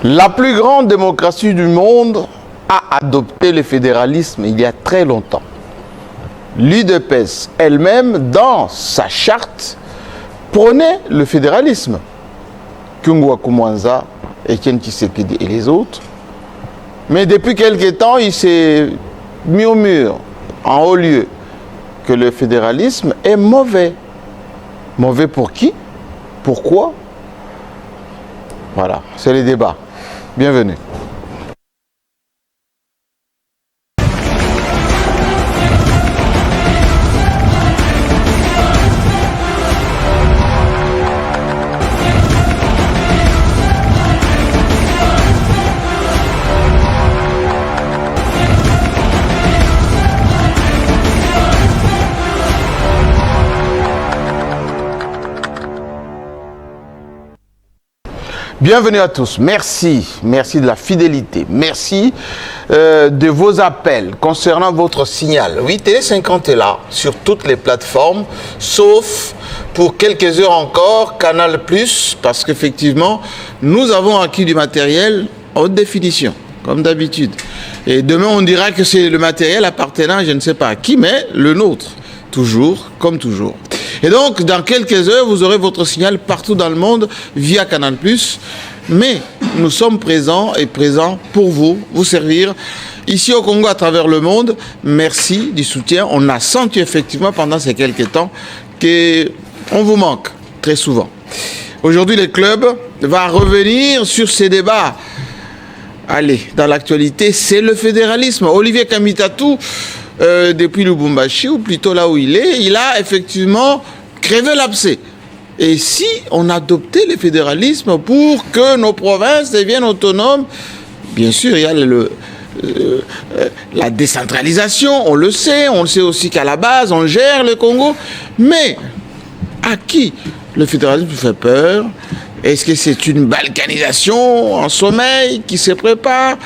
La plus grande démocratie du monde a adopté le fédéralisme il y a très longtemps. L'UDPS elle-même, dans sa charte, prônait le fédéralisme. Kungwa Kumwanza, Etienne Tshisekedi et les autres. Mais depuis quelque temps, il s'est mis au mur, en haut lieu, que le fédéralisme est mauvais. Mauvais pour qui? Pourquoi? Voilà, c'est le débat. Bienvenue. Bienvenue à tous, merci de la fidélité, merci de vos appels concernant votre signal. Oui, Télé 50 est là sur toutes les plateformes, sauf pour quelques heures encore, Canal+, parce qu'effectivement, nous avons acquis du matériel haute définition, comme d'habitude. Et demain, on dira que c'est le matériel appartenant, je ne sais pas à qui, mais le nôtre, toujours, comme toujours. Et donc, dans quelques heures, vous aurez votre signal partout dans le monde via Canal+. Mais nous sommes présents et présents pour vous servir. Ici au Congo, à travers le monde, merci du soutien. On a senti effectivement pendant ces quelques temps qu'on vous manque très souvent. Aujourd'hui, le club va revenir sur ces débats. Allez, dans l'actualité, c'est le fédéralisme. Olivier Kamitatou, depuis Lubumbashi, ou plutôt là où il est, il a effectivement crevé l'abcès. Et si on adoptait le fédéralisme pour que nos provinces deviennent autonomes, bien sûr, il y a la décentralisation, on le sait aussi qu'à la base, on gère le Congo, mais à qui le fédéralisme fait peur? Est-ce que c'est une balkanisation en sommeil qui se prépare?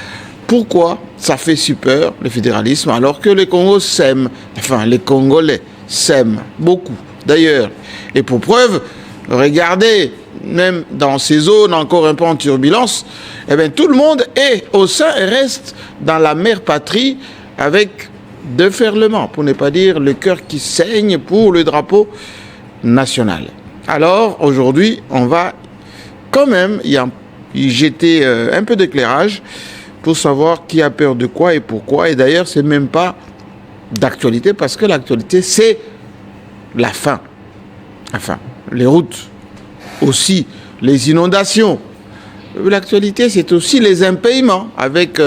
Pourquoi ça fait si peur, le fédéralisme, alors que le Congo s'aime, enfin les Congolais s'aiment beaucoup d'ailleurs. Et pour preuve, regardez, même dans ces zones encore un peu en turbulence, eh bien, tout le monde est au sein et reste dans la mère patrie avec déferlement, pour ne pas dire le cœur qui saigne pour le drapeau national. Alors aujourd'hui, on va quand même y jeter un peu d'éclairage pour savoir qui a peur de quoi et pourquoi. Et d'ailleurs, ce n'est même pas d'actualité, parce que l'actualité, c'est la faim. Enfin, les routes, aussi les inondations. L'actualité, c'est aussi les impayements, avec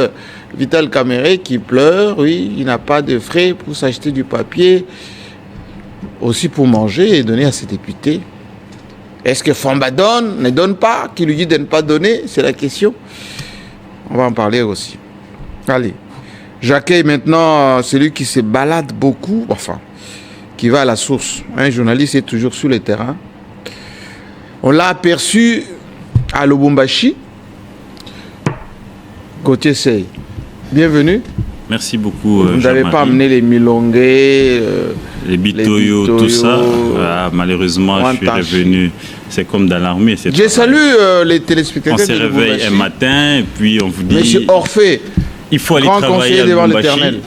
Vital Kamerhe qui pleure, oui, il n'a pas de frais pour s'acheter du papier, aussi pour manger et donner à ses députés. Est-ce que Famba donne, ne donne pas, qui lui dit de ne pas donner? C'est la question. On va en parler aussi. Allez, j'accueille maintenant celui qui se balade beaucoup, enfin, qui va à la source. Un journaliste est toujours sur le terrain. On l'a aperçu à Lubumbashi, côté Sey. Bienvenue. Merci beaucoup. Vous n'avez pas amené les milongués, les bitoyo, tout ça. Ah, malheureusement, je suis revenu. C'est comme dans l'armée. J'ai salué les téléspectateurs. On se réveille un matin et puis on vous dit... Monsieur Orphée, il faut aller travailler à Lubumbashi.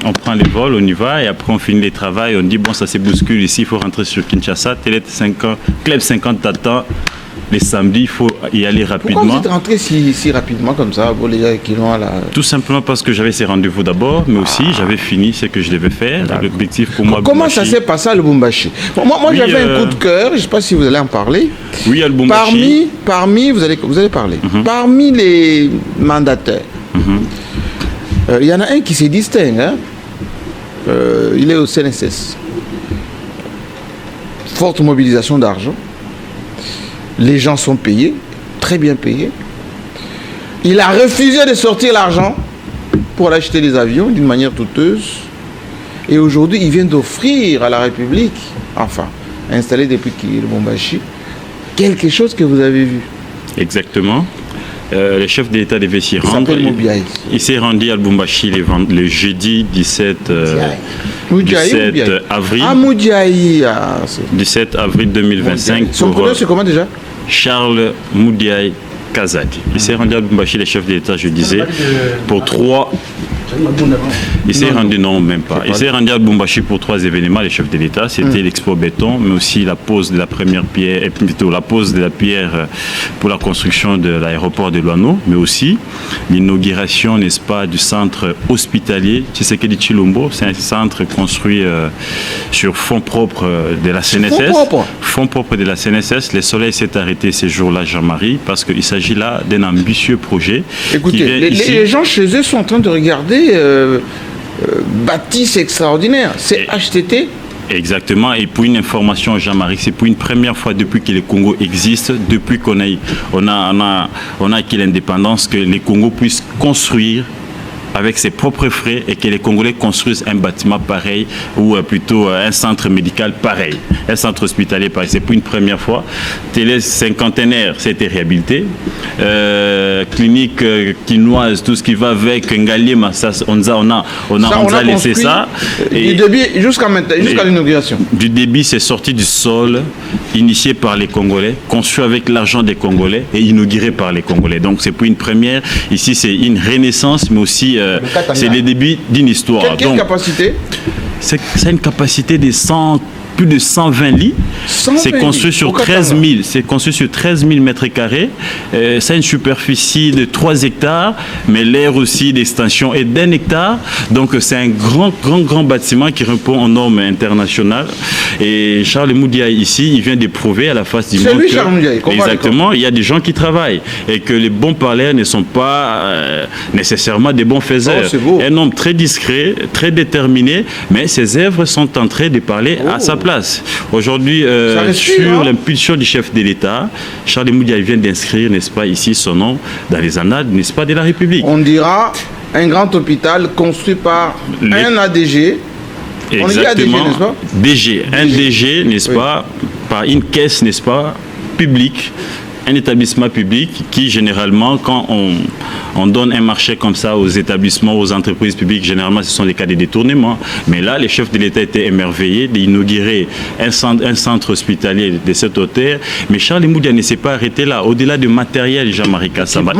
On prend les vols, on y va et après on finit les travaux. On dit bon, ça se bouscule ici, il faut rentrer sur Kinshasa. Télé 50, Club 50 t'attend. Les samedis, il faut y aller rapidement. Pourquoi vous êtes rentré si rapidement comme ça, vous les gens qui l'ont là? Tout simplement parce que j'avais ces rendez-vous d'abord, mais aussi j'avais fini ce que je devais faire. L'objectif pour moi... Comment ça s'est passé à Lubumbashi? Moi oui, j'avais un coup de cœur, je ne sais pas si vous allez en parler. Oui, à Lubumbashi. Parmi vous allez parler. Parmi les mandataires, il y en a un qui se distingue. Hein? Il est au CNSS. Forte mobilisation d'argent. Les gens sont payés, très bien payés. Il a refusé de sortir l'argent pour acheter des avions d'une manière douteuse. Et aujourd'hui, il vient d'offrir à la République, enfin, installé depuis Lubumbashi, quelque chose que vous avez vu. Exactement. Le chef de l'État devait s'y rendre. Il s'est rendu à Lubumbashi le jeudi 17 avril. Ah, Moudiaï. 17 avril 2025. Son prénom, c'est comment déjà? Charles Moudiaï Kazadi. Il s'est rendu à Lubumbashi, les chefs de l'État, je disais, pour 3... Il s'est rendu, non, même pas. Il s'est rendu à Lubumbashi pour 3 événements, les chefs de l'État. C'était l'Expo Béton, mais aussi la pose de la première pierre, et plutôt la pose de la pierre pour la construction de l'aéroport de Luano, mais aussi l'inauguration, n'est-ce pas, du centre hospitalier Tshisekedi Tshilombo. C'est un centre construit sur fonds propres de la CNSS. Fonds propres de la CNSS. Le soleil s'est arrêté ces jours-là, Jean-Marie, parce qu'il s'agit là d'un ambitieux projet. Écoutez, les gens chez eux sont en train de regarder bâtisse extraordinaire. C'est HTT. Exactement, et pour une information, Jean-Marie, c'est pour une première fois depuis que le Congo existe, depuis qu'on a acquis l'indépendance, que le Congo puisse construire avec ses propres frais et que les Congolais construisent un bâtiment pareil ou plutôt un centre médical pareil, un centre hospitalier pareil. C'est pour une première fois. Télé cinquantenaire, c'était réhabilité. Clinique quinoise, tout ce qui va avec Ngaliema, ça, on a laissé ça. Du débit jusqu'à l'inauguration. Du débit, c'est sorti du sol, initié par les Congolais, conçu avec l'argent des Congolais et inauguré par les Congolais. Donc c'est pour une première. Ici, c'est une renaissance, mais aussi c'est le début d'une histoire. Quelle capacité? C'est une capacité de plus de 120 lits. C'est construit sur 13 000. C'est construit sur 13 000 mètres carrés. Ça a une superficie de 3 hectares, mais l'aire aussi d'extension est d'1 hectare. Donc c'est un grand bâtiment qui répond aux normes internationales. Et Charles Moudiaï ici, il vient d'éprouver à la face du monde. C'est lui, Charles Moudiaï. Exactement. Il y a des gens qui travaillent et que les bons parleurs ne sont pas nécessairement des bons faiseurs. Oh, un homme très discret, très déterminé, mais ses œuvres sont en train de parler à sa place. Aujourd'hui, sur l'impulsion du chef de l'État, Charles Moudiaï vient d'inscrire, n'est-ce pas, ici son nom dans les annales, n'est-ce pas, de la République. On dira un grand hôpital construit par un ADG. Exactement. On dit ADG, n'est-ce pas? DG, un DG, n'est-ce pas, par une caisse, n'est-ce pas, publique. Un établissement public qui, généralement, quand on donne un marché comme ça aux établissements, aux entreprises publiques, généralement, ce sont des cas de détournement. Mais là, les chefs de l'État étaient émerveillés d'inaugurer un centre hospitalier de cette hauteur. Mais Charles Moudia ne s'est pas arrêté là. Au-delà du matériel, Jean-Marie Kassamba,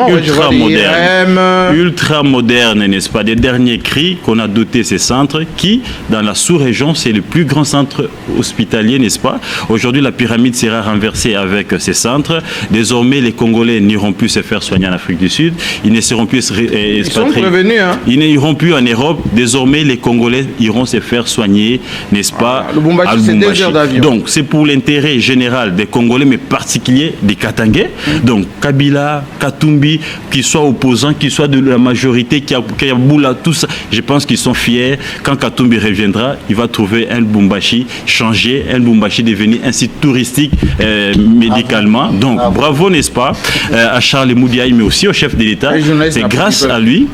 ultra moderne, n'est-ce pas, des derniers cris qu'on a doté ces centres qui, dans la sous-région, c'est le plus grand centre hospitalier, n'est-ce pas? Aujourd'hui, la pyramide sera renversée avec ces centres. Désormais, les Congolais n'iront plus se faire soigner en Afrique du Sud. Ils ne seront plus expatriés. Ils sont prévenus, hein? Ils n'iront plus en Europe. Désormais, les Congolais iront se faire soigner, n'est-ce pas, à Lubumbashi. C'est 2 heures d'avion. Donc, c'est pour l'intérêt général des Congolais, mais particulier des Katangais. Donc, Kabila, Katumbi, qu'ils soient opposants, qu'ils soient de la majorité, Kiaboula, tout ça, je pense qu'ils sont fiers. Quand Katumbi reviendra, il va trouver un Lubumbashi changé, un Lubumbashi devenu un site touristique médicalement. Donc, bravo, n'est-ce pas, à Charles Moudiaï, mais aussi au chef de l'État. C'est grâce à lui,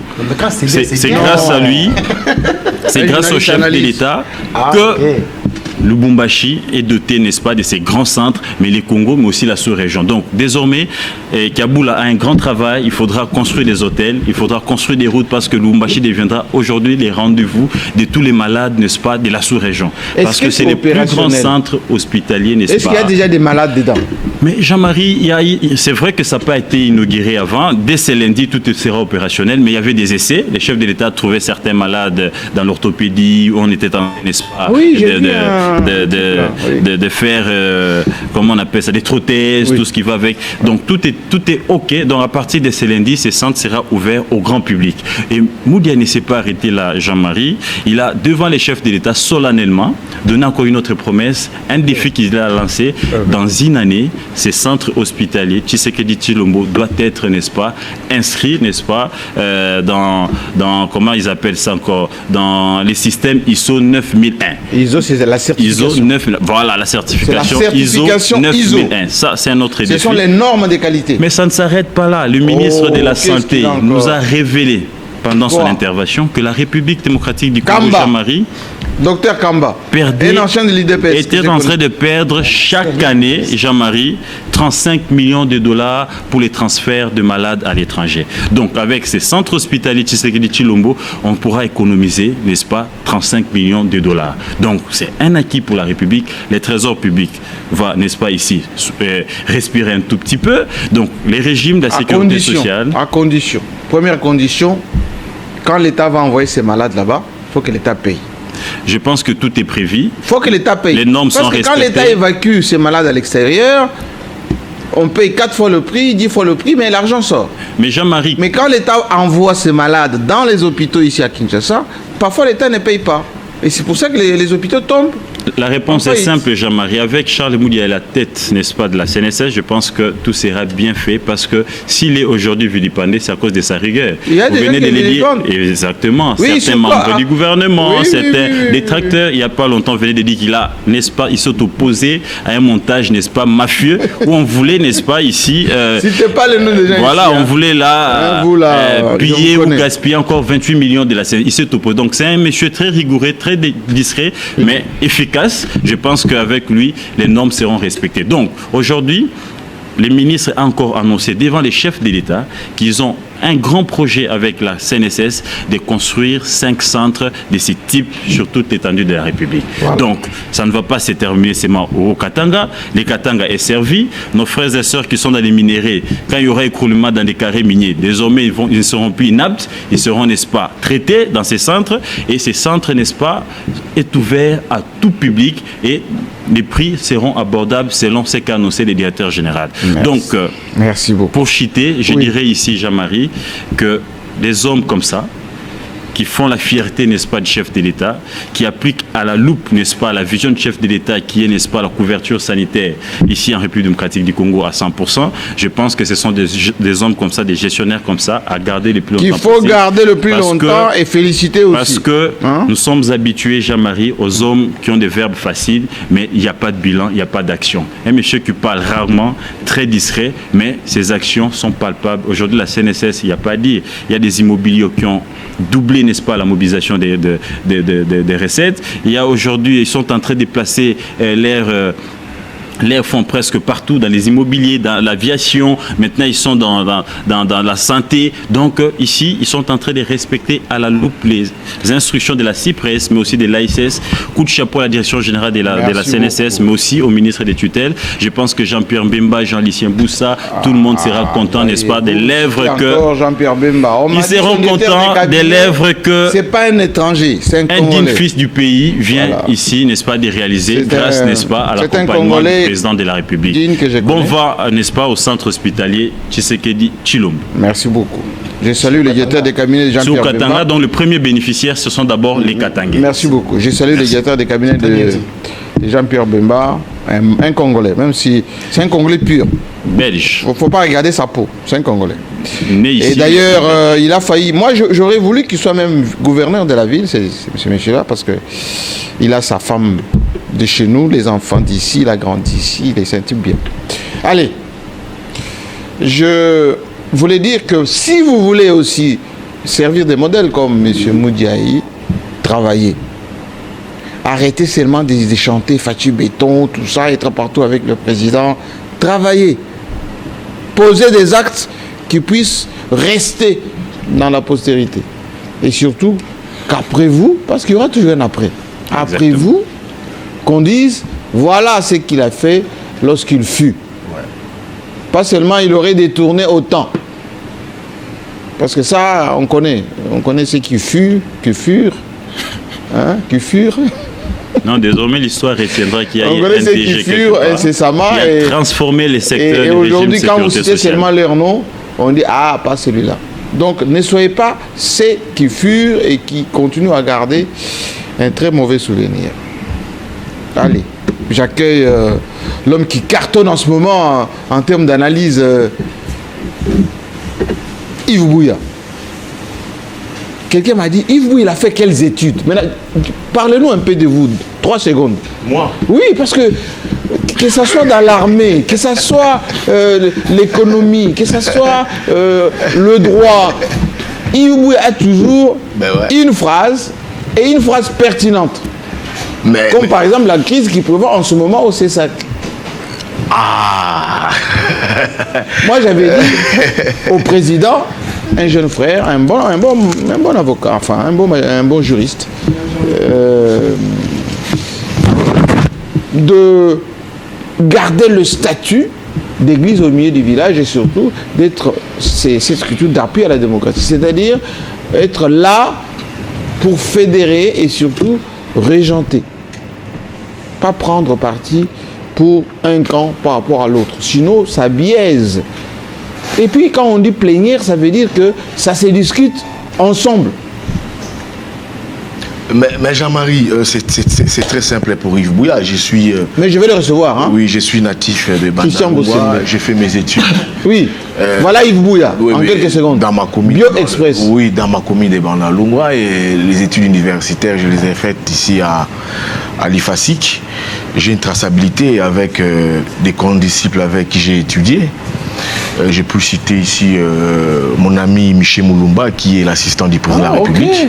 c'est grâce à lui, c'est grâce au chef de l'État que Lubumbashi est doté, n'est-ce pas, de ces grands centres, mais les Congo, mais aussi la sous-région. Donc, désormais, Kaboul a un grand travail. Il faudra construire des hôtels, il faudra construire des routes parce que Lubumbashi deviendra aujourd'hui les rendez-vous de tous les malades, n'est-ce pas, de la sous-région. Parce que c'est les plus grands centres hospitaliers, n'est-ce pas? Est-ce qu'il y a déjà des malades dedans? Mais Jean-Marie, c'est vrai que ça n'a pas été inauguré avant. Dès ce lundi, tout sera opérationnel, mais il y avait des essais. Les chefs de l'État trouvaient certains malades dans l'orthopédie, où on était en, n'est-ce pas, de faire, comment on appelle ça, des prothèses, tout ce qui va avec. Donc tout est OK. Donc à partir de ce lundi, ce centre sera ouvert au grand public. Et Moudia ne s'est pas arrêté là, Jean-Marie. Il a, devant les chefs de l'État, solennellement donné encore une autre promesse, un défi qu'il a lancé. Dans une année, ces centres hospitaliers, Tshisekedi Tshilombo, doit être, n'est-ce pas, inscrit, n'est-ce pas, dans, comment ils appellent ça encore, dans les systèmes ISO 9001. ISO, c'est la certification. ISO 9000, voilà la certification, ISO 9001. Ça, c'est un autre défi. Ce sont les normes de qualité. Mais ça ne s'arrête pas là. Le ministre de la Santé nous a révélé pendant son intervention, que la République démocratique du Congo, Jean-Marie, Docteur Kamba, un ancien de l'IDPS, était en train de perdre chaque année, Jean-Marie, 35 millions de dollars pour les transferts de malades à l'étranger. Donc, avec ces centres hospitaliers Tshisekedi Tshilombo, on pourra économiser, n'est-ce pas, 35 millions de dollars. Donc, c'est un acquis pour la République. Les trésors publics vont, n'est-ce pas, ici, respirer un tout petit peu. Donc, les régimes de la sécurité sociale... À condition. Première condition, quand l'État va envoyer ses malades là-bas, il faut que l'État paye. Je pense que tout est prévu. Il faut que l'État paye. Les normes sont respectées. respectées. Parce que quand l'État évacue ses malades à l'extérieur, on paye 4 fois le prix, 10 fois le prix, mais l'argent sort. Mais Jean-Marie... Mais quand l'État envoie ses malades dans les hôpitaux ici à Kinshasa, parfois l'État ne paye pas. Et c'est pour ça que les hôpitaux tombent. La réponse est simple, Jean-Marie. Avec Charles Moudi à la tête, n'est-ce pas, de la CNSS, je pense que tout sera bien fait parce que s'il est aujourd'hui vilipendé, c'est à cause de sa rigueur. Il y a des gens qui le vilipendent. Exactement. Oui, certains membres du gouvernement, certains détracteurs, il n'y a pas longtemps, venaient de dire qu'il a, n'est-ce pas, il s'est opposé à un montage, n'est-ce pas, mafieux, où on voulait, n'est-ce pas, ici... C'était pas le nom des gens. Voilà, ici, on voulait là, piller ou gaspiller encore 28 millions de la CNSS. Il s'est opposé. Donc c'est un monsieur très rigoureux, très discret, mais efficace. Je pense qu'avec lui, les normes seront respectées. Donc, aujourd'hui, les ministres ont encore annoncé devant les chefs de l'État qu'ils ont un grand projet avec la CNSS de construire 5 centres de ce type sur toute l'étendue de la République. Voilà. Donc, ça ne va pas se terminer seulement au Katanga. Les Katanga est servi. Nos frères et sœurs qui sont dans les minéraux, quand il y aura écroulement dans des carrés miniers, désormais, ils ne seront plus inaptes. Ils seront, n'est-ce pas, traités dans ces centres. Et ces centres, n'est-ce pas, est ouvert à tout public et les prix seront abordables selon ce qu'a annoncé le directeur général. Merci. Donc, merci beaucoup. Pour chiter, je dirais ici, Jean-Marie, que des hommes comme ça, qui font la fierté, n'est-ce pas, du chef de l'État, qui appliquent à la loupe, n'est-ce pas, la vision du chef de l'État, qui est, n'est-ce pas, la couverture sanitaire ici en République démocratique du Congo à 100%. Je pense que ce sont des hommes comme ça, des gestionnaires comme ça, à garder le plus longtemps possible. Qu'il faut garder le plus longtemps et féliciter aussi. Parce que nous sommes habitués, Jean-Marie, aux hommes qui ont des verbes faciles, mais il n'y a pas de bilan, il n'y a pas d'action. Un monsieur qui parle rarement, très discret, mais ses actions sont palpables. Aujourd'hui, la CNSS, il n'y a pas à dire. Il y a des immobiliers qui ont doublé, n'est-ce pas, la mobilisation des recettes. Il y a aujourd'hui, ils sont en train de placer l'air font presque partout, dans les immobiliers, dans l'aviation. Maintenant, ils sont dans la santé. Donc, ici, ils sont en train de respecter à la loupe les instructions de la CIPRES, mais aussi de l'ASS. Coup de chapeau à la direction générale de la CNSS, mais aussi au ministre des tutelles. Je pense que Jean-Pierre Bemba, Jean-Lucien Boussa, tout le monde sera content, n'est-ce pas, des lèvres que... Jean-Pierre Bemba. Ils seront contents des lèvres que... C'est pas un étranger, c'est un Congolais. Un digne fils du pays vient ici, n'est-ce pas, de réaliser grâce, n'est-ce pas, à l'accompagnement président de la République. Bon vent, n'est-ce pas, au centre hospitalier Tshisekedi Tshilombo. Merci beaucoup. Je salue les directeurs des cabinets de Jean-Pierre Bemba. Sur Katanga, dont le premier bénéficiaire, ce sont d'abord les Katangais. Merci beaucoup. Je salue les directeurs des cabinets de Jean-Pierre Bemba, un Congolais, même si c'est un Congolais pur. Belge. Il ne faut pas regarder sa peau, c'est un Congolais. Né ici, et d'ailleurs, il a failli... Moi, j'aurais voulu qu'il soit même gouverneur de la ville, ce monsieur-là, parce qu'il a sa femme de chez nous, les enfants d'ici, il a grandi ici, il est un type bien. Allez, je voulais dire que si vous voulez aussi servir des modèles comme M. Moudiaï, travaillez. Arrêtez seulement de chanter Fatih Béton, tout ça, être partout avec le président. Travaillez. Posez des actes qui puissent rester dans la postérité. Et surtout, qu'après vous, parce qu'il y aura toujours un après. Après vous, qu'on dise, voilà ce qu'il a fait lorsqu'il fut. Ouais. Pas seulement il aurait détourné autant. Parce que ça, on connaît ce qui fut, qui furent. Hein, qui furent. Non, désormais, l'histoire retiendra qu'il y a on connaît ceux qui furent incessamment. Il a transformé les secteurs et aujourd'hui, quand vous citez seulement leur nom, on dit, ah, pas celui-là. Donc, ne soyez pas ceux qui furent et qui continuent à garder un très mauvais souvenir. Allez, j'accueille l'homme qui cartonne en ce moment en termes d'analyse, Yves Bouya. Quelqu'un m'a dit, Yves Bouya, il a fait quelles études? Maintenant, parlez-nous un peu de vous, 3 secondes. Moi? Oui, parce que ce soit dans l'armée, que ce soit l'économie, que ce soit le droit, Yves Bouya a toujours une phrase, et une phrase pertinente. Comme par exemple la crise qui prévaut en ce moment au CESAC. Ah. Moi j'avais dit au président, un jeune frère, un bon avocat, enfin un bon juriste, de garder le statut d'église au milieu du village et surtout d'être cette structure d'appui à la démocratie, c'est-à-dire être là pour fédérer et surtout régenter, pas prendre parti pour un camp par rapport à l'autre, sinon ça biaise. Et puis quand on dit plénière, ça veut dire que ça se discute ensemble. Mais Jean-Marie, c'est très simple pour Yves Bouya. Mais je vais le recevoir. Hein? Oui, je suis natif de Bandalungwa. J'ai fait mes études. Oui, voilà Yves Bouya, en quelques secondes. Dans ma commune. Bio Express. Oui, dans ma commune de Bandalungwa. Et les études universitaires, je les ai faites ici à l'IFASIC. J'ai une traçabilité avec des condisciples avec qui j'ai étudié. J'ai pu citer ici mon ami Michel Moulumba, qui est l'assistant du président de la République.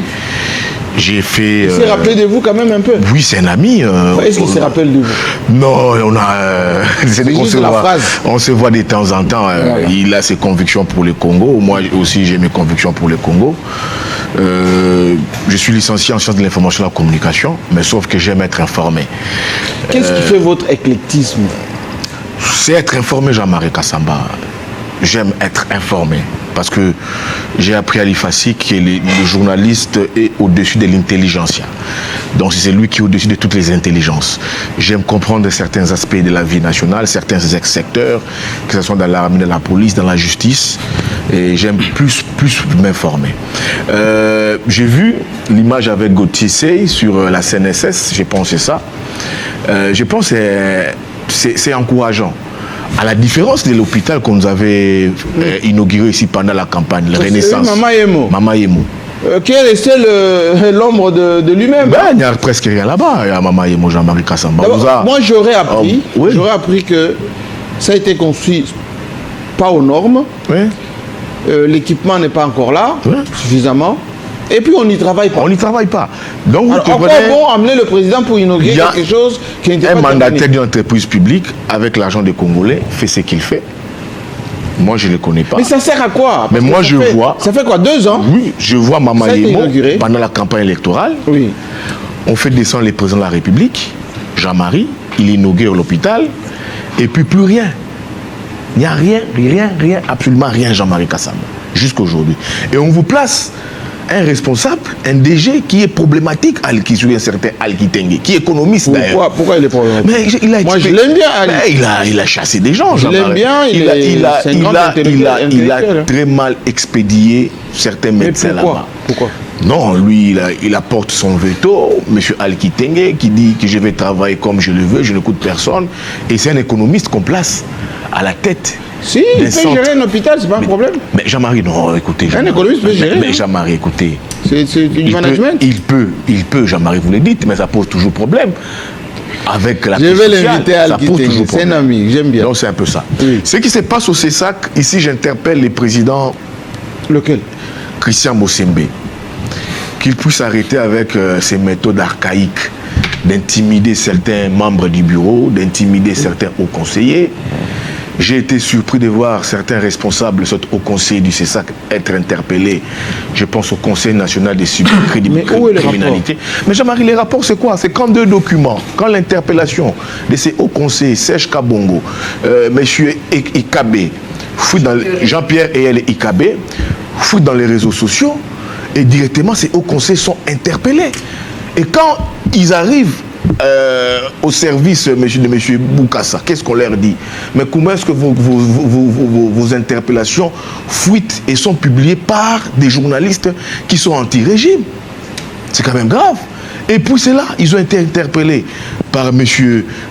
J'ai fait... Il s'est rappelé de vous quand même un peu? Oui, c'est un ami. Est-ce qu'il se rappelle de vous? Non, on se voit de temps en temps. Voilà. Il a ses convictions pour le Congo. Moi aussi, j'ai mes convictions pour le Congo. Je suis licencié en sciences de l'information et de la communication, mais sauf que j'aime être informé. Qu'est-ce qui fait votre éclectisme? C'est être informé, Jean-Marie Kassamba. J'aime être informé. Parce que j'ai appris à l'IFASIC que le journaliste est au-dessus de l'intelligentsia. Donc c'est lui qui est au-dessus de toutes les intelligences. J'aime comprendre certains aspects de la vie nationale, certains secteurs, que ce soit dans l'armée, dans la police, dans la justice. Et j'aime plus m'informer. J'ai vu l'image avec Gauthier Sey sur la CNSS, j'ai pensé ça. Je pense que c'est encourageant. À la différence de l'hôpital qu'on nous avait inauguré ici pendant la campagne, la Renaissance. Mama Yemo. Qui est resté l'ombre de lui-même. Il n'y a presque rien là-bas, il y a Mama Yemo, Jean-Marie Kassamba. Moi j'aurais appris que ça a été construit pas aux normes. Oui. L'équipement n'est pas encore là, suffisamment. Et puis on n'y travaille pas. On n'y travaille pas. Donc alors, pourquoi bon amener le président pour inaugurer quelque chose qui n'était pas un mandataire d'une entreprise publique avec l'argent des Congolais fait ce qu'il fait. Moi je ne le connais pas. Mais ça sert à quoi? Mais moi je vois. Ça fait quoi, 2 ans? Oui, je vois Mama Yemo pendant la campagne électorale. Oui. On fait descendre le président de la République, Jean-Marie, il inaugure l'hôpital, et puis plus rien. Il n'y a rien, absolument rien, Jean-Marie Kassamba, jusqu'aujourd'hui. Et on vous place un responsable, un DG qui est problématique, qui est un certain Alkitenge, qui est économiste d'ailleurs. Pourquoi il est problématique? Mais moi je l'aime bien. Il a chassé des gens. Je l'aime bien. Il a très mal expédié certains médecins là-bas. Pourquoi? Non, lui, il apporte son veto, M. Alkitenge, qui dit que je vais travailler comme je le veux, je n'écoute personne. Et c'est un économiste qu'on place à la tête. Si, il peut gérer un hôpital, c'est pas un problème. Mais Jean-Marie, non, écoutez. Un économiste peut gérer. Mais Jean-Marie, écoutez. C'est du management. Il peut, Jean-Marie, vous le dites, mais ça pose toujours problème. Avec la je vais l'inviter à Alkitenge, c'est un ami, j'aime bien. Donc c'est un peu ça. Oui. Ce qui se passe au CESAC, ici j'interpelle le président. Lequel? Christian Mossembe. Qu'il puisse arrêter avec ces méthodes archaïques d'intimider certains membres du bureau, d'intimider certains hauts conseillers. J'ai été surpris de voir certains responsables de ce haut conseil du CESAC être interpellés. Je pense au Conseil national des cybercriminalités. Mais Jean-Marie, les rapports, c'est quoi? C'est quand 2 documents, quand l'interpellation de ces hauts conseils, Serge Kabongo, M. Ikabe, Jean-Pierre Eyel Ikabe, foutent dans les réseaux sociaux, et directement ces hauts conseils sont interpellés. Et quand ils arrivent au service de M. Boukassa, qu'est-ce qu'on leur dit? Mais comment est-ce que vos interpellations fuitent et sont publiées par des journalistes qui sont anti-régime? C'est quand même grave. Et puis c'est là, ils ont été interpellés par M.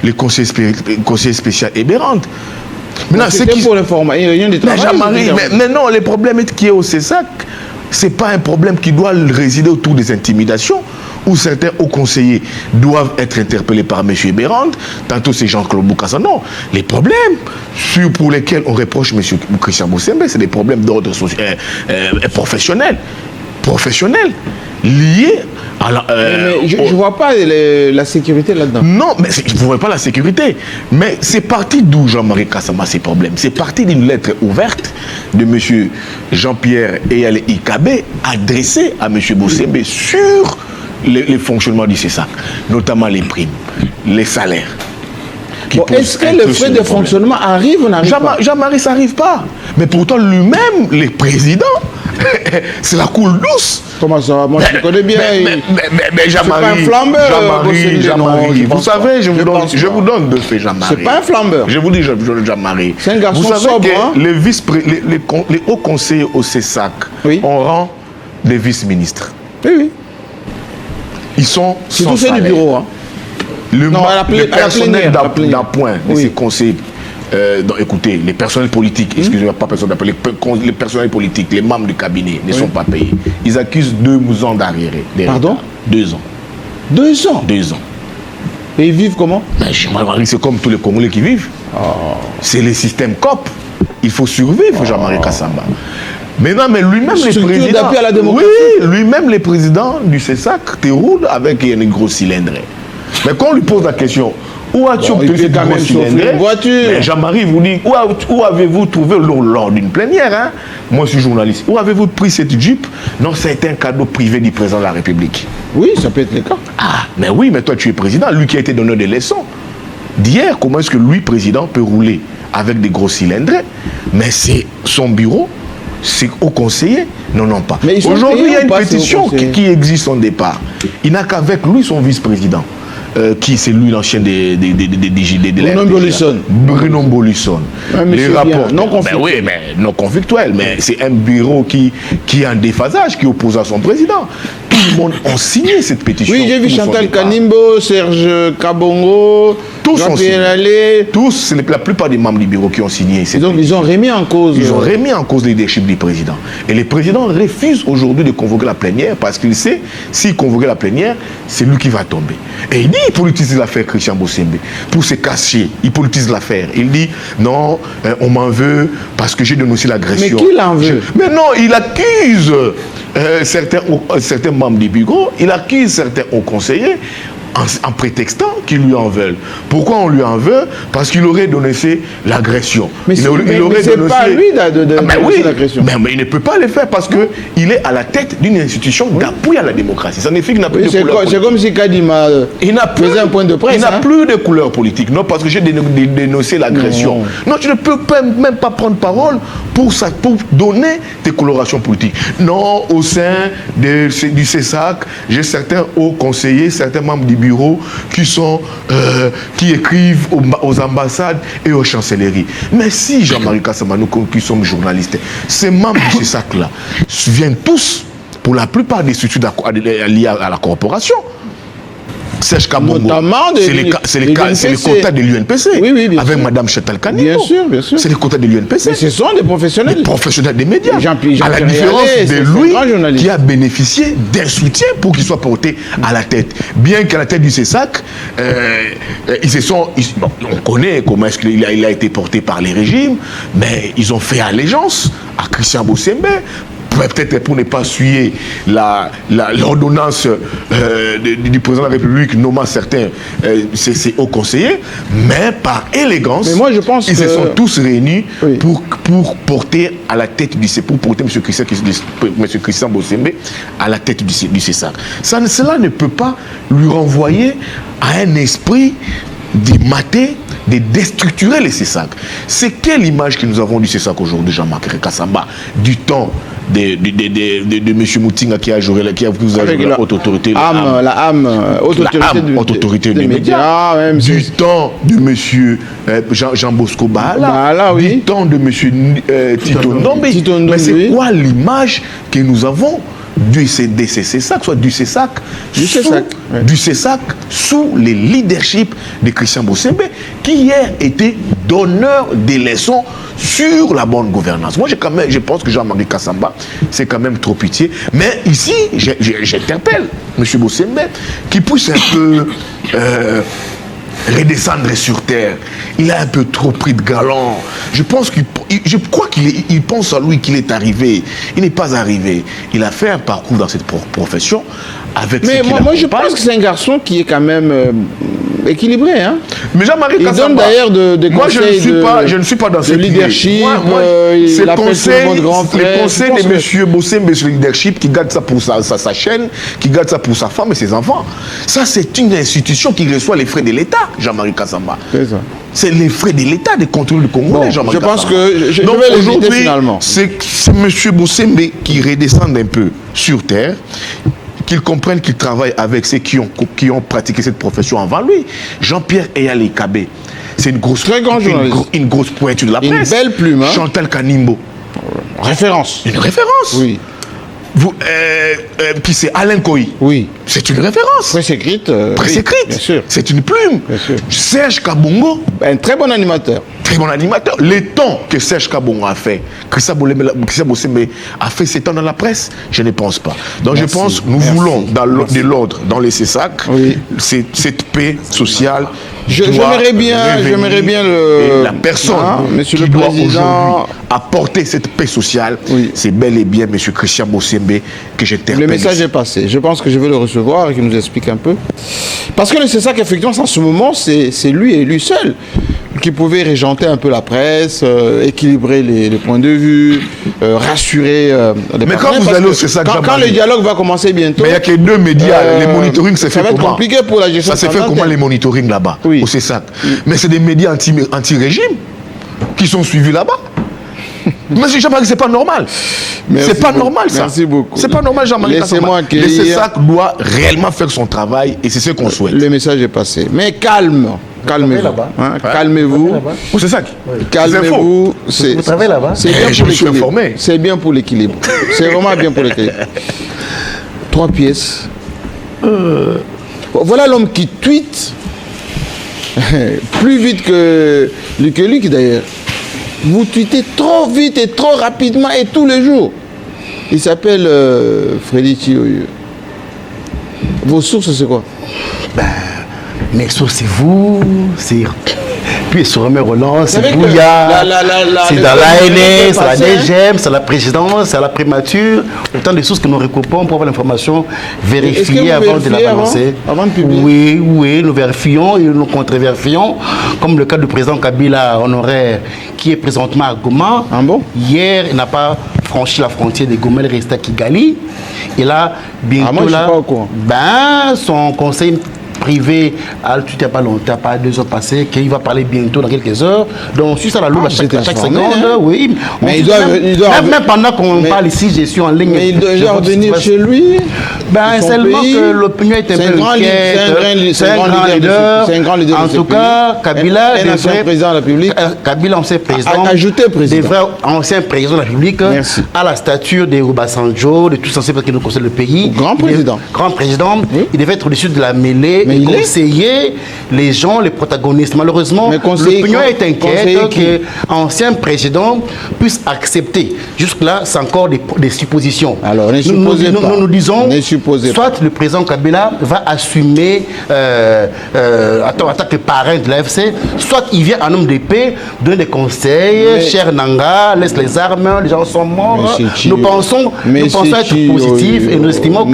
le conseiller spécial Eberand. Maintenant, c'était pour l'informer, une réunion de travail. Mais non, le problème qui est au CESAC, ce n'est pas un problème qui doit résider autour des intimidations où certains hauts conseillers doivent être interpellés par M. Bérand, tantôt c'est Jean-Claude Boukassa. Non, les problèmes pour lesquels on reproche M. Christian Bossembe, c'est des problèmes d'ordre professionnel, liés à la... mais je ne vois pas la sécurité là-dedans. Non, mais vous ne voyez pas la sécurité. Mais c'est parti d'où Jean-Marie Kassama, ces problèmes? C'est parti d'une lettre ouverte de M. Jean-Pierre Eyale Ikabe adressée à M. Bossembe sur les fonctionnements du CESAC, notamment les primes, les salaires. Bon, est-ce que le frais de fonctionnement arrive ou n'arrive pas? Jean-Marie, ça n'arrive pas. Mais pourtant, lui-même, les présidents, c'est la coule douce. Comment ça? Moi, je connais bien. Mais Jean-Marie, vous savez, je vous donne deux faits, Jean-Marie. C'est pas un flambeur. Je vous dis, Jean-Marie. C'est un garçon sobre. Vous savez que les hauts conseillers au CESAC, on rend des vice-ministres. Oui. Ils sont c'est tout ça du bureau. Hein. Le personnel d'appoint de ces conseils, écoutez, les personnels politiques, excusez-moi, pas personnel d'appoint, les personnels politiques, les membres du cabinet ne sont pas payés. Ils accusent 2 ans d'arriéré. Pardon? 2 ans. 2 ans? 2 ans. Et ils vivent comment? Jean-Marie, c'est comme tous les Congolais qui vivent. C'est le système COP. Il faut survivre, Jean-Marie Kassamba. Maintenant, mais lui-même, les présidents... à la démocratie. Oui, lui-même, les présidents du CESAC te roulent avec une grosse cylindrée. Mais quand on lui pose la question, où as-tu obtenu cette grosse cylindrée? Jean-Marie vous dit, où avez-vous trouvé lors d'une plénière, hein? Moi, je suis journaliste. Où avez-vous pris cette Jeep? Non, c'est un cadeau privé du président de la République. Oui, ça peut être le cas. Ah, mais oui, mais toi, tu es président. Lui qui a été donné des leçons. D'hier, comment est-ce que lui, président, peut rouler avec des gros cylindrés? Mais c'est son bureau. C'est au conseiller? Non, pas. Aujourd'hui, il y a une pétition qui existe en départ. Il n'a qu'avec lui son vice-président. Qui c'est lui l'ancien des Bruno Bolisson. Les rapports non conflictuels. Oui, mais non conflictuels. Mais c'est un bureau qui est en déphasage, qui oppose à son président. Tout le monde a signé cette pétition. Oui, j'ai vu Chantal Kanimbo, Serge Kabongo, tous ont signé. Tous, la plupart des membres du bureau qui ont signé. Donc ils ont remis en cause. Ils ont remis en cause le leadership du président. Et le président refuse aujourd'hui de convoquer la plénière parce qu'il sait, s'il convoquait la plénière, c'est lui qui va tomber. Et il dit, il politise l'affaire Christian Bossembe. Pour se cacher, il politise l'affaire. Il dit, non, on m'en veut parce que j'ai dénoncé l'agression. Mais qui l'en veut? Mais non, il accuse certains membres du bureau, il accuse certains hauts conseillers en prétextant qu'ils lui en veulent. Pourquoi on lui en veut? Parce qu'il aurait dénoncé l'agression. Mais c'est pas lui de dénoncer l'agression. Mais il ne peut pas le faire parce qu'il est à la tête d'une institution d'appui à la démocratie. Ça signifie qu'il n'a plus de couleur politique. C'est comme si Kadima faisait un point de presse. Il n'a plus de couleur politique. Non, parce que j'ai dénoncé l'agression. Non, tu ne peux même pas prendre parole pour donner tes colorations politiques. Non, au sein du CESAC, j'ai certains hauts conseillers, certains membres du bureau qui écrivent aux ambassades et aux chancelleries. Mais si Jean-Marie Kassama, nous qui sommes journalistes, ces membres de ces sacs-là viennent tous, pour la plupart des structures liées à la corporation. Serge Kabongo, c'est le quota de l'UNPC, oui, avec Mme Chantal Kanimbo. Bien sûr. C'est le quota de l'UNPC. Mais ce sont des professionnels. Des professionnels des médias. À la différence de lui, qui a bénéficié d'un soutien pour qu'il soit porté à la tête. Bien qu'à la tête du CESAC, on connaît comment est-ce qu'il a été porté par les régimes, mais ils ont fait allégeance à Christian Bossembe. Peut-être pour ne pas suivre l'ordonnance du président de la République nommant certains ses hauts conseillers, mais par élégance, mais moi, je pense ils se sont tous réunis pour porter à la tête pour porter M. Christian Bossembe à la tête du CESAC. Cela ne peut pas lui renvoyer à un esprit de mater, de déstructurer les CESAC. C'est quelle image que nous avons du CESAC aujourd'hui, Jean-Marc Kassamba, du temps de M. Moutinga qui a joué la haute autorité. La haute autorité des médias. Du temps de M. Jean Bosco Bahala. Du temps de M. Tito Ndombe. Mais c'est quoi l'image que nous avons du CESAC, soit du CESAC sous le leadership de Christian Bossembe, qui hier était donneur des leçons sur la bonne gouvernance. Moi, je pense que Jean-Marie Kassamba, c'est quand même trop pitié. Mais ici, j'interpelle M. Bossembe qui pousse un peu redescendre sur terre. Il a un peu trop pris de galant. Je crois qu'il pense à lui qu'il est arrivé. Il n'est pas arrivé. Il a fait un parcours dans cette profession avec mais moi je pense que c'est un garçon qui est quand même équilibré. Hein? Mais Jean-Marie Kassamba, il donne d'ailleurs des conseils je ne suis pas dans ce leadership. C'est les conseils de M. Bossembe sur le leadership qui garde ça pour sa chaîne, qui garde ça pour sa femme et ses enfants. Ça, c'est une institution qui reçoit les frais de l'État, Jean-Marie Kassamba. C'est ça. C'est les frais de l'État de contrôle du Congo. Bon, Jean-Marie Kassamba. Je pense que je vais l'éviter finalement. C'est M. Bossembe qui redescende un peu sur terre, qu'ils comprennent qu'il travaille avec ceux qui ont pratiqué cette profession avant lui. Jean-Pierre Eyali Kabé, c'est une grosse pointure de la presse. Une belle plume. Hein? Chantal Kanimbo. Référence. Une référence. Oui. Puis c'est Alain Koï. Oui. C'est une référence. Presse écrite. Presse écrite. Bien sûr. C'est une plume. Bien sûr. Serge Kabongo. Un très bon animateur. Très bon animateur. Les temps que Serge Kabongo a fait, Christian Bossembe a fait ces temps dans la presse, je ne pense pas. Donc je pense que nous voulons, de l'ordre, dans les CESAC, cette paix sociale. J'aimerais bien la personne Monsieur qui le doit Président aujourd'hui apporter cette paix sociale, c'est bel et bien M. Christian Bossembe que j'interpelle. Le message est passé. Je pense que je vais le recevoir et qu'il nous explique un peu. Parce que c'est ça qu'effectivement, en ce moment, c'est lui et lui seul qui pouvait régenter un peu la presse, équilibrer les points de vue, rassurer les Mais quand vous allez au CESAC, quand le dialogue va commencer bientôt... Mais il n'y a que deux médias, les monitorings, c'est fait comment? Ça va être compliqué pour la gestion. Ça s'est fait comment les monitorings là-bas, au CESAC? Mais c'est des médias anti-régime qui sont suivis là-bas. Mais Jean-Marie, c'est pas normal. C'est pas normal ça. Merci beaucoup. C'est pas normal, Jean-Marie. Laissez-moi accueillir. Le CESAC doit réellement faire son travail et c'est ce qu'on souhaite. Le message est passé. Mais calmez-vous. Hein? Calmez-vous. Au CESAC. Calmez-vous. Vous travaillez là-bas? C'est bien je me suis informé. C'est bien pour l'équilibre. C'est vraiment bien pour l'équilibre. 3 pièces. Voilà l'homme qui tweet plus vite que Luc d'ailleurs. Vous tweetez trop vite et trop rapidement et tous les jours. Il s'appelle Freddy Chioyo. Vos sources, c'est quoi? Mes sources, c'est vous, c'est... Puis sur mes relances, c'est Bouya, c'est dans l'ANS, c'est la DGM, c'est la présidence, c'est la primature. Autant de sources que nous recoupons pour avoir l'information vérifiée avant de la balancer. Avant de publier? Oui, nous vérifions et nous contre-vérifions. Comme le cas du président Kabila honoraire qui est présentement à Goma. Ah bon? Hier, il n'a pas franchi la frontière de Goma, il reste à Kigali. Et là, bientôt moi, je suis pas au courant. Son conseil privé à tout il n'y a pas longtemps, pas 2 heures passées, qu'il va parler bientôt dans quelques heures. Donc, si ça la loupe à chaque seconde, hein? oui. Mais même pendant qu'on parle ici, je suis en ligne. Mais il doit revenir chez lui. Seulement que l'opinion est un peu inquiète. C'est un grand leader. C'est un grand leader. En tout cas, Kabila, ancien président de la République. Kabila, ancien président. Ajouté président. Des vrais anciens présidents de la République. À la stature de Obasanjo, de tout censé parce qu'il nous concerne le pays. Grand président. Grand président. Il devait être au-dessus de la mêlée. Mais conseiller les gens, les protagonistes. Malheureusement, l'opinion est inquiète que l'ancien président puisse accepter. Jusque-là, c'est encore des suppositions. Alors, ne supposez pas. Nous disons, soit le président Kabila va assumer en tant que parrain de l'AFC, soit il vient en homme de paix, donner des conseils, cher Nanga, laisse les armes, les gens sont morts. Nous pensons être positifs et nous estimons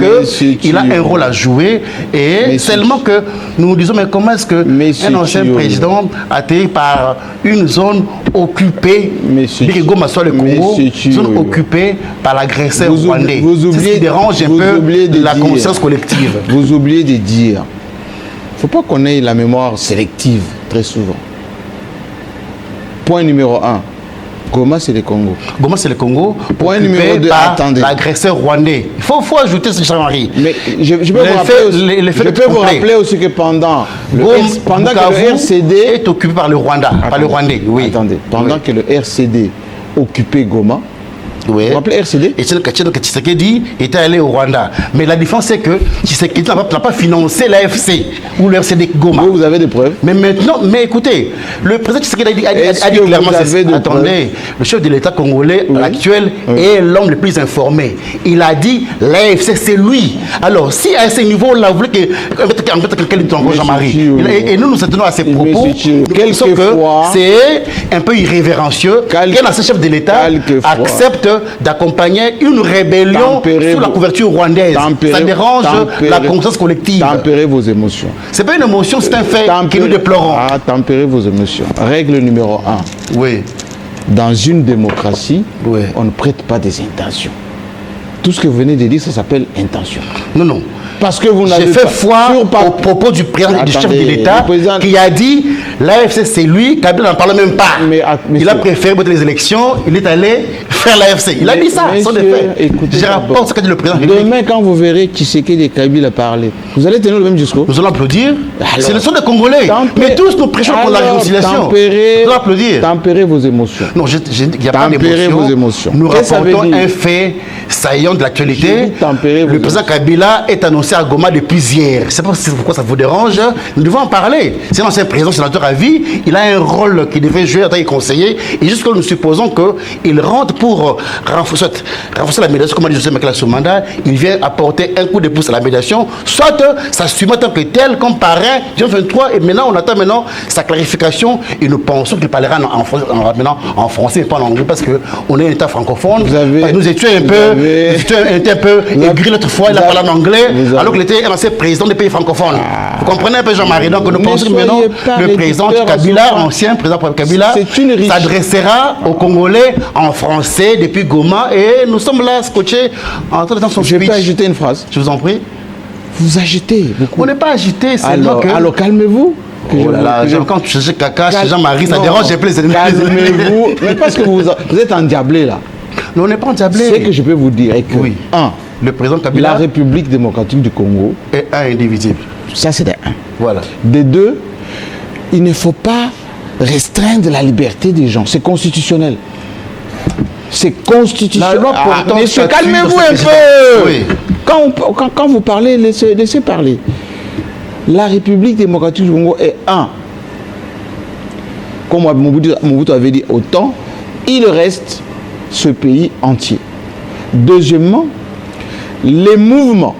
qu'il a un rôle à jouer. Et seulement que nous disons, mais comment est-ce qu'un ancien président atterri par une zone occupée, que Goma soit le Congo, zone occupée par l'agresseur rwandais. C'est ce qui dérange un peu la conscience collective. Vous oubliez de dire, il ne faut pas qu'on ait la mémoire sélective très souvent. Point numéro 1. Goma, c'est le Congo. Goma, c'est le Congo. Point numéro 2, attendez. L'agresseur rwandais. Il faut ajouter ce Jean-Marie. Mais je peux vous rappeler aussi que pendant que le RCD est occupé par le Rwanda. Par le Rwandais, oui. Attendez. Pendant que le RCD occupait Goma, Oui. Vous vous rappelez RCD? Et Tshisekedi était allé au Rwanda. Mais la différence, c'est que Tshisekedi n'a pas financé l'AFC ou le RCD Goma. Vous avez des preuves? Mais maintenant, mais écoutez, le président Tshisekedi a dit clairement, attendez, le chef de l'État congolais actuel est l'homme le plus informé. Il a dit, l'AFC, c'est lui. Alors, si à ce niveau, on a voulu que Jean-Marie, et nous attendons à ces propos, quelquefois, c'est un peu irrévérencieux qu'un ancien chef de l'État accepte d'accompagner une rébellion sous la couverture rwandaise. Ça dérange la conscience collective. Tempérez vos émotions. C'est pas une émotion, c'est un fait que nous déplorons. Tempérez vos émotions. Règle numéro 1. Oui. Dans une démocratie, on ne prête pas des intentions. Tout ce que vous venez de dire, ça s'appelle intention. Non, non. Parce que vous n'avez pas... J'ai fait foi au propos du président du chef de l'État qui a dit l'AFC c'est lui, Kabila n'en parle même pas. Il a préféré voter les élections, il est allé faire l'AFC. Il a dit ça, sans des faits. Je rapporte ce qu'a dit le président. Demain, quand vous verrez Tshisekedi et Kabila parler, vous allez tenir le même discours. Nous allons applaudir. Ce sont des Congolais. Mais tous nous prêchons pour la réconciliation. Nous allons applaudir. Tempérez vos émotions. Non, il n'y a pas d'émotion. Nous rapportons un fait saillant de l'actualité. Le président Kabila est annoncé à Goma depuis hier. Je ne sais pas pourquoi ça vous dérange. Nous devons en parler. C'est l'ancien président sénateur à vie. Il a un rôle qu'il devait jouer en tant que conseiller. Et jusqu'à nous supposons qu'il rentre pour renforcer la médiation. Comme a dit José Makela Soumanda, il vient apporter un coup de pouce à la médiation. Soit s'assumer en tant que tel, comme parrain, Jean 23. Et maintenant, on attend sa clarification. Et nous pensons qu'il parlera en français et pas en anglais parce qu'on est un État francophone. Nous étions un peu aigris l'autre fois. Il a parlé en anglais. Alors qu'il était un ancien président des pays francophones. Vous comprenez un peu, Jean-Marie? Donc nous pensons que maintenant, le président Kabila, ancien président Kabila, s'adressera aux Congolais en français depuis Goma. Et nous sommes là, scotchés, en train de son speech. Je peux ajouter une phrase? Je vous en prie. Vous agitez beaucoup. On n'est pas agité, c'est alors calmez-vous. Quand tu cherches caca chez Jean-Marie, ça dérange, j'ai plaisir. Calmez-vous. Mais parce que vous êtes endiablé là. Non, on n'est pas endiablé. Ce que je peux vous dire est que, le président Kabila, la République démocratique du Congo est indivisible. Ça, c'est des 1. Voilà. Des 2, il ne faut pas restreindre la liberté des gens. C'est constitutionnel. C'est constitutionnel. La loi monsieur, calmez-vous un peu. Oui. Quand vous parlez, laissez parler. La République démocratique du Congo est 1. Comme Mobutu avait dit autant, il reste ce pays entier. Deuxièmement, les mouvements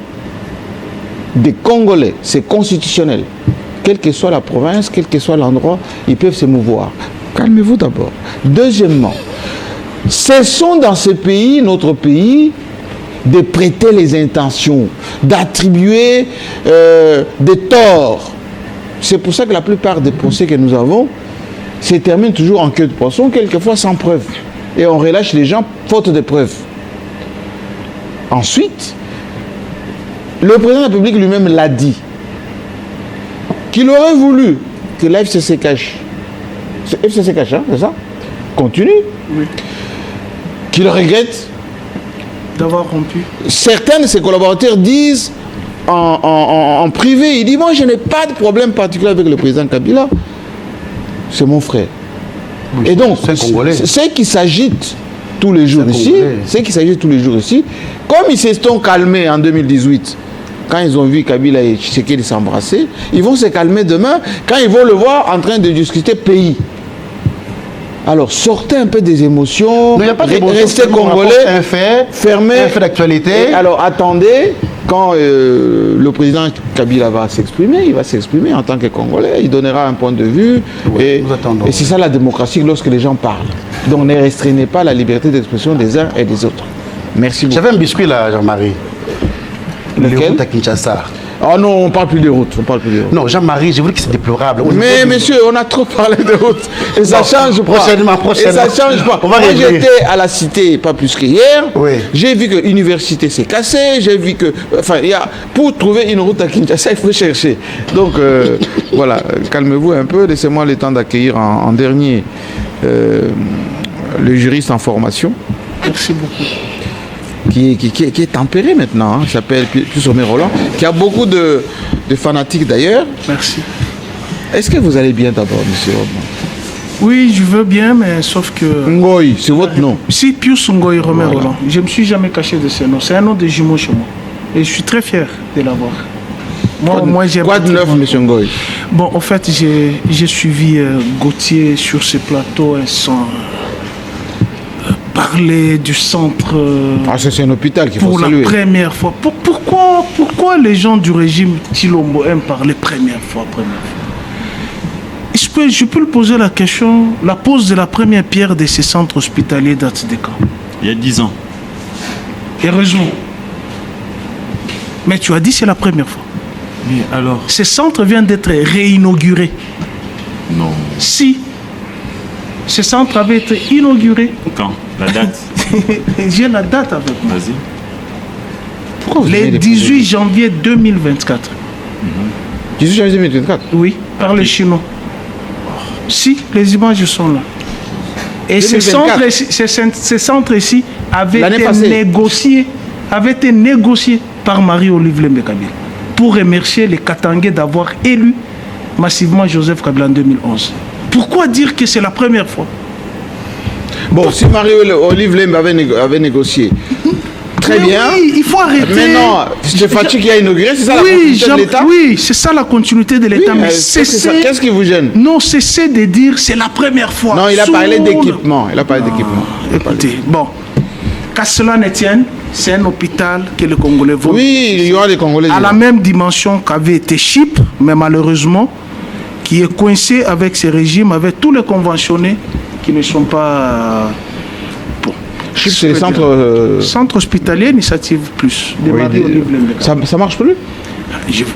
des Congolais, c'est constitutionnel. Quelle que soit la province, quel que soit l'endroit, ils peuvent se mouvoir. Calmez-vous d'abord. Deuxièmement, cessons dans ce pays, notre pays, de prêter les intentions, d'attribuer des torts. C'est pour ça que la plupart des procès que nous avons se terminent toujours en queue de poisson, quelquefois sans preuve. Et on relâche les gens faute de preuves. Ensuite, le président de la République lui-même l'a dit, qu'il aurait voulu que la FCC cache. FCC cache, hein, c'est ça? Continue. Oui. Qu'il regrette d'avoir rompu. Certains de ses collaborateurs disent en privé, il dit, moi je n'ai pas de problème particulier avec le président Kabila, c'est mon frère. Oui, et donc, ceux qui s'agitent tous les jours ici, comme ils se sont calmés en 2018, quand ils ont vu Kabila et Tshisekedi s'embrasser, ils vont se calmer demain quand ils vont le voir en train de discuter pays. Alors, sortez un peu des émotions, restez congolais, fermez. Un fait d'actualité. Alors, attendez, quand le président Kabila va s'exprimer, il va s'exprimer en tant que Congolais, il donnera un point de vue. Oui, et c'est ça la démocratie lorsque les gens parlent. Donc, ne restreignez pas la liberté d'expression des uns et des autres. Merci beaucoup. J'avais un biscuit là, Jean-Marie. Les routes à Kinshasa. Oh non, on ne parle plus des routes. Non, Jean-Marie, j'ai vu que c'est déplorable. Mais monsieur, on a trop parlé de routes. Et ça change pas. Prochainement. Et ça change pas. Moi, j'étais à la cité pas plus qu'hier. Oui. J'ai vu que l'université s'est cassée. J'ai vu que... Enfin, pour trouver une route à Kinshasa, il faut chercher. Donc, voilà, calmez-vous un peu. Laissez-moi le temps d'accueillir en dernier le juriste en formation. Merci beaucoup. Qui est tempéré maintenant, il s'appelle Plus-Sommet Roland, qui a beaucoup de fanatiques d'ailleurs. Merci. Est-ce que vous allez bien d'abord, monsieur Roland? Oui, je veux bien, mais sauf que... Ngoï, c'est votre nom. Si, Pius Ngoï Romain Roland. Je ne me suis jamais caché de ce nom. C'est un nom de jumeau chez moi. Et je suis très fier de l'avoir. Moi, j'ai... Quoi de neuf, monsieur Ngoï? Bon, en fait, j'ai suivi Gauthier sur ce plateau sans parler du centre... Ah, c'est un hôpital qu'il faut pour saluer. la première fois. Pourquoi les gens du régime Tshilombo aiment parler première fois? Je peux lui poser la question. La pose de la première pierre de ces centres hospitaliers date de quand? Il y a 10 ans. Heureusement. Mais tu as dit c'est la première fois. Mais alors? Ces centres viennent d'être réinaugurés. Non. Si. Ces centres avaient été inaugurés. Quand? La date? J'ai la date avec moi. Vas-y. Pourquoi vous Le avez des 18 problèmes? janvier 2024. 18 janvier 2024. Oui, par les Chinois. Si, les images sont là. Et 2024. ces centres ici avaient L'année été négociés par Marie-Olive Lembe Kabila pour remercier les Katangais d'avoir élu massivement Joseph Kabila en 2011. Pourquoi dire que c'est la première fois? Bon, si Marie-Olive Lembe avait négocié, très Mais bien. Oui, il faut arrêter. Maintenant, c'est Fatih qui a inauguré, c'est ça la Oui, continuité de l'État? oui, c'est ça la continuité de l'État. Oui, mais qu'est-ce qui vous gêne? Non, cessez de dire c'est la première fois. Non, il a parlé Sous- d'équipement. Il a parlé d'équipement. Écoutez, bon, qu'à cela ne tienne, c'est un hôpital que les Congolais vont. Oui, il y aura des Congolais. À la dedans. même dimension qu'avait été Chypre, mais malheureusement, qui est coincé avec ces régimes, avec tous les conventionnés qui ne sont pas. Bon. Chypre, c'est les centres. Centre hospitalier, initiative plus. De Oui, Marie-Olive Lembe. ça marche plus?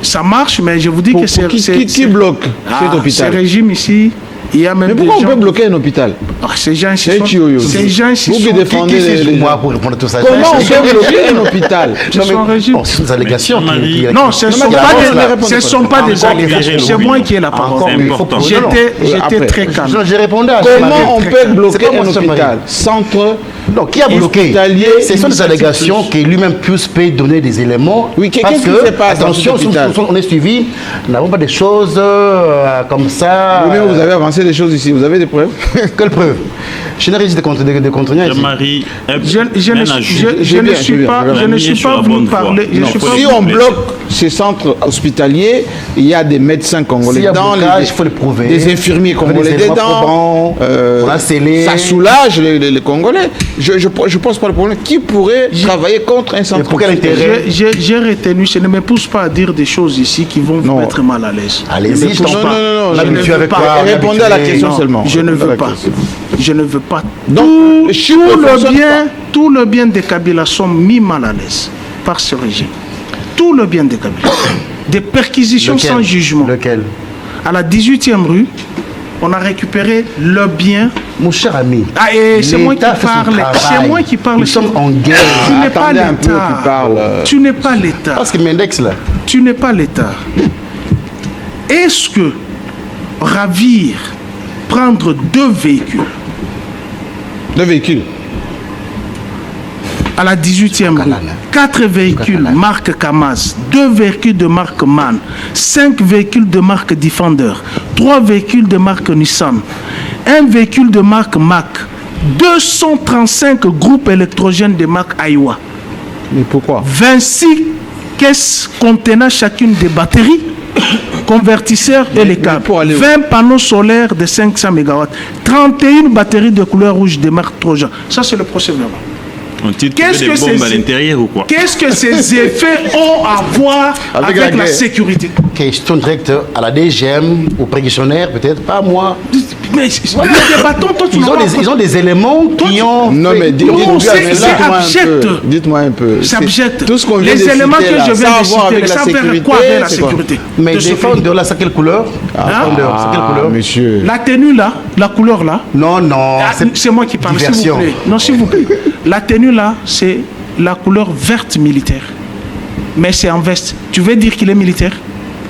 Ça marche, mais je vous dis que c'est. Qui bloque cet Ces hôpital? régimes ici, il y a même Mais des pourquoi on gens. peut bloquer un hôpital? Ces gens ici C'est sont. Chioyo. Ces gens ici Vous qui sont. défendez les moi gens. pour répondre à tout ça. Comment on C'est- peut bloquer un hôpital? Ce sont un régime. Bon, c'est des allégations. Mais Jean-Marie- Non, ce ne sont mais pas d'abord, des, répondez ce pas. sont pas des Encore allégations. Mireille C'est Louis. moi qui ai la parole. Encore, C'est mais il faut important. poser- non, J'étais après. très calme. J'ai répondu à Comment on Jean-Marie. peut C'est bloquer pas moi, un Jean-Marie. hôpital? Centre. Donc, qui a bloqué? Hospitalier, Ce sont des initiative allégations plus. que lui-même peut donner des éléments. Oui, parce qu'est-ce qui que, se passe dans attention, cet hôpital? on est suivi, nous n'avons pas des choses comme ça. Vous-même, vous avez avancé des choses ici. Vous avez des preuves? Quelle preuve? Je n'ai rien dit de contredire ici. Jean-Marie, Je ne J'ai suis bien, pas j'ai bien. venu parler. Je Non, suis faut pas Si S'il on vous plaît. bloque ces centres hospitaliers, il y a des médecins congolais S'il y a dedans, blocage, il faut le prouver. des infirmiers Il faut congolais des éléments dedans. probants. On a scellé. Ça soulage les Congolais. Je pose pas le problème. Qui pourrait travailler contre un centre pour quel hospitalier? intérêt? J'ai retenu, je ne me pousse pas à dire des choses ici qui vont vous Non. mettre mal à l'aise. Allez-y, je t'en Non, parle. non, je ne L'habitude veux avec pas. toi. Répondez à la l'habitude. question Non, seulement. je ne Répondez à veux la pas. question. Je ne veux pas. Donc, le Chypre fonctionne Tout le bien des Kabila sont mis mal à l'aise par ce régime. Tout le bien des Kabila. Des perquisitions Lequel? sans jugement. Lequel? À la 18e rue, on a récupéré le bien. Mon cher ami, Ah, et c'est moi qui l'État fait son parle. travail. C'est moi qui parle. Nous sommes en guerre. Tu n'es pas Attendez un peu l'État. qu'il parle. Tu n'es pas l'État. Parce que Mendex, là, Tu n'es pas l'État. Est-ce que ravir, prendre 2 véhicules Le véhicule. à la 18e rue, 4 véhicules marque Kamaz, 2 véhicules de marque MAN, 5 véhicules de marque Defender, 3 véhicules de marque Nissan, 1 véhicule de marque Mac, 235 groupes électrogènes de marque Aiwa, Mais pourquoi? 26 caisses contenant chacune des batteries, convertisseurs et les câbles, pour aller où? 20 panneaux solaires de 500 MW, 31 batteries de couleur rouge de marque Trojan. Ça, c'est le procès verbal. ont-ils Qu'est-ce trouvé que des bombes c'est- à l'intérieur ou quoi? Qu'est-ce que ces effets ont à voir Avec avec la la guerre. sécurité? question directe à la DGM, au préguitionnaire, peut-être, pas moi. Mais nous débattons, toi, tu Ils n'as ont, pas ils ont des éléments qui ont. Non, mais Non, c'est dites-moi un abject. peu. Dites-moi un peu. C'est abject. Tout ce qu'on vient Les de éléments citer que là, je viens ça a de à voir citer, avec ça la fait sécurité, quoi avec la c'est quoi? sécurité Mais de ce défendre là, c'est quelle couleur? Défendeur, c'est quelle couleur? Monsieur. La tenue là, la couleur là, Non, non. ah, c'est moi qui parle, s'il vous diversion. plaît. Non, s'il vous plaît. La tenue là, c'est la couleur verte militaire. Mais c'est en veste. Tu veux dire qu'il est militaire?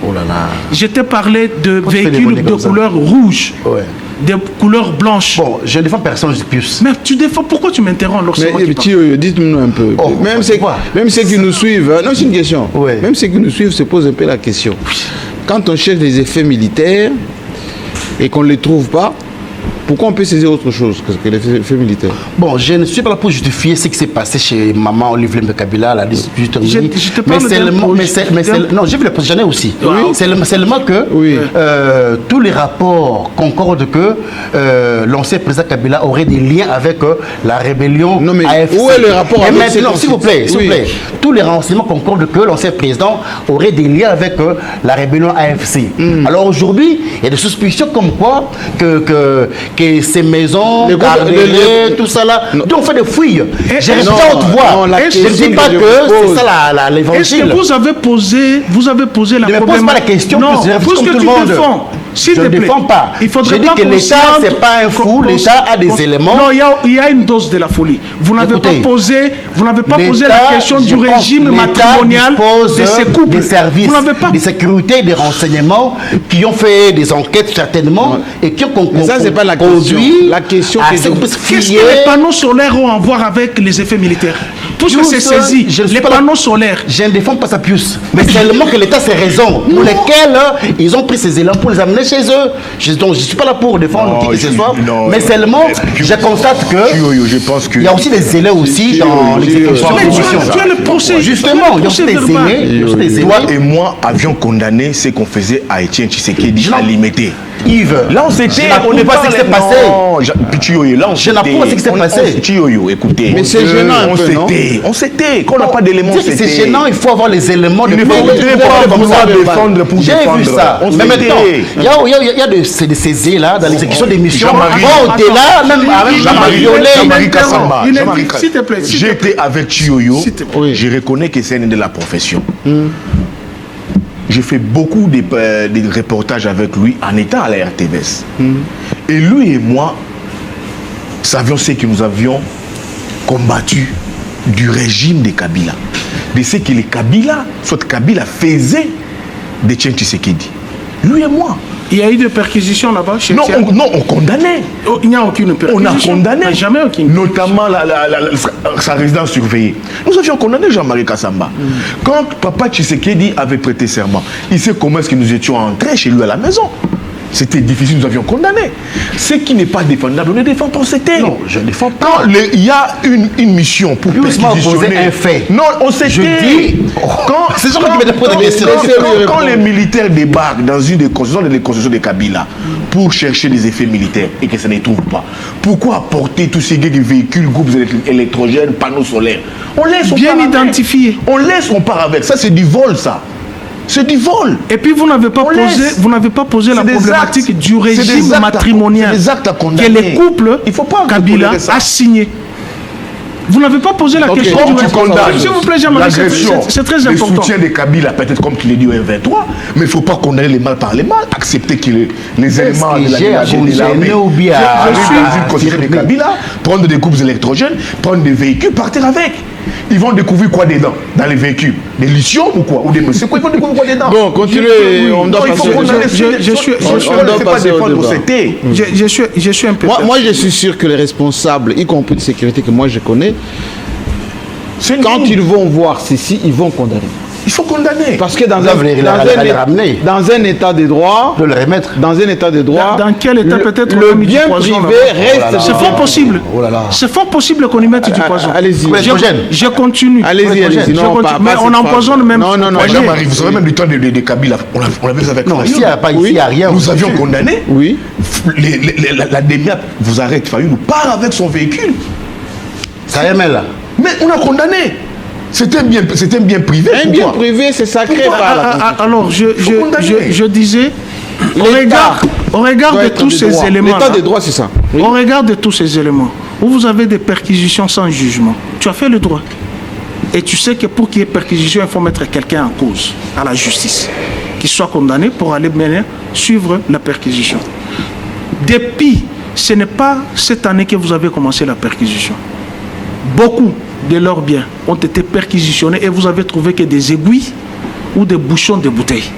Oh là là. Je t'ai parlé de Pourquoi tu fais des véhicules volets de comme ça? couleur rouge, Ouais. de couleur blanche. Bon, je ne défends personne de plus. Mais tu défends, pourquoi tu m'interromps lorsque Mais moi qui parle? petit, dites-nous un peu. Oh, même, on ceux, voit. même ceux qui nous suivent, non, c'est une question. Ouais. Même ceux qui nous suivent se posent un peu la question. Quand on cherche des effets militaires et qu'on ne les trouve pas, Pourquoi on peut saisir autre chose que les faits militaires? Bon, je ne suis pas là pour justifier ce qui s'est passé chez maman Olivier Mbekabila, la distribution. Non, j'ai vu le président aussi. Oui. C'est seulement que tous les rapports concordent que l'ancien président Kabila aurait des liens avec la rébellion AFC. Où est le rapport avec maintenant, s'il vous plaît, tous les renseignements concordent que l'ancien président aurait des liens avec la rébellion AFC. Alors aujourd'hui, il y a des suspicions comme quoi que ces maisons, tout ça là, donc on fait des fouilles. J'ai resté à haute voix. Je ne dis pas que c'est ça l'évangile. Est-ce que vous avez posé la problématique? Ne me pose pas la question, non, parce que tout le monde. Je ne défends pas. Il faudrait je dis que l'État, ce n'est pas un fou, l'État a des éléments. Non, il y a une dose de la folie. Vous n'avez pas posé la question du régime matrimonial de ces couples. Des services de sécurité, des renseignements qui ont fait des enquêtes certainement et qui ont conduit. Ça, c'est pas la question. La question qu'est-ce que les panneaux solaires ont à voir avec les effets militaires? Puisque c'est saisi, les panneaux solaires. Je ne défends pas ça plus. Mais seulement que l'État a ses raisons pour lesquelles ils ont pris ces éléments pour les amener chez eux. Donc je ne suis pas là pour défendre qui que ce soit. Mais seulement, je constate que il y a aussi des élèves aussi dans l'exécution de l'émission. Tu as le procès. Justement, il y a aussi des élèves. Toi et moi avions condamné ce qu'on faisait à Étienne Tshisekedi à limiter. Yves, là on s'était, on n'est pas ce qui s'est passé. Là je n'ai pas ce qui s'est passé. Écoutez, mais c'est gênant un peu, non? On s'était, quand on n'a pas d'éléments, c'est gênant. Il faut avoir les éléments. Il ne faut pas vouloir défendre pour défendre. J'ai vu ça. Mais maintenant, il y a des saisies là dans l'exécution des missions. Au-delà, même Jean-Marie Kassamba. S'il te plaît. J'étais avec Chioyo. Je reconnais que c'est une de la profession. J'ai fait beaucoup de reportages avec lui en étant à la RTVS. Et lui et moi savions ce que nous avions combattu du régime de Kabila. De ce que les Kabila faisait de Etienne Tshisekedi. Lui et moi. Il y a eu des perquisitions là-bas chez on condamnait. Il n'y a aucune perquisition. On a condamné. Jamais aucune. Notamment sa résidence surveillée. Nous avions condamné Jean-Marie Kassamba. Quand papa Tshisekedi avait prêté serment, il sait comment est-ce que nous étions entrés chez lui à la maison. C'était difficile, nous avions condamné. Ce qui n'est pas défendable, on ne défend pas, c'était. Non, je ne défends pas. Quand il y a une mission pour perquisitionner un fait. Non, on s'était. Je dis. C'est ça qui me dépose des questions. Quand les militaires débarquent dans une des constructions de Kabila pour chercher des effets militaires et que ça ne trouve pas, pourquoi apporter tous ces véhicules, groupes électrogènes, panneaux solaires? On laisse, bien identifié. On laisse, on part avec. Ça, c'est du vol, ça. C'est du vol. Et puis vous n'avez pas posé la problématique du régime matrimonial que les couples Kabila a signé. Vous n'avez pas posé la question du condamnes. S'il vous plaît, Jean-Marie, c'est très important. Le soutien de Kabila, peut-être comme tu l'as dit au M23, mais il ne faut pas condamner les mal par les mal, accepter que les éléments de l'armée de Kabila, prendre des groupes électrogènes, prendre des véhicules, partir avec. Ils vont découvrir quoi dedans dans les véhicules? Des lithium ou quoi? Ou des... C'est quoi? Ils vont découvrir quoi dedans? Bon, continuez. On doit passer au débat. Je suis un peu... Moi, je suis sûr que les responsables, y compris de sécurité que moi je connais, quand ils vont voir ceci, ils vont condamner. Il faut condamner. Parce que dans un état de droit, de le remettre. Dans un état de droit, dans quel état peut-être le bien privé reste. C'est fort possible. C'est fort possible qu'on y mette du poison. Allez-y. Je continue. Allez-y. Mais on empoisonne même. Non. Jean-Marie, vous savez même du temps de Kabila, on l'avait avec. Non, s'il n'y a rien. Nous avions condamné. Oui. La DEMIAP vous arrête. Fayou nous part avec son véhicule. Ça y est, là. Mais on a condamné. C'était un bien privé. Un bien privé, c'est sacré. Alors, je disais, au regard de tous ces éléments, l'état de droit, c'est ça. Oui. Au regard de tous ces éléments, où vous avez des perquisitions sans jugement, tu as fait le droit. Et tu sais que pour qu'il y ait perquisition, il faut mettre quelqu'un en cause à la justice, qui soit condamné pour aller suivre la perquisition. Depuis, ce n'est pas cette année que vous avez commencé la perquisition. Beaucoup de leurs biens ont été perquisitionnés et vous avez trouvé que des aiguilles ou des bouchons de bouteilles.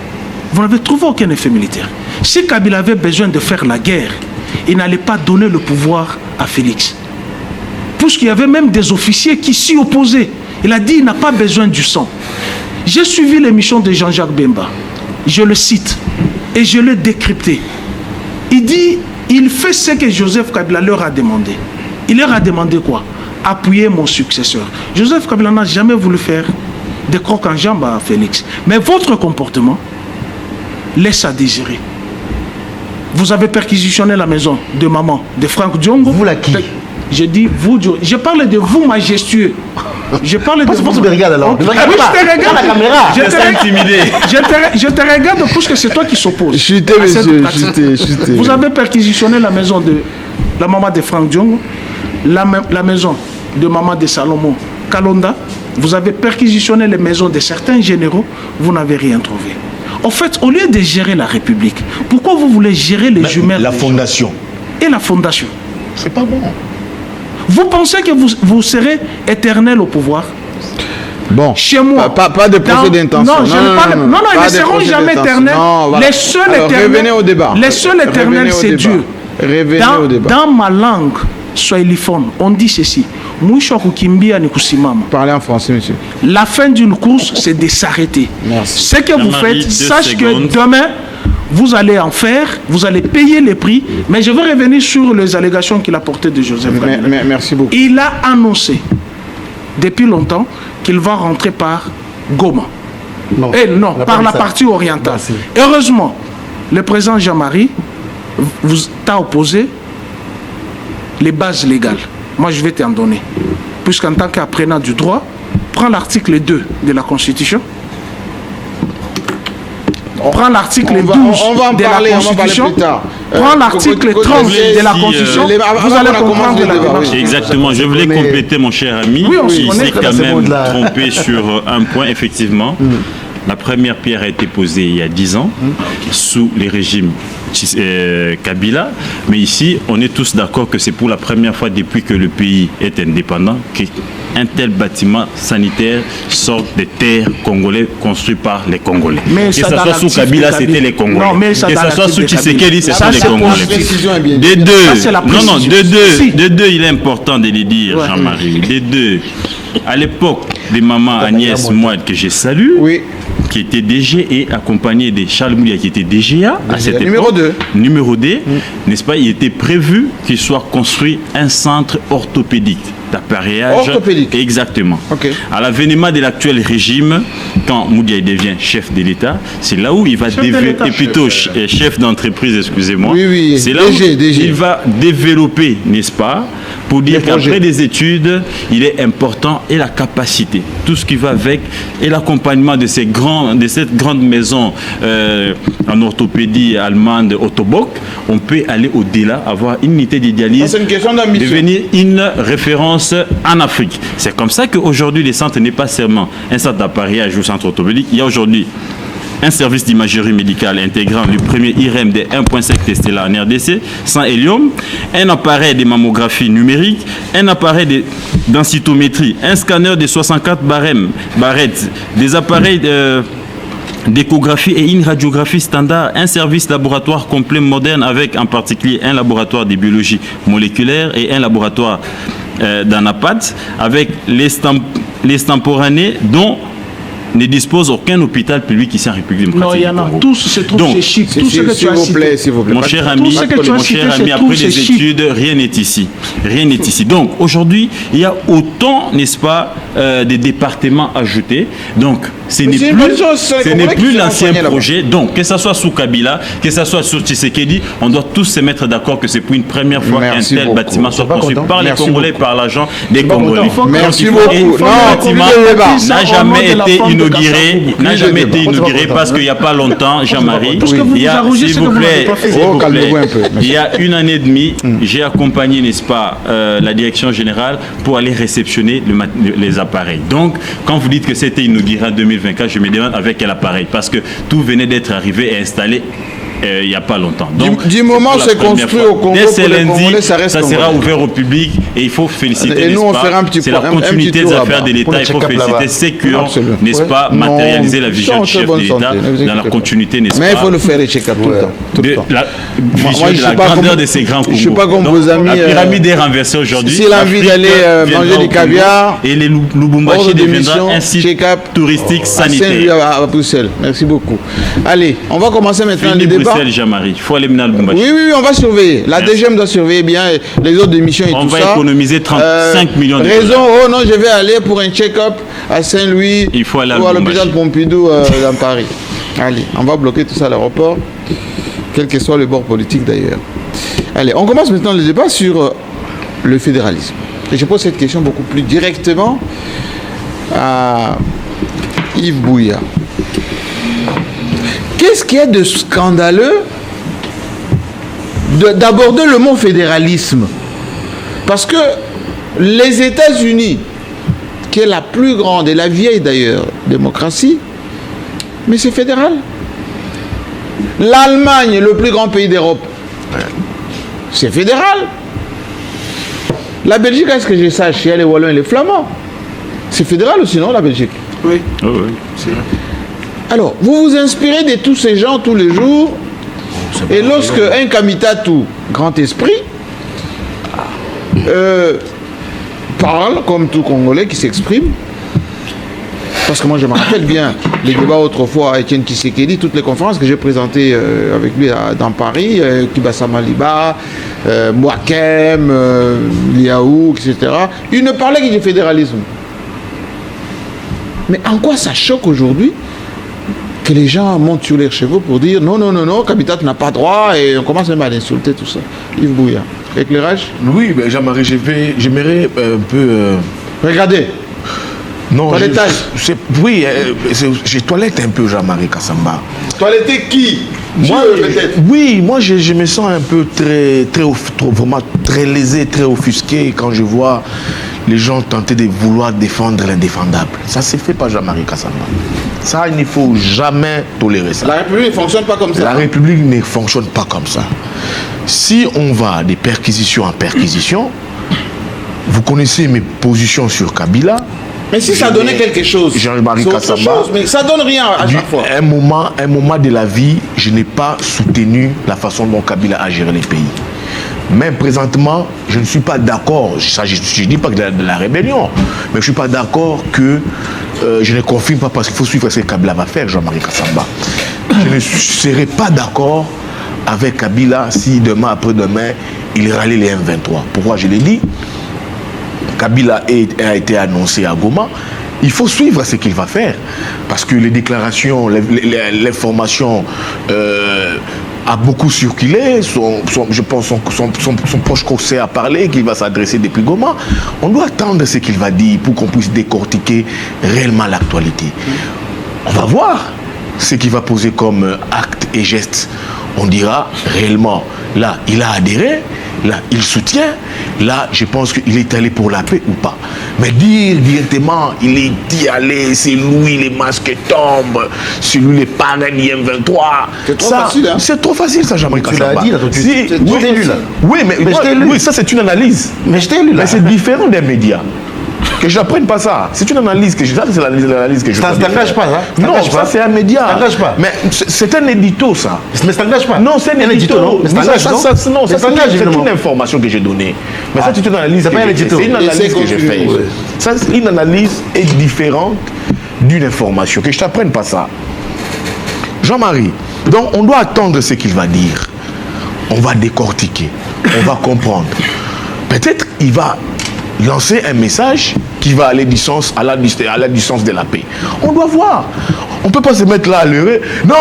Vous n'avez trouvé aucun effet militaire. Si Kabila avait besoin de faire la guerre, il n'allait pas donner le pouvoir à Félix. Puisqu'il y avait même des officiers qui s'y opposaient. Il a dit qu'il n'a pas besoin du sang. J'ai suivi l'émission de Jean-Jacques Bemba. Je le cite et je l'ai décrypté. Il dit Il fait ce que Joseph Kabila leur a demandé. Il leur a demandé quoi? Appuyer mon successeur. Joseph Kabila n'a jamais voulu faire des crocs en jambe à Félix. Mais votre comportement laisse à désirer. Vous avez perquisitionné la maison de maman, de Franck Diongo. Vous la qui? Je dis vous, je parle de vous majestueux. Je parle de vous. Tu me regardes alors. Oui, je te regarde. La caméra. Je te regarde parce que c'est toi qui s'oppose. Chutez, monsieur, chutez. Vous avez perquisitionné la maison de la maman de Franck Diongo, la maison de maman de Salomon Kalonda. Vous avez perquisitionné les maisons de certains généraux. Vous n'avez rien trouvé. En fait, au lieu de gérer la République, pourquoi vous voulez gérer les jumelles? La fondation. Et la fondation. C'est pas bon. Vous pensez que vous serez éternel au pouvoir? Bon, chez moi. Pas de procès d'intention. Non, ils ne seront jamais éternels. Voilà. Les seuls Alors, éternels. revenez au débat. Les seuls éternels, c'est Dieu. Revenez au débat. Dans ma langue swahiliphone, on dit ceci. Mwisho kukimbia ni kusimama. Parlez en français, monsieur. La fin d'une course, c'est de s'arrêter. Merci. Ce que vous faites, sachez que demain, vous allez en faire, vous allez payer les prix. Mais je veux revenir sur les allégations qu'il a portées de Joseph Kabila. Merci beaucoup. Il a annoncé depuis longtemps qu'il va rentrer par Goma. Non, Par la partie orientale. Merci. Heureusement, le président Jean-Marie vous t'a opposé les bases légales. Moi, je vais t'en donner. Puisqu'en tant qu'apprenant du droit, prends l'article 2 de la Constitution. Prends l'article 12 de la Constitution. Prends l'article 30 de la Constitution. Vous allez comprendre la démarche. Exactement. Je voulais compléter, mon cher ami. Oui, il s'est quand même trompé sur un point, effectivement. La première pierre a été posée il y a 10 ans, sous les régimes Kabila. Mais ici, on est tous d'accord que c'est pour la première fois depuis que le pays est indépendant qu'un tel bâtiment sanitaire sort des terres congolaises construites par les Congolais. Mais que ce soit sous Kabila, c'était les Congolais. Non, mais que ce soit sous Tshisekedi, c'était les c'est Congolais. Des deux, il est important de les dire, Jean-Marie. Des deux. À l'époque de maman Agnès Moine, que je salue, qui était DG et accompagné de Charles Moulia, qui était DGA à cette époque. Numéro 2. N'est-ce pas? Il était prévu qu'il soit construit un centre orthopédique d'appareillage. Orthopédique. Exactement. Okay. À l'avènement de l'actuel régime, quand Moudia devient chef de l'État, c'est là où il va développer, plutôt chef d'entreprise, excusez-moi. Oui. C'est là où il va développer, n'est-ce pas, pour dire qu'après des études, il est important et la capacité, tout ce qui va avec, et l'accompagnement de cette grande maison en orthopédie allemande, Ottobock, on peut aller au-delà, avoir une unité d'idéalisme, devenir une référence en Afrique. C'est comme ça qu'aujourd'hui, le centre n'est pas seulement un centre d'appareillage ou centre orthopédique. Il y a aujourd'hui un service d'imagerie médicale intégrant le premier IRM de 1.5 Tesla en RDC, sans hélium, un appareil de mammographie numérique, un appareil de densitométrie, un scanner de 64 barrettes, des appareils d'échographie et une radiographie standard, un service laboratoire complet moderne avec en particulier un laboratoire de biologie moléculaire et un laboratoire d'anapath avec les temporanés dont ne dispose aucun hôpital public ici en République démocratique. Non, il y en a tous, c'est trop chic. Tout ce que tu as cité. S'il vous plaît. Mon cher ami, après les études, rien n'est ici. Rien n'est ici. Donc, aujourd'hui, il y a autant, n'est-ce pas, des départements ajoutés. Donc, ce n'est plus l'ancien projet. Donc, que ce soit sous Kabila, que ce soit sous Tshisekedi, on doit tous se mettre d'accord que c'est pour une première fois qu'un tel bâtiment soit construit par les Congolais, par l'argent des Congolais. Merci beaucoup. Le bâtiment n'a jamais été inauguré parce qu'il n'y a pas longtemps, Jean-Marie, s'il vous plaît, il y a 1 année et demie, j'ai accompagné, n'est-ce pas, la direction générale pour aller réceptionner les appareils. Donc, quand vous dites que c'était inauguré en 2024, je me demande avec quel appareil, parce que tout venait d'être arrivé et installé il n'y a pas longtemps. Donc, du moment où c'est construit au Congo, dès lundi, ça sera ouvert au public et il faut féliciter, et nous, on fera un petit c'est la continuité des affaires de l'État. Il faut féliciter ceux qui ont, n'est-ce pas, matérialisé la vision du chef de l'État dans la continuité, n'est-ce pas. Mais il faut le faire check-up tout le temps. La vision de la grandeur de ces grands Congos. Je ne suis pas comme vos amis. La pyramide est renversée aujourd'hui. S'il a envie d'aller manger du caviar, et les Lubumbashi deviendra un site touristique sanitaire. À Bruxelles. Merci beaucoup. Allez, on va commencer maintenant les débats. universel, Jean-Marie. Il faut aller maintenant à Lubumbashi. Oui, on va surveiller. La Merci. DGM doit surveiller bien les autres émissions et On tout va ça. économiser 35 millions de Raison, dollars. oh non, je vais aller pour un check-up à Saint-Louis Il faut aller à ou à Lubumbashi. l'hôpital Pompidou dans Paris. Allez, on va bloquer tout ça à l'aéroport, quel que soit le bord politique d'ailleurs. Allez, on commence maintenant le débat sur le fédéralisme. Et je pose cette question beaucoup plus directement à Yves Bouya. Qu'est-ce qu'il y a de scandaleux d'aborder le mot fédéralisme? Parce que les États-Unis, qui est la plus grande et la vieille d'ailleurs démocratie, mais c'est fédéral. L'Allemagne, le plus grand pays d'Europe, c'est fédéral. La Belgique, est-ce que je sache, il y a les Wallons et les Flamands. C'est fédéral aussi, non, la Belgique? Oui. Oh, oui. Alors, vous vous inspirez de tous ces gens tous les jours, et lorsque un Kamitatu, grand esprit, parle, comme tout Congolais qui s'exprime, parce que moi je me rappelle bien les débats autrefois avec Etienne Tshisekedi, toutes les conférences que j'ai présentées avec lui dans Paris, Kibasama Liba, Mwakem, Liaou, etc. Il ne parlait que du fédéralisme. Mais en quoi ça choque aujourd'hui que les gens montent sur leurs chevaux pour dire non, Kabitat n'a pas droit, et on commence même à l'insulter, tout ça. Yves Bouya, éclairage? Oui, mais Jean-Marie, j'aimerais un peu... Regardez. Non, Toilettage. Oui, j'ai toilette un peu, Jean-Marie Kassamba. Toiletter qui? Moi, peut-être. oui, moi je me sens un peu vraiment très lésé, très offusqué quand je vois les gens tenter de vouloir défendre l'indéfendable. Ça ne se fait pas, Jean-Marie Kassamba. Ça, il ne faut jamais tolérer ça. La République ne fonctionne pas comme ça. La République ne fonctionne pas comme ça. Si on va de perquisition en perquisition, vous connaissez mes positions sur Kabila. Mais si ça donnait quelque chose, Jean-Marie c'est autre Kassamba, chose, mais ça donne rien à chaque fois. un moment de la vie, je n'ai pas soutenu la façon dont Kabila a géré les pays. Mais présentement, je ne suis pas d'accord, je ne dis pas que de la rébellion, mais je ne suis pas d'accord que je ne confirme pas parce qu'il faut suivre ce que Kabila va faire, Jean-Marie Kassamba. Je ne serai pas d'accord avec Kabila si demain, après-demain, il rallie les M23. Pourquoi je l'ai dit? Kabila a été annoncé à Goma. Il faut suivre ce qu'il va faire. Parce que les déclarations, l'information a beaucoup circulé. Je pense son proche conseil a parlé, qu'il va s'adresser depuis Goma. On doit attendre ce qu'il va dire pour qu'on puisse décortiquer réellement l'actualité. On va voir ce qu'il va poser comme acte et geste. On dira réellement, là, il a adhéré, là, il soutient, là, je pense qu'il est allé pour la paix ou pas. Mais dire directement, il est allé, c'est lui, les masques tombent, c'est lui, les parrains M23. C'est trop facile, hein? C'est trop facile, ça, Jean-Marie Kassamba. Tu l'as dit, là, tout de suite. Oui, Je t'ai lu, là. Oui, mais je t'ai lu. oui, ça, c'est une analyse. Mais je t'ai lu là. Mais c'est différent des médias. Que je n'apprenne pas ça. C'est une analyse que je fais. C'est l'analyse que je fais. Ça ne t'engage pas, hein? Non, ça c'est un média. Ça t'engage pas. Mais c'est un édito, ça. Mais ça t'engage pas. Non, c'est un édito. Non, mais ça t'engage, non? Non, Ça t'engage, c'est évidemment. une information que j'ai donnée. Mais ça, c'est une analyse c'est que pas un j'ai édito. faite. C'est une analyse que j'ai faite. Ouais. Ça, une analyse est différente d'une information. Que je t'apprenne pas ça. Jean-Marie, donc on doit attendre ce qu'il va dire. On va décortiquer. On va comprendre. Peut-être il va lancer un message qui va aller à la distance de la paix. On doit voir. On ne peut pas se mettre là à leurrer. Non,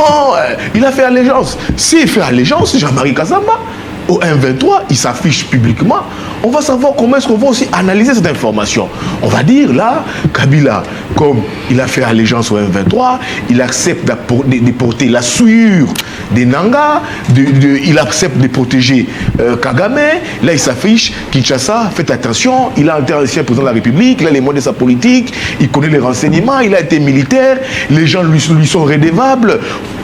il a fait allégeance. S'il fait allégeance, Jean-Marie Kassamba, au M23, il s'affiche publiquement. On va savoir comment est-ce qu'on va aussi analyser cette information. On va dire là, Kabila, comme il a fait allégeance au M23, il accepte de porter la souillure des Nanga, il accepte de protéger Kagame. Là, il s'affiche, Kinshasa, faites attention, il a été ancien président de la République, il a les moyens de sa politique, il connaît les renseignements, il a été militaire, les gens lui sont redevables,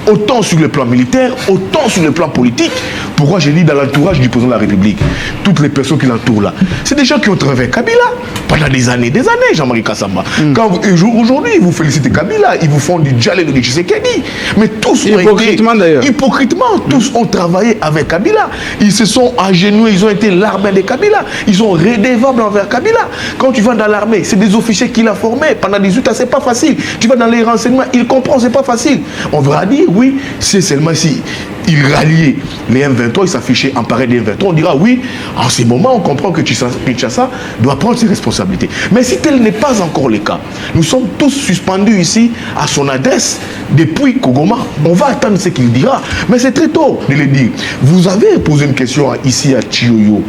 autant sur le plan militaire, autant sur le plan politique. Pourquoi j'ai dit dans l'entourage du président de la République, toutes les personnes qui l'entourent là, c'est des gens qui ont travaillé avec Kabila pendant des années, Jean-Marie Kassamba. Quand aujourd'hui, vous félicitez Kabila, ils vous font du Djalé de Tshisekedi. Mais tous ont hypocritement d'ailleurs. Hypocritement, tous ont travaillé avec Kabila. Ils se sont agenouillés, ils ont été l'armée de Kabila. Ils sont redevables envers Kabila. Quand tu vas dans l'armée, c'est des officiers qu'il a formés pendant 18 ans, c'est pas facile. Tu vas dans les renseignements, il comprend, c'est pas facile. On va dire, oui, c'est seulement si il ralliait les M23, il s'affichait en parrain des M23, on dira oui, en ce moment, on comprend que Kinshasa doit prendre ses responsabilités. Mais si tel n'est pas encore le cas, nous sommes tous suspendus ici à son adresse depuis Kogoma. On va attendre ce qu'il dira. Mais c'est très tôt de le dire. Vous avez posé une question ici à Chiyoyo,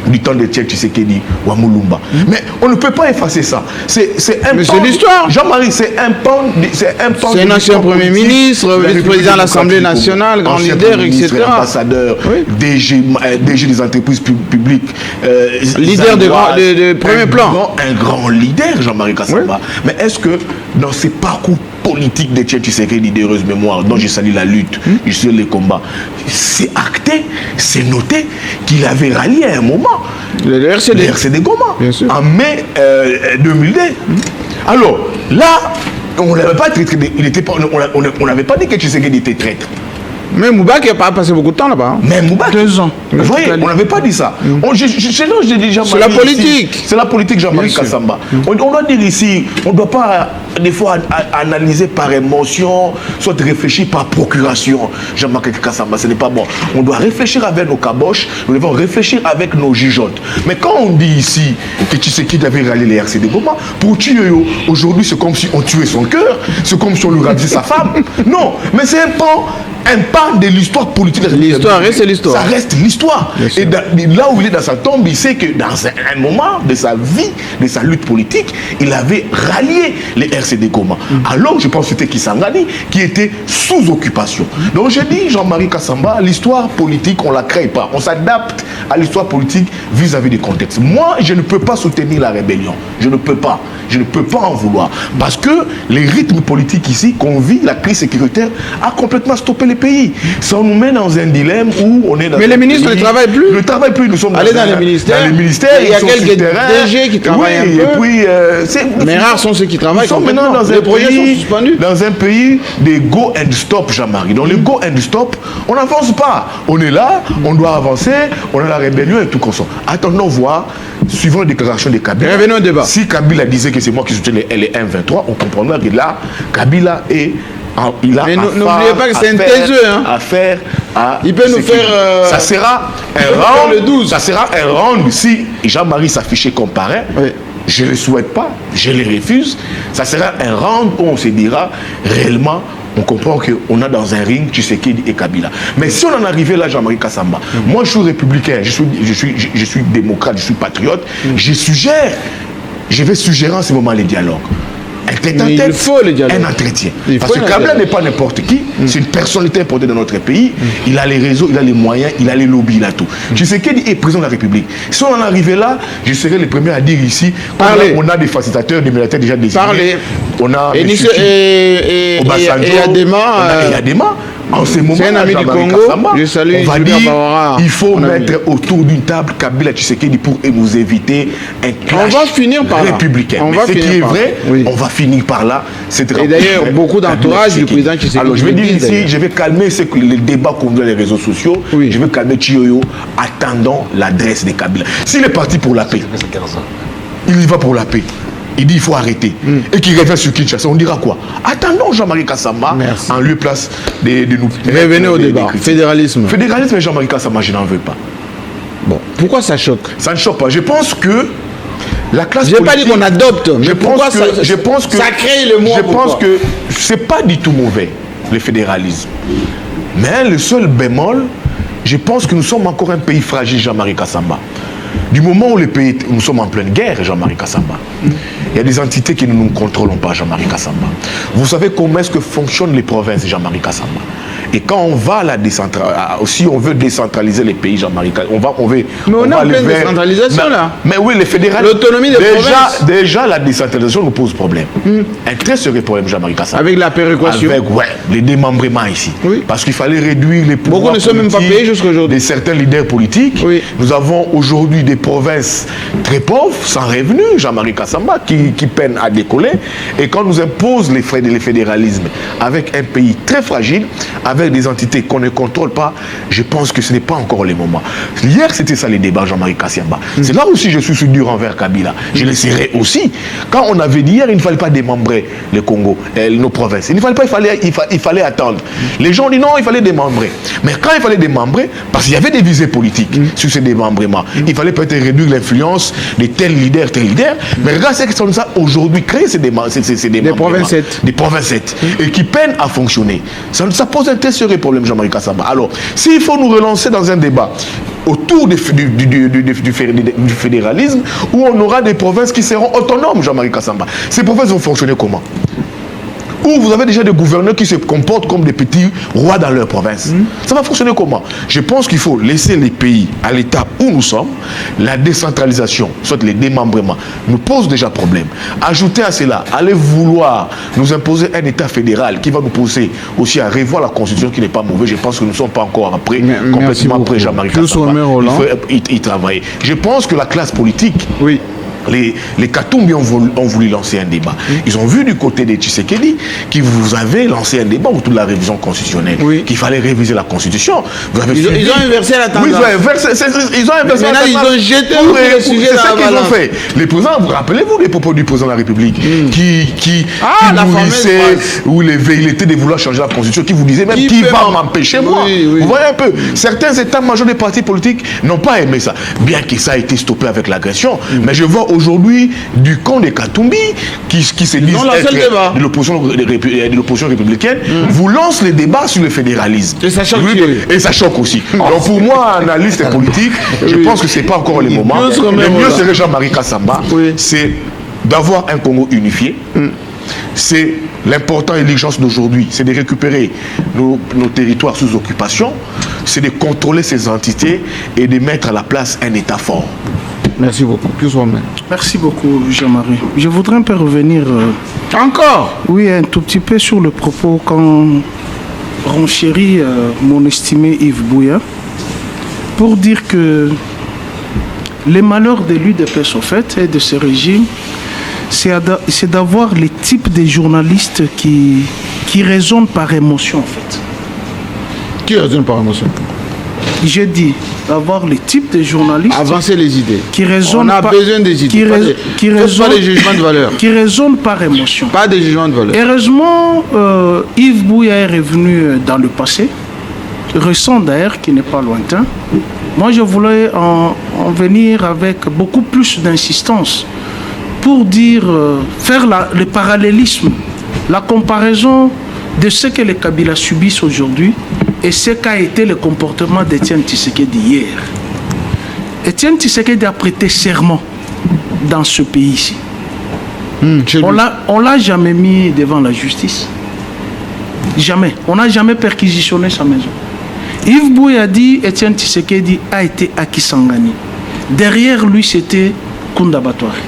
du temps de Tchèque Tshisekedi ou à Moulumba. Mais on ne peut pas effacer ça. C'est un pan. C'est l'histoire. Jean-Marie, c'est un pan. C'est un ancien Premier ministre, vice-président de l'Assemblée nationale, grand leader, etc. Ambassadeur, oui. DG des entreprises publiques. Leader de premier plan. Un grand leader, Jean-Marie Kassamba. Oui. Mais est-ce que dans ses parcours politique de Tchèque Tshisekedi d'heureuse mémoire, dont je salue la lutte, je salue les combats, c'est acté, c'est noté qu'il avait rallié à un moment le RCD Goma en mai 2002. Alors là, on n'avait pas traité, on n'avait pas dit que Tshisekedi était traître. Mais Moubarak n'a pas passé beaucoup de temps là-bas. Mais Moubarak, 2 ans. Vous voyez, on n'avait pas dit ça. C'est la politique. C'est la politique, Jean-Marie Kassamba. On doit dire ici, on ne doit pas des fois analyser par émotion, soit réfléchir par procuration. Jean-Marie Kassamba, ce n'est pas bon. On doit réfléchir avec nos caboches, nous devons réfléchir avec nos jugeotes. Mais quand on dit ici que Tshisekedi avait rallié les RCD Goma, pour Chiyoyo, aujourd'hui c'est comme si on tuait son cœur, c'est comme si on lui ravissait sa femme. Non, mais c'est un pan de l'histoire politique. L'histoire reste l'histoire. Ça reste l'histoire. Et là où il est dans sa tombe, il sait que dans un moment de sa vie, de sa lutte politique, il avait rallié les RCD Goma. Alors, je pense que c'était Kisangani qui était sous occupation. Donc, je dis, Jean-Marie Kassamba, l'histoire politique, on ne la crée pas. On s'adapte à l'histoire politique vis-à-vis du contexte. Moi, je ne peux pas soutenir la rébellion. Je ne peux pas. Je ne peux pas en vouloir. Parce que les rythmes politiques ici qu'on vit, la crise sécuritaire, a complètement stoppé les pays. Ça nous met dans un dilemme où on est dans. Mais les ministres ne travaillent plus. Ne travaillent plus. Nous sommes allez dans les ministères. Il y a quelques DG qui travaillent un peu. Et puis, mais rares sont ceux qui travaillent. Nous sommes maintenant dans les projets sont suspendus. Dans un pays de go and stop, Jean-Marie. Dans le go and stop, on n'avance pas. On est là, on doit avancer, on a la rébellion et tout comme ça. Attendons voir, suivant la déclaration de Kabila. Revenons au débat. Si Kabila disait que c'est moi qui soutiens les M23, on comprendra que là, Kabila est. Mais n'oubliez pas que c'est un taiseux. Il peut nous faire. Ça sera un round. Le 12. Ça sera un round si Jean-Marie s'affichait comme parrain. Oui. Je ne le souhaite pas, je le refuse. Ça sera un round où on se dira réellement. On comprend qu'on a dans un ring Tshisekedi et Kabila. Mais si on en arrivait là, Jean-Marie Kassamba, moi je suis républicain, je suis démocrate, je suis patriote, je vais suggérer en ce moment les dialogues. Il faut le dialogue. Un entretien. Parce que Kabila n'est pas n'importe qui, c'est une personnalité importante dans notre pays. Il a les réseaux, il a les moyens, il a les lobbies, il a tout. Tshisekedi est président de la République. Si on en arrivait là, je serais le premier à dire ici, on a des facilitateurs, des militaires déjà désignés. Parlez. On a et Adema. En ce moment, c'est un ami du Congo. Je salue on va dire il faut mettre autour d'une table Kabila Tshisekedi pour nous éviter un clash républicain. Ce qui est vrai, on va finir par là. Et d'ailleurs, beaucoup d'entourage du président Tshisekedi. Alors, je vais dire ici, je vais calmer les débats qu'on a les réseaux sociaux. Je vais calmer Chiyoyo. Attendons l'adresse de Kabila. S'il est parti pour la paix, il y va pour la paix. Il dit il faut arrêter. Et qu'il revient sur Kinshasa, on dira quoi? Attendons Jean-Marie Kassamba en lieu place de nous. Revenez au débat. Fédéralisme. Fédéralisme et Jean-Marie Kassamba, je n'en veux pas. Bon, pourquoi ça choque? Ça ne choque pas. Je pense que la classe politique... Je n'ai pas dit qu'on adopte, mais je pense que ça crée le mot. Je pense que ce n'est pas du tout mauvais, le fédéralisme. Mais le seul bémol, je pense que nous sommes encore un pays fragile, Jean-Marie Kassamba. Du moment où les pays, nous sommes en pleine guerre, Jean-Marie Kassamba, il y a des entités qui ne nous contrôlent pas, Jean-Marie Kassamba. Vous savez comment est-ce que fonctionnent les provinces, Jean-Marie Kassamba? Et quand on va la si on veut décentraliser les pays, Jean-Marie Kassamba, on veut... Mais on est en pleine décentralisation, là. Mais oui, les fédéralistes... L'autonomie des provinces. Déjà, la décentralisation nous pose problème. Un très sérieux problème, Jean-Marie Kassamba. Avec la péréquation. Avec, les démembrements ici. Oui. Parce qu'il fallait réduire les pouvoirs beaucoup ne sont même pas payés jusqu'à aujourd'hui. De certains leaders politiques. Oui. Nous avons aujourd'hui des provinces très pauvres, sans revenus, Jean-Marie Kassamba, qui peinent à décoller. Et quand on nous impose les frais de fédéralisme avec un pays très fragile, avec avec des entités qu'on ne contrôle pas, je pense que ce n'est pas encore le moment. Hier, c'était ça les débats, Jean-Marie Kassiamba. C'est là aussi je suis dur envers Kabila. Je le serai aussi. Quand on avait dit hier, il ne fallait pas démembrer le Congo, nos provinces. Il fallait attendre. Les gens ont dit non, il fallait démembrer. Mais quand il fallait démembrer, parce qu'il y avait des visées politiques sur ces démembrements, il fallait peut-être réduire l'influence de tel leader. Mais regarde ce que sont ça aujourd'hui, créer ces démembrements. Des provinces 7. Et qui peinent à fonctionner. Ça pose un très sérieux problème, Jean-Marie Kassamba. Alors, s'il faut nous relancer dans un débat autour du fédéralisme, où on aura des provinces qui seront autonomes, Jean-Marie Kassamba, ces provinces vont fonctionner comment? Où vous avez déjà des gouverneurs qui se comportent comme des petits rois dans leur province. Ça va fonctionner comment? Je pense qu'il faut laisser les pays à l'état où nous sommes. La décentralisation, soit les démembrements, nous pose déjà problème. Ajouter à cela, aller vouloir nous imposer un état fédéral qui va nous pousser aussi à revoir la constitution qui n'est pas mauvaise. Je pense que nous ne sommes pas encore complètement prêts, Jean-Marie Kassamba. Il faut y travailler. Je pense que la classe politique... Oui. Les Katumbi ont voulu lancer un débat. Ils ont vu du côté de Tshisekedi qui vous avez lancé un débat autour de la révision constitutionnelle, qu'il fallait réviser la constitution. Ils ont inversé la tendance. Oui, ils ont inversé la tendance. Ils ont jeté le sujet. C'est ça qu'ils ont fait. Les présidents, rappelez-vous les propos du président de la République qui il était de vouloir changer la constitution, qui vous disait même qui va m'empêcher moi. Vous voyez un peu, certains états-majors des partis politiques n'ont pas aimé ça, bien que ça a été stoppé avec l'agression. Mais je vois aujourd'hui du camp des Katumbi qui se disent être de l'opposition républicaine, vous lance les débats sur le fédéralisme. Et ça choque. Et ça choque aussi. Donc pour moi, analyste politique, je pense que ce n'est pas encore le moment. Le mieux serait Jean-Marie Kassamba, c'est d'avoir un Congo unifié. C'est l'important et l'urgence d'aujourd'hui, c'est de récupérer nos territoires sous occupation, c'est de contrôler ces entités et de mettre à la place un État fort. Merci beaucoup. Merci beaucoup, Jean-Marie. Je voudrais un peu revenir... Encore? Oui, un tout petit peu sur le propos quand renchérit mon estimé Yves Buya, pour dire que les malheurs de l'UDPS, au fait, et de ce régime, c'est d'avoir les types de journalistes qui raisonnent par émotion, en fait. Qui raisonne par émotion? J'ai dit d'avoir les types de journalistes... Avancer les idées. Qui raisonnent On a besoin des idées. Pas des jugements de valeur. Qui raisonnent par émotion. Pas des jugements de valeur. Heureusement, Yves Buya est revenu dans le passé, récent d'ailleurs, qui n'est pas lointain. Moi, je voulais en venir avec beaucoup plus d'insistance pour dire, faire le parallélisme, la comparaison de ce que les Kabila subissent aujourd'hui et ce qu'a été le comportement d'Étienne Tshisekedi hier. Étienne Tshisekedi a prêté serment dans ce pays-ci. On l'a jamais mis devant la justice. Jamais. On n'a jamais perquisitionné sa maison. Yves Buya a dit Étienne Tshisekedi a été à Kisangani. Derrière lui, c'était Kunda Batouari.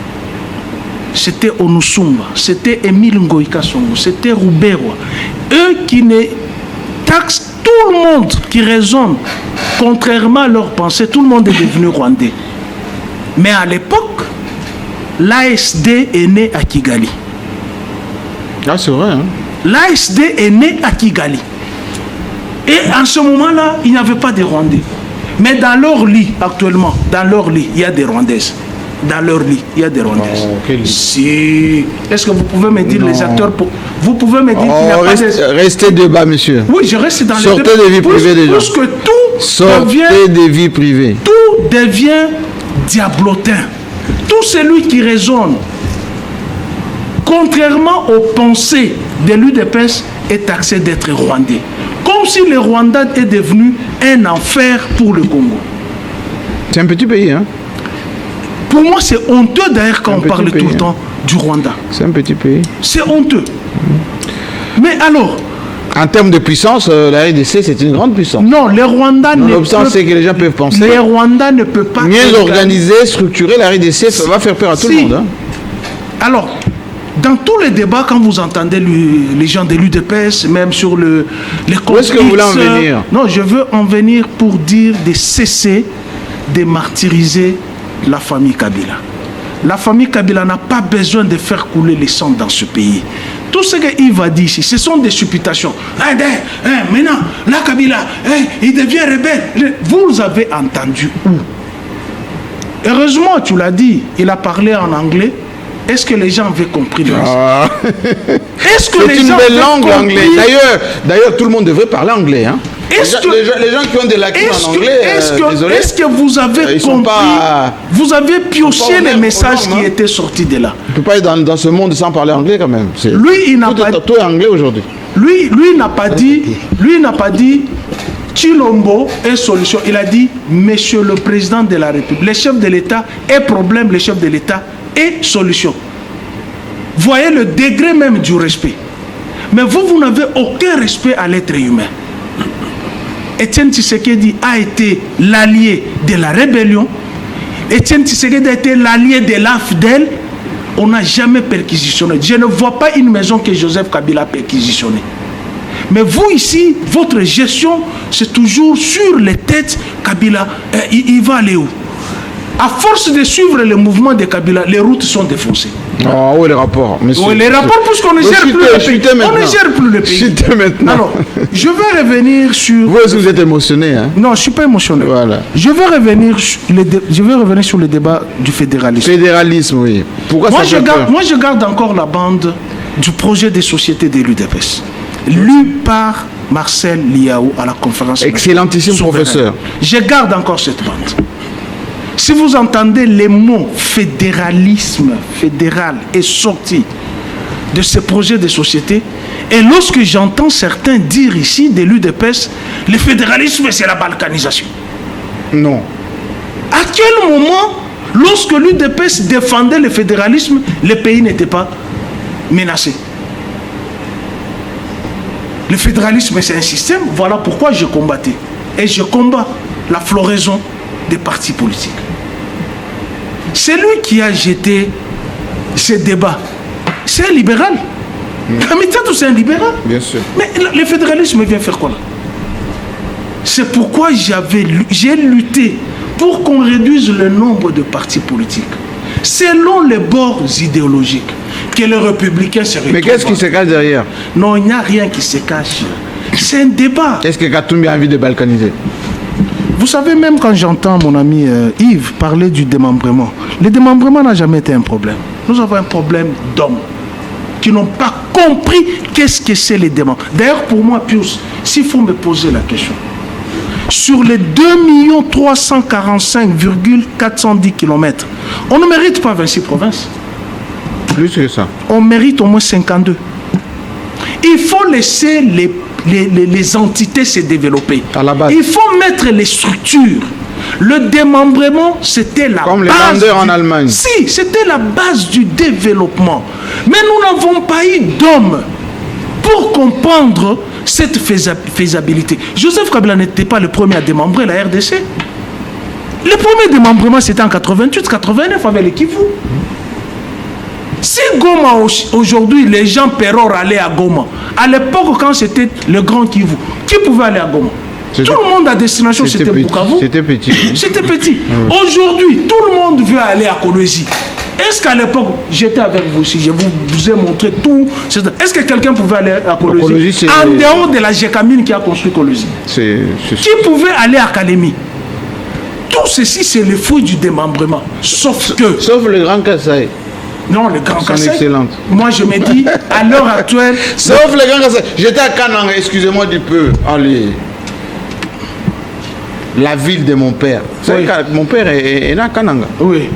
C'était Onusumba. C'était Émile Ngoïka Songo. C'était Rouberwa. Eux qui ne taxent tout le monde qui raisonne contrairement à leur pensée, tout le monde est devenu rwandais. Mais à l'époque, l'ASD est né à Kigali. Ah, c'est vrai, hein? L'ASD est né à Kigali. Et en ce moment-là, il n'y avait pas de Rwandais. Mais dans leur lit, actuellement, dans leur lit, il y a des Rwandaises. Dans leur lit, il y a des Rwandaises. Si. Est-ce que vous pouvez me dire les acteurs Vous pouvez me dire qu'il n'y a pas de... Restez débat, monsieur. Oui, je reste dans Sortez des vies privées des gens. Parce que Sortez des vies privées. Tout devient diablotin. Tout celui qui raisonne contrairement aux pensées de l'UDPS est taxé d'être rwandais. Comme si le Rwanda est devenu un enfer pour le Congo. C'est un petit pays, hein? Pour moi, c'est honteux d'ailleurs quand on parle tout le temps du Rwanda. C'est un petit pays. C'est honteux. Mais alors... En termes de puissance, la RDC, c'est une grande puissance. Non, les Rwandais ne peuvent... c'est que les gens peuvent penser. Les Rwandais ne peuvent pas... Mieux organisé, structuré, la RDC, ça va faire peur à tout le monde. Hein. Alors, dans tous les débats, quand vous entendez les gens de l'UDPS, même sur les conflits... Où est-ce que vous voulez en venir? Non, je veux en venir pour dire de cesser de martyriser la famille Kabila. La famille Kabila n'a pas besoin de faire couler les sangs dans ce pays. Tout ce qu'il va dire ici, ce sont des supputations. Maintenant, là, Kabila, il devient rebelle. Vous avez entendu où? Heureusement, tu l'as dit, il a parlé en anglais. Est-ce que les gens avaient compris le Est-ce que c'est une belle langue, l'anglais. D'ailleurs, tout le monde devrait parler anglais. Hein. Les gens qui ont des lacunes en anglais, désolé. Est-ce que vous avez compris, vous avez pioché les messages qui étaient sortis de là? Tu ne peux pas être dans ce monde sans parler anglais quand même. Lui, il n'a pas dit... Tout est anglais aujourd'hui. Lui n'a pas dit Chilombo est solution. Il a dit Monsieur le Président de la République, les chefs de l'État est problème, les chefs de l'État est solution. Voyez le degré même du respect. Mais vous n'avez aucun respect à l'être humain. Étienne Tshisekedi a été l'allié de la rébellion. Étienne Tshisekedi a été l'allié de l'AFDEL. On n'a jamais perquisitionné. Je ne vois pas une maison que Joseph Kabila a perquisitionnée. Mais vous ici, votre gestion, c'est toujours sur les têtes. Kabila, il va aller où? À force de suivre le mouvement de Kabila, les routes sont défoncées. Oh, où est le rapport, monsieur? Oui, les rapports, puisqu'on ne gère plus le pays. On ne gère plus le pays. Alors, je vais revenir sur... Vous aussi, vous êtes émotionné, hein? Non, je ne suis pas émotionné. Voilà. Je vais revenir sur le débat du fédéralisme. Fédéralisme, oui. Pourquoi moi, je garde encore la bande du projet des sociétés de l'UDPS, lu par Marcel Liaou à la conférence. Excellentissime professeur. Je garde encore cette bande. Si vous entendez les mots fédéralisme, fédéral est sorti de ce projet de société, et lorsque j'entends certains dire ici de l'UDPS, le fédéralisme c'est la balkanisation. Non. À quel moment, lorsque l'UDPS défendait le fédéralisme, le pays n'était pas menacé? Le fédéralisme c'est un système, voilà pourquoi je combattais. Et je combats la floraison des partis politiques. C'est lui qui a jeté ce débat. C'est un libéral. Kamitatou, c'est un libéral. Bien sûr. Mais le fédéralisme vient faire quoi là? C'est pourquoi j'ai lutté pour qu'on réduise le nombre de partis politiques selon les bords idéologiques, que les républicains se retrouvent. Mais qu'est-ce qui se cache derrière? Non, il n'y a rien qui se cache. C'est un débat. Est-ce que Katumbi a envie de balkaniser? Vous savez, même quand j'entends mon ami Yves parler du démembrement, le démembrement n'a jamais été un problème. Nous avons un problème d'hommes qui n'ont pas compris qu'est-ce que c'est le démembrement. D'ailleurs, pour moi, Pius, s'il faut me poser la question, sur les 2 345,410 km, on ne mérite pas 26 provinces. Plus que ça. On mérite au moins 52. Il faut laisser les entités se développer. À la base. Il faut mettre les structures. Le démembrement, c'était la comme base. Comme les Länder en Allemagne. Si, c'était la base du développement. Mais nous n'avons pas eu d'hommes pour comprendre cette faisabilité. Joseph Kabila n'était pas le premier à démembrer la RDC. Le premier démembrement, c'était en 88-89 avec les Kivu. Si Goma, aujourd'hui, les gens Péror allaient à Goma, à l'époque, quand c'était le Grand Kivu, qui pouvait aller à Goma? Tout le monde à destination, c'était Bukavu. C'était petit. C'était petit. Aujourd'hui, tout le monde veut aller à Kolwezi. Est-ce qu'à l'époque, j'étais avec vous aussi, je vous ai montré tout. Est-ce que quelqu'un pouvait aller à Kolwezi en dehors de la Gécamine qui a construit Kolwezi? Qui pouvait aller à Kalemi? Tout ceci, c'est le fruit du démembrement. Sauf le Grand Kassai. Non, le Grand Kassai. Excellente. Moi, je me dis, à l'heure actuelle... Sauf le Grand Kassai. J'étais à Kananga, excusez-moi du peu. Allez. La ville de mon père. Oui. Mon père est né à Kananga. Oui.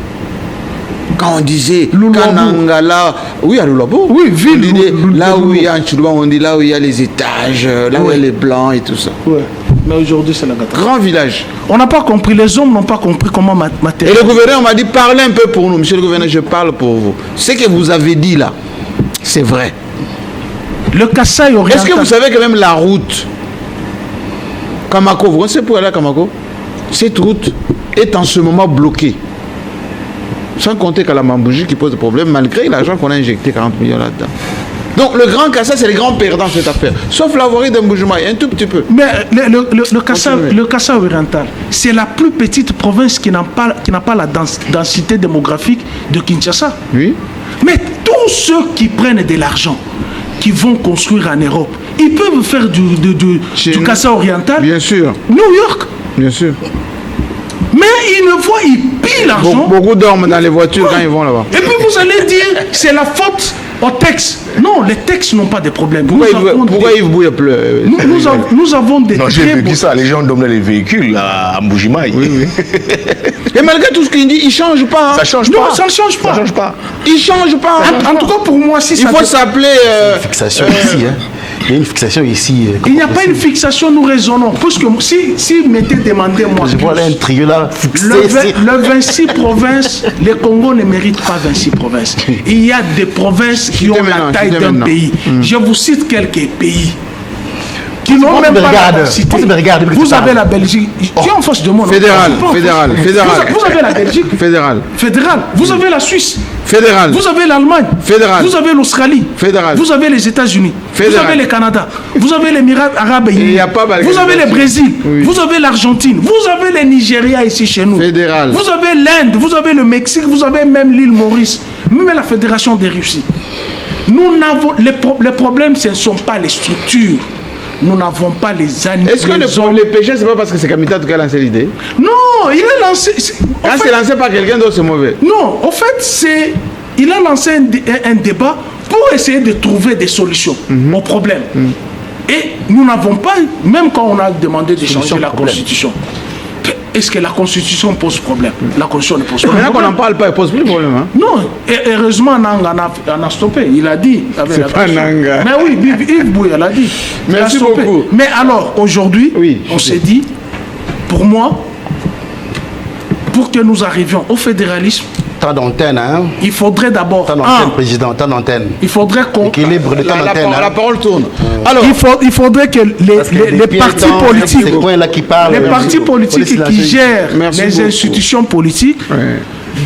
Quand on disait Kananga, là... Oui, à Lulabo. Oui, ville. Là où il y a un Choulouba, on dit là où il y a les étages, là où il y a les blancs et tout ça. Oui. Mais aujourd'hui, c'est la gâterie. Grand village. On n'a pas compris, les hommes n'ont pas compris comment matérialiser. Et le gouverneur m'a dit, parlez un peu pour nous. Monsieur le gouverneur, je parle pour vous. Ce que vous avez dit là, c'est vrai. Le Kassai oriental... Est-ce que vous savez que même la route Kamako, vous connaissez pour aller à Kamako? Cette route est en ce moment bloquée. Sans compter qu'à la Mambouji qui pose des problèmes, malgré l'argent qu'on a injecté 40 millions là-dedans. Donc le Grand Kassai, c'est les grands perdants dans cette affaire. Sauf l'avoirie d'Mbujimaï, un tout petit peu. Mais le Kassai oriental, c'est la plus petite province qui n'a pas la densité démographique de Kinshasa. Oui. Mais tous ceux qui prennent de l'argent, qui vont construire en Europe, ils peuvent faire du Kassai oriental. Bien sûr. New York. Bien sûr. Mais ils pillent l'argent. Beaucoup dorment dans les voitures quand ils vont là-bas. Et puis vous allez dire, c'est la faute aux textes. Non, les textes n'ont pas de problème. Pourquoi Yves Bouya pleure? Nous avons des non, j'ai vécu ça, les gens dorment les véhicules à Mbujimaï. Oui. Et malgré tout ce qu'il dit, il ne change pas. Ça change non, pas. ça ne change pas. Ça change pas. Il ne change pas. En tout cas, pour moi, si il faut s'appeler... fixation ici, hein. Il y a une fixation ici. Il n'y a pas une fixation, nous raisonnons. Parce que si m'était demandé, moi... Je vois là un trio là fixé. Le 26 provinces, le Congo ne mérite pas 26 provinces. Il y a des provinces qui ont la taille d'un pays. Je vous cite quelques pays qui n'ont même pas la densité. Vous avez la Belgique. Qui est en face de moi? Fédéral. Vous avez la Belgique. Fédéral. Vous avez la Suisse. Fédéral. Vous avez l'Allemagne. Fédéral. Vous avez l'Australie. Fédéral. Vous avez les États-Unis. Fédéral. Vous avez le Canada. Vous avez les Émirats arabes unis. Vous avez le Brésil. Oui. Vous avez l'Argentine. Vous avez le Nigeria ici chez nous. Fédéral. Vous avez l'Inde. Vous avez le Mexique. Vous avez même l'île Maurice. Même la Fédération de Russie. Nous n'avons les problèmes, ce ne sont pas les structures. Nous n'avons pas les animaux. Est-ce que le péché, c'est pas parce que c'est Kamita qui a lancé l'idée? Non, il a lancé... Quand c'est lancé par quelqu'un d'autre, c'est mauvais. Non, en fait, il a lancé un débat pour essayer de trouver des solutions aux problèmes. Et nous n'avons pas, même quand on a demandé de changer la Constitution, est-ce que la Constitution pose problème? La Constitution ne pose pas problème. Maintenant qu'on n'en parle pas, il pose plus de problème. Hein? Non, et heureusement, Nanga en a stoppé. Il a dit. C'est pas Nanga. Mais oui, Yves Bouya l'a dit. Merci beaucoup. Mais alors, aujourd'hui, on s'est dit, pour moi, pour que nous arrivions au fédéralisme, temps d'antenne, hein? Il faudrait d'abord... Temps d'antenne, président, temps d'antenne. Il faudrait qu'on... Équilibre de temps d'antenne. La parole tourne. Alors, il faudrait que les partis politiques... Les partis politiques qui gèrent les institutions politiques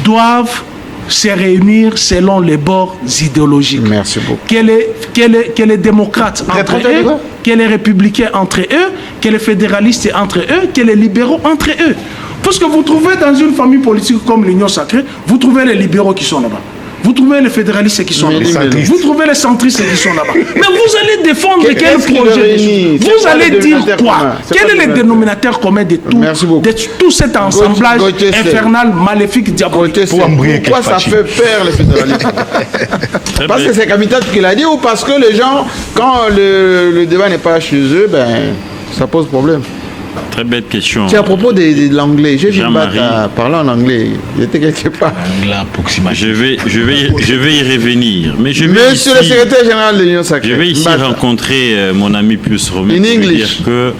doivent se réunir selon les bords idéologiques. Merci beaucoup. Que les démocrates entre eux, que les républicains entre eux, que les fédéralistes entre eux, que les libéraux entre eux. Parce que vous trouvez dans une famille politique comme l'Union Sacrée, vous trouvez les libéraux qui sont là-bas. Vous trouvez les fédéralistes qui sont là-bas. Vous trouvez les centristes qui sont là-bas. Mais vous allez défendre quel projet? Vous allez dire quoi? Quel est le dénominateur commun de tout cet assemblage infernal, maléfique, diabolique? Pourquoi ça fait peur les fédéralistes? Parce que c'est Kamita qui l'a dit ou parce que les gens, quand le débat n'est pas chez eux, ben, ça pose problème. Très belle question. C'est à propos de l'anglais. J'ai vu parler en anglais. J'étais quelque part. Je vais y revenir. Mais Monsieur le secrétaire général de l'Union Sacrée. Je vais ici rencontrer mon ami Pius Romain. In English. Dire que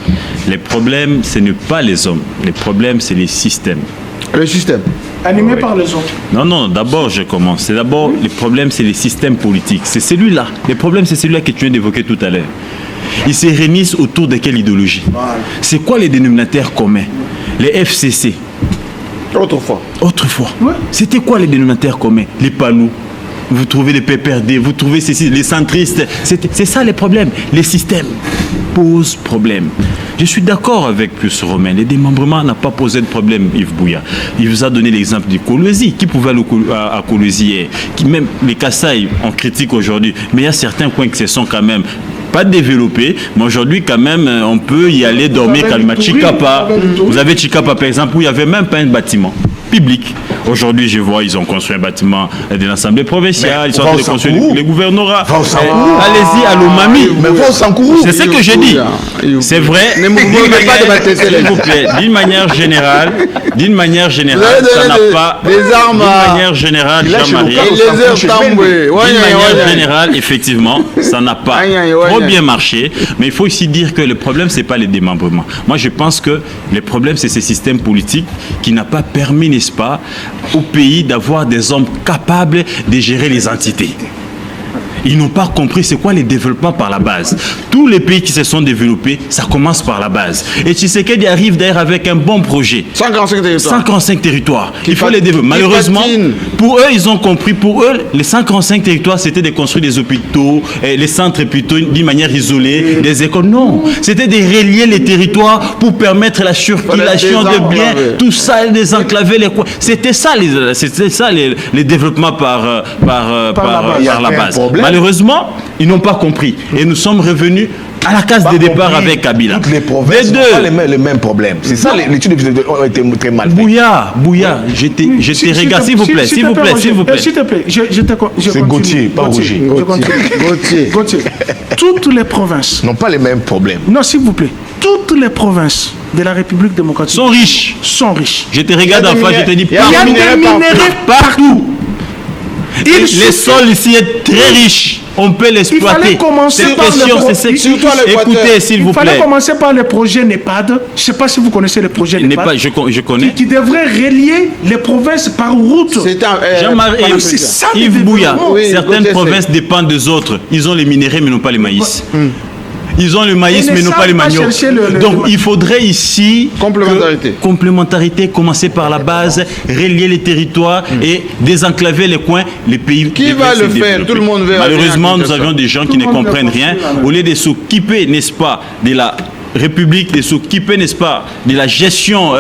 les problèmes, ce n'est pas les hommes. Les problèmes, c'est les systèmes. Le système. Animé par les hommes. Non, d'abord je commence. C'est d'abord, les problèmes, c'est les systèmes politiques. C'est celui-là. Les problèmes, c'est celui-là que tu viens d'évoquer tout à l'heure. Ils se réunissent autour de quelle idéologie? C'est quoi les dénominateurs communs? Les FCC. Autrefois. Ouais. C'était quoi les dénominateurs communs? Les panneaux. Vous trouvez les PPRD, vous trouvez les centristes. C'est ça les problèmes. Les systèmes posent problème. Je suis d'accord avec Pius Romain. Le démembrement n'a pas posé de problème, Yves Bouya. Il vous a donné l'exemple du Kolwezi. Qui pouvait aller à Kolwezi? Même les Kassai, on critique aujourd'hui. Mais il y a certains coins qui se sont quand même pas développés. Mais aujourd'hui, quand même, on peut y aller dormir calmement. Chikapa. Vous avez Chikapa, par exemple, où il n'y avait même pas un bâtiment public. Aujourd'hui, je vois, ils ont construit un bâtiment de l'Assemblée provinciale, ils sont en train de construire les gouvernorats. Allez-y à l'Omami. C'est ce que j'ai dit. C'est vrai. S'il vous plaît, d'une manière générale, ça n'a pas. Des armes. D'une manière générale, Jean-Marie. D'une manière générale, effectivement, ça n'a pas trop bien marché. Mais il faut aussi dire que le problème, c'est pas les démembrements. Moi, je pense que le problème, c'est ce système politique qui n'a pas permis, n'est-ce pas, au pays d'avoir des hommes capables de gérer les entités. Ils n'ont pas compris c'est quoi les développements par la base. Tous les pays qui se sont développés, ça commence par la base. Et Tshisekedi arrive d'ailleurs avec un bon projet. 145 territoires. Il faut les développer. Malheureusement, pour eux, ils ont compris. Pour eux, les 145 territoires, c'était de construire des hôpitaux, les centres plutôt d'une manière isolée, des écoles. Non, c'était de relier les territoires pour permettre la circulation de biens, tout ça, désenclaver les coins. C'était ça les développements par la base. Malheureusement, ils n'ont pas compris. Et nous sommes revenus à la case de départ avec Kabila. Toutes les provinces n'ont pas les mêmes problèmes. C'est ça, l'étude a été très mal faite. Bouya, je te regarde, s'il vous plaît. S'il te plaît. S'il te plaît, c'est Gauthier, pas Roger. Gauthier. Toutes les provinces n'ont pas les mêmes problèmes. Non, s'il vous plaît. Toutes les provinces de la République démocratique sont riches. Je te regarde en face, je te dis il y a des minéraux partout. Les sols ici est très riche. On peut l'exploiter. Il fallait commencer par Écoutez, s'il vous plaît. Il fallait commencer par le projet NEPAD. Je ne sais pas si vous connaissez le projet NEPAD. Je connais. Qui devrait relier les provinces par route. Jean-Marie Yves Bouya. Certaines provinces dépendent des autres. Ils ont les minéraux mais n'ont pas les maïs. Ils ont le maïs mais n'ont pas les manioc. Donc il faudrait ici complémentarité, commencer par la base, relier les territoires et désenclaver les coins, les pays. Qui va le faire? Tout le monde veut. Malheureusement, nous avions des gens qui ne comprennent rien. Au lieu de s'occuper, n'est-ce pas, de la République, de s'occuper, n'est-ce pas, de la gestion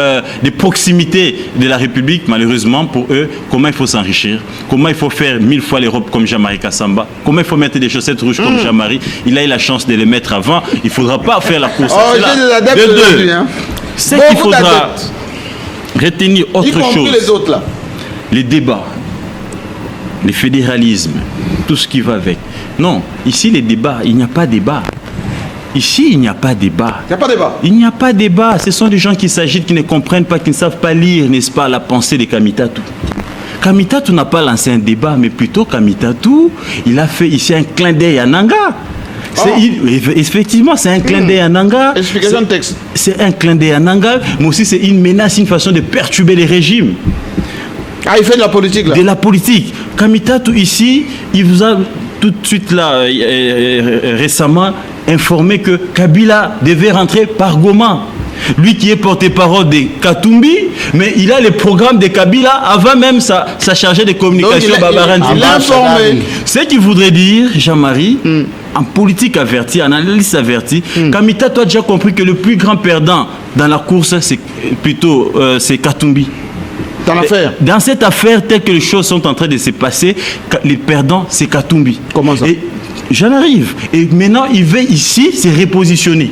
des proximités de la République, malheureusement, pour eux, comment il faut s'enrichir, comment il faut faire 1000 fois l'Europe comme Jean-Marie Kassamba, comment il faut mettre des chaussettes rouges comme Jean-Marie. Il a eu la chance de les mettre avant. Il ne faudra pas faire la course. C'est qu'il faudra retenir autre chose. Les autres, là. Les débats, le fédéralisme, tout ce qui va avec. Non, ici, les débats, il n'y a pas de débat. Ici, il n'y a pas de débat. Il n'y a pas de débat. Il n'y a pas de débat. Ce sont des gens qui s'agitent, qui ne comprennent pas, qui ne savent pas lire, n'est-ce pas, la pensée de Kamitatou. Kamitatou n'a pas lancé un débat, mais plutôt Kamitatou, il a fait ici un clin d'œil à Nanga. Effectivement, c'est un clin d'œil à Nanga. Explication de texte. C'est un clin d'œil à Nanga, mais aussi c'est une menace, une façon de perturber les régimes. Ah, il fait de la politique, là. De la politique. Kamitatou, ici, il vous a tout de suite, là, récemment, informé que Kabila devait rentrer par Goma. Lui qui est porte-parole de Katumbi, mais il a les programmes de Kabila avant même sa chargée de communication. Il a informé. Ce qu'il voudrait dire, Jean-Marie, en politique avertie, en analyse avertie, Kamitatou a déjà compris que le plus grand perdant dans la course, c'est plutôt c'est Katumbi. Dans cette affaire, telle que les choses sont en train de se passer, les perdants, c'est Katumbi. Comment ça? J'en arrive. Et maintenant, il veut ici se repositionner.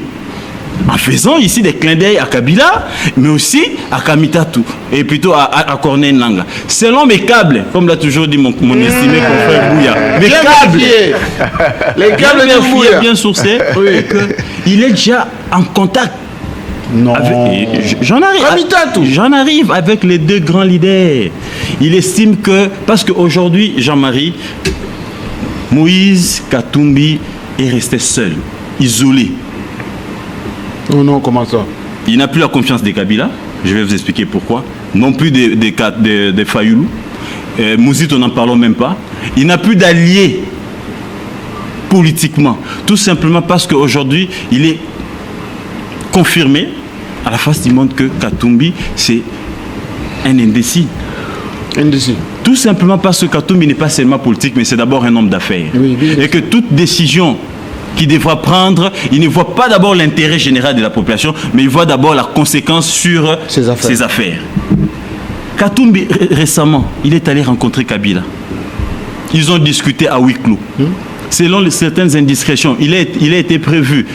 En faisant ici des clins d'œil à Kabila, mais aussi à Kamitatou, et plutôt à Corneille Nangaa. Selon mes câbles, comme l'a toujours dit mon estimé confrère Bouya, mes câbles, les câbles de Bouya, bien sourcés, il est déjà en contact. Non. J'en arrive avec les deux grands leaders. Il estime que, parce qu'aujourd'hui, Jean-Marie, Moïse Katumbi est resté seul, isolé. Oh non, comment ça? Il n'a plus la confiance des Kabila. Je vais vous expliquer pourquoi. Non plus des Fayoulou. Mouzit, on n'en parlons même pas. Il n'a plus d'alliés politiquement. Tout simplement parce qu'aujourd'hui, il est confirmé à la face du monde que Katumbi, c'est un indécis. Tout simplement parce que Katumbi n'est pas seulement politique, mais c'est d'abord un homme d'affaires. Et que toute décision qu'il devra prendre, il ne voit pas d'abord l'intérêt général de la population, mais il voit d'abord la conséquence sur ses affaires. Katumbi, récemment, il est allé rencontrer Kabila. Ils ont discuté à huis clos. Selon certaines indiscrétions, il a été prévu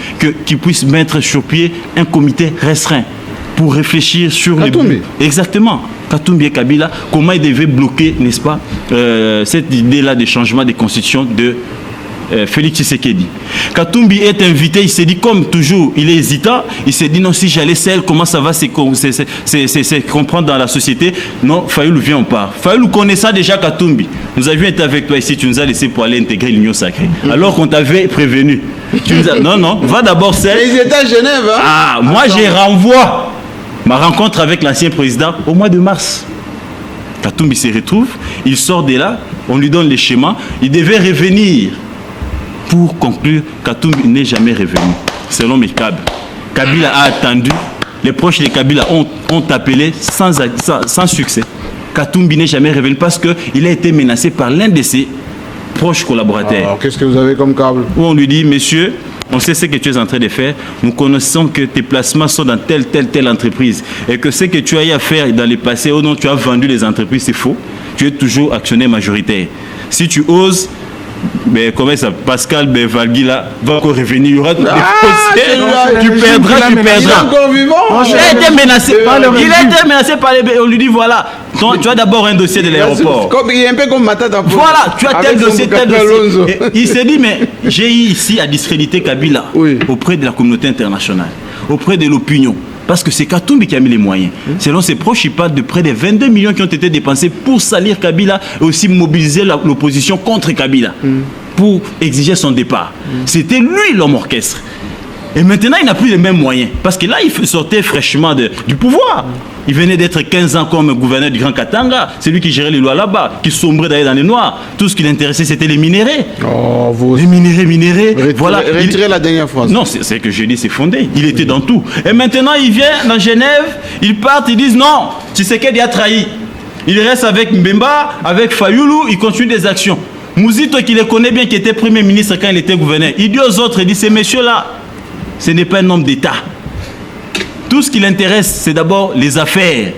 qu'il puisse mettre sur pied un comité restreint pour réfléchir sur Katumbi. Exactement. Katumbi et Kabila, comment ils devaient bloquer, n'est-ce pas, cette idée-là de changement de constitution de Félix Tshisekedi. Katumbi est invité, il s'est dit, comme toujours, il est hésitant, il s'est dit, non, si j'allais seul, comment ça va se comprendre dans la société? Non, Fayoulou, viens, on part. Fayoulou connaissant déjà Katumbi, nous avions été avec toi ici, tu nous as laissé pour aller intégrer l'Union sacrée, alors qu'on t'avait prévenu. Tu nous as... Non, va d'abord seul. Ils étaient à Genève, hein? Ah, moi, je renvoie ma rencontre avec l'ancien président au mois de mars. Katumbi se retrouve, il sort de là, on lui donne les schémas, il devait revenir. Pour conclure, Katumbi n'est jamais revenu, selon mes câbles. Kabila a attendu, les proches de Kabila ont appelé sans succès. Katumbi n'est jamais revenu parce qu'il a été menacé par l'un de ses proches collaborateurs. Alors, qu'est-ce que vous avez comme câble? Où on lui dit, monsieur, on sait ce que tu es en train de faire, nous connaissons que tes placements sont dans telle entreprise et que ce que tu as eu à faire dans le passé, ou non, tu as vendu les entreprises, c'est faux. Tu es toujours actionnaire majoritaire. Si tu oses Mais comment ça, Pascal Bevalgui là va encore revenir, il y aura des procès. Tu il perdras. est encore vivant. Il a été menacé par les... On lui dit voilà, tu as d'abord un dossier de l'aéroport. Il est un peu comme Matata. Voilà, tu as tel dossier. Et il s'est dit mais j'ai eu ici à discréditer Kabila auprès de la communauté internationale, auprès de l'opinion. Parce que c'est Katumbi qui a mis les moyens. Selon ses proches, il parle de près de 22 millions qui ont été dépensés pour salir Kabila et aussi mobiliser l'opposition contre Kabila pour exiger son départ. C'était lui l'homme orchestre. Et maintenant, il n'a plus les mêmes moyens. Parce que là, il sortait fraîchement du pouvoir. Il venait d'être 15 ans comme gouverneur du Grand Katanga. C'est lui qui gérait les lois là-bas, qui sombrait d'ailleurs dans les noirs. Tout ce qui l'intéressait, c'était les minéraux. Les minéraux. Voilà. Retirez la dernière phrase. Non, c'est que j'ai dit, c'est fondé. Il était dans tout. Et maintenant, il vient dans Genève, ils partent, ils disent non, Tshisekedi a trahi. Il reste avec Mbemba, avec Fayoulou, il continue des actions. Mouzito, qui les connaît bien, qui était Premier ministre quand il était gouverneur, il dit aux autres, il dit, ces messieurs-là, ce n'est pas un homme d'État. Tout ce qui l'intéresse, c'est d'abord les affaires.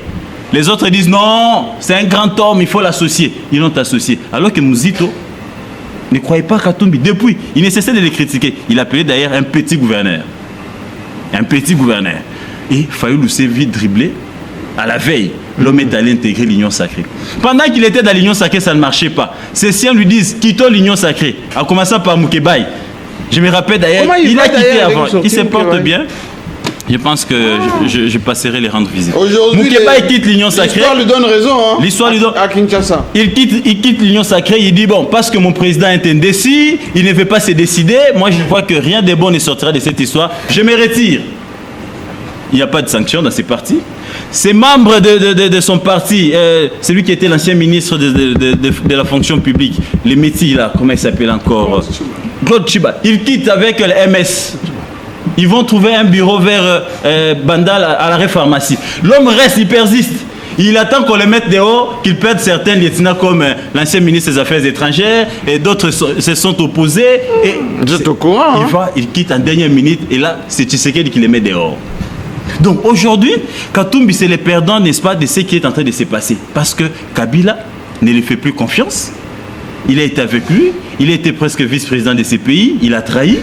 Les autres disent non, c'est un grand homme, il faut l'associer. Ils l'ont associé. Alors que Mouzito ne croyait pas Katumbi. Depuis, il ne cessait de les critiquer. Il appelait d'ailleurs un petit gouverneur. Un petit gouverneur. Et Fayoulou s'est vite dribblé. À la veille, l'homme est allé intégrer l'Union sacrée. Pendant qu'il était dans l'Union sacrée, ça ne marchait pas. Ses siens lui disent quittons l'Union sacrée. En commençant par Moukébaï. Je me rappelle d'ailleurs, il a quitté avant. Il se porte bien. Je pense que je passerai les rendre visite. Moukébaï quitte l'Union sacrée. L'histoire lui donne raison. Hein, l'histoire lui donne. À Kinshasa. Il quitte l'Union sacrée. Il dit bon, parce que mon président est indécis, il ne veut pas se décider. Moi, je vois que rien de bon ne sortira de cette histoire. Je me retire. Il n'y a pas de sanction dans ces partis. Ces membres de son parti, celui qui était l'ancien ministre de la fonction publique, les métis là, comment il s'appelle encore, Claude Chiba, il quitte avec le MS. Ils vont trouver un bureau vers Bandal à l'arrêt pharmacie. L'homme reste, il persiste. Il attend qu'on le mette dehors, qu'il perde certains lieutenants comme l'ancien ministre des Affaires étrangères et d'autres se sont opposés. Et vous êtes au courant, hein? Il quitte en dernière minute et là, c'est Tshisekedi qui les met dehors. Donc aujourd'hui, Katumbi, c'est le perdant, n'est-ce pas, de ce qui est en train de se passer. Parce que Kabila ne lui fait plus confiance. Il a été avec lui, il a été presque vice-président de ces pays, il a trahi.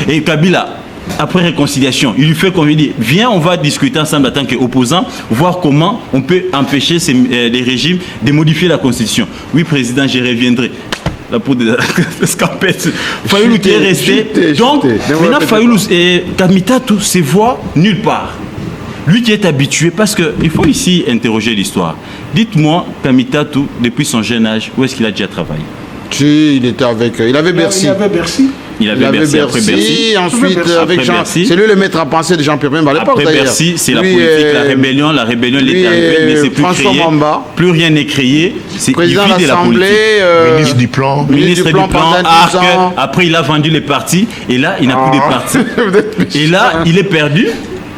Et Kabila, après réconciliation, il lui fait comme il dit, viens, on va discuter ensemble en tant qu'opposants, voir comment on peut empêcher les régimes de modifier la constitution. Oui, président, je reviendrai. La peau de Scampette. Fayoulou qui est resté. Donc, maintenant, Fayoulou et Kamitatou se voient nulle part. Lui qui est habitué, parce qu'il faut ici interroger l'histoire. Dites-moi, Kamitatou, depuis son jeune âge, où est-ce qu'il a déjà travaillé? Il était avec. Il avait Bercy. Il avait Bercy, après Bercy. Ensuite, avec Jean. C'est lui le maître à penser de Jean Pierre Bemba à l'époque. Après Bercy, c'est la politique, la rébellion l'était arrivée, mais c'est plus créé. Plus rien n'est créé. C'est président de l'Assemblée, ministre du plan. Ministre du plan, Arc. Après, il a vendu les partis, et là, il n'a plus de partis. Et là, il est perdu.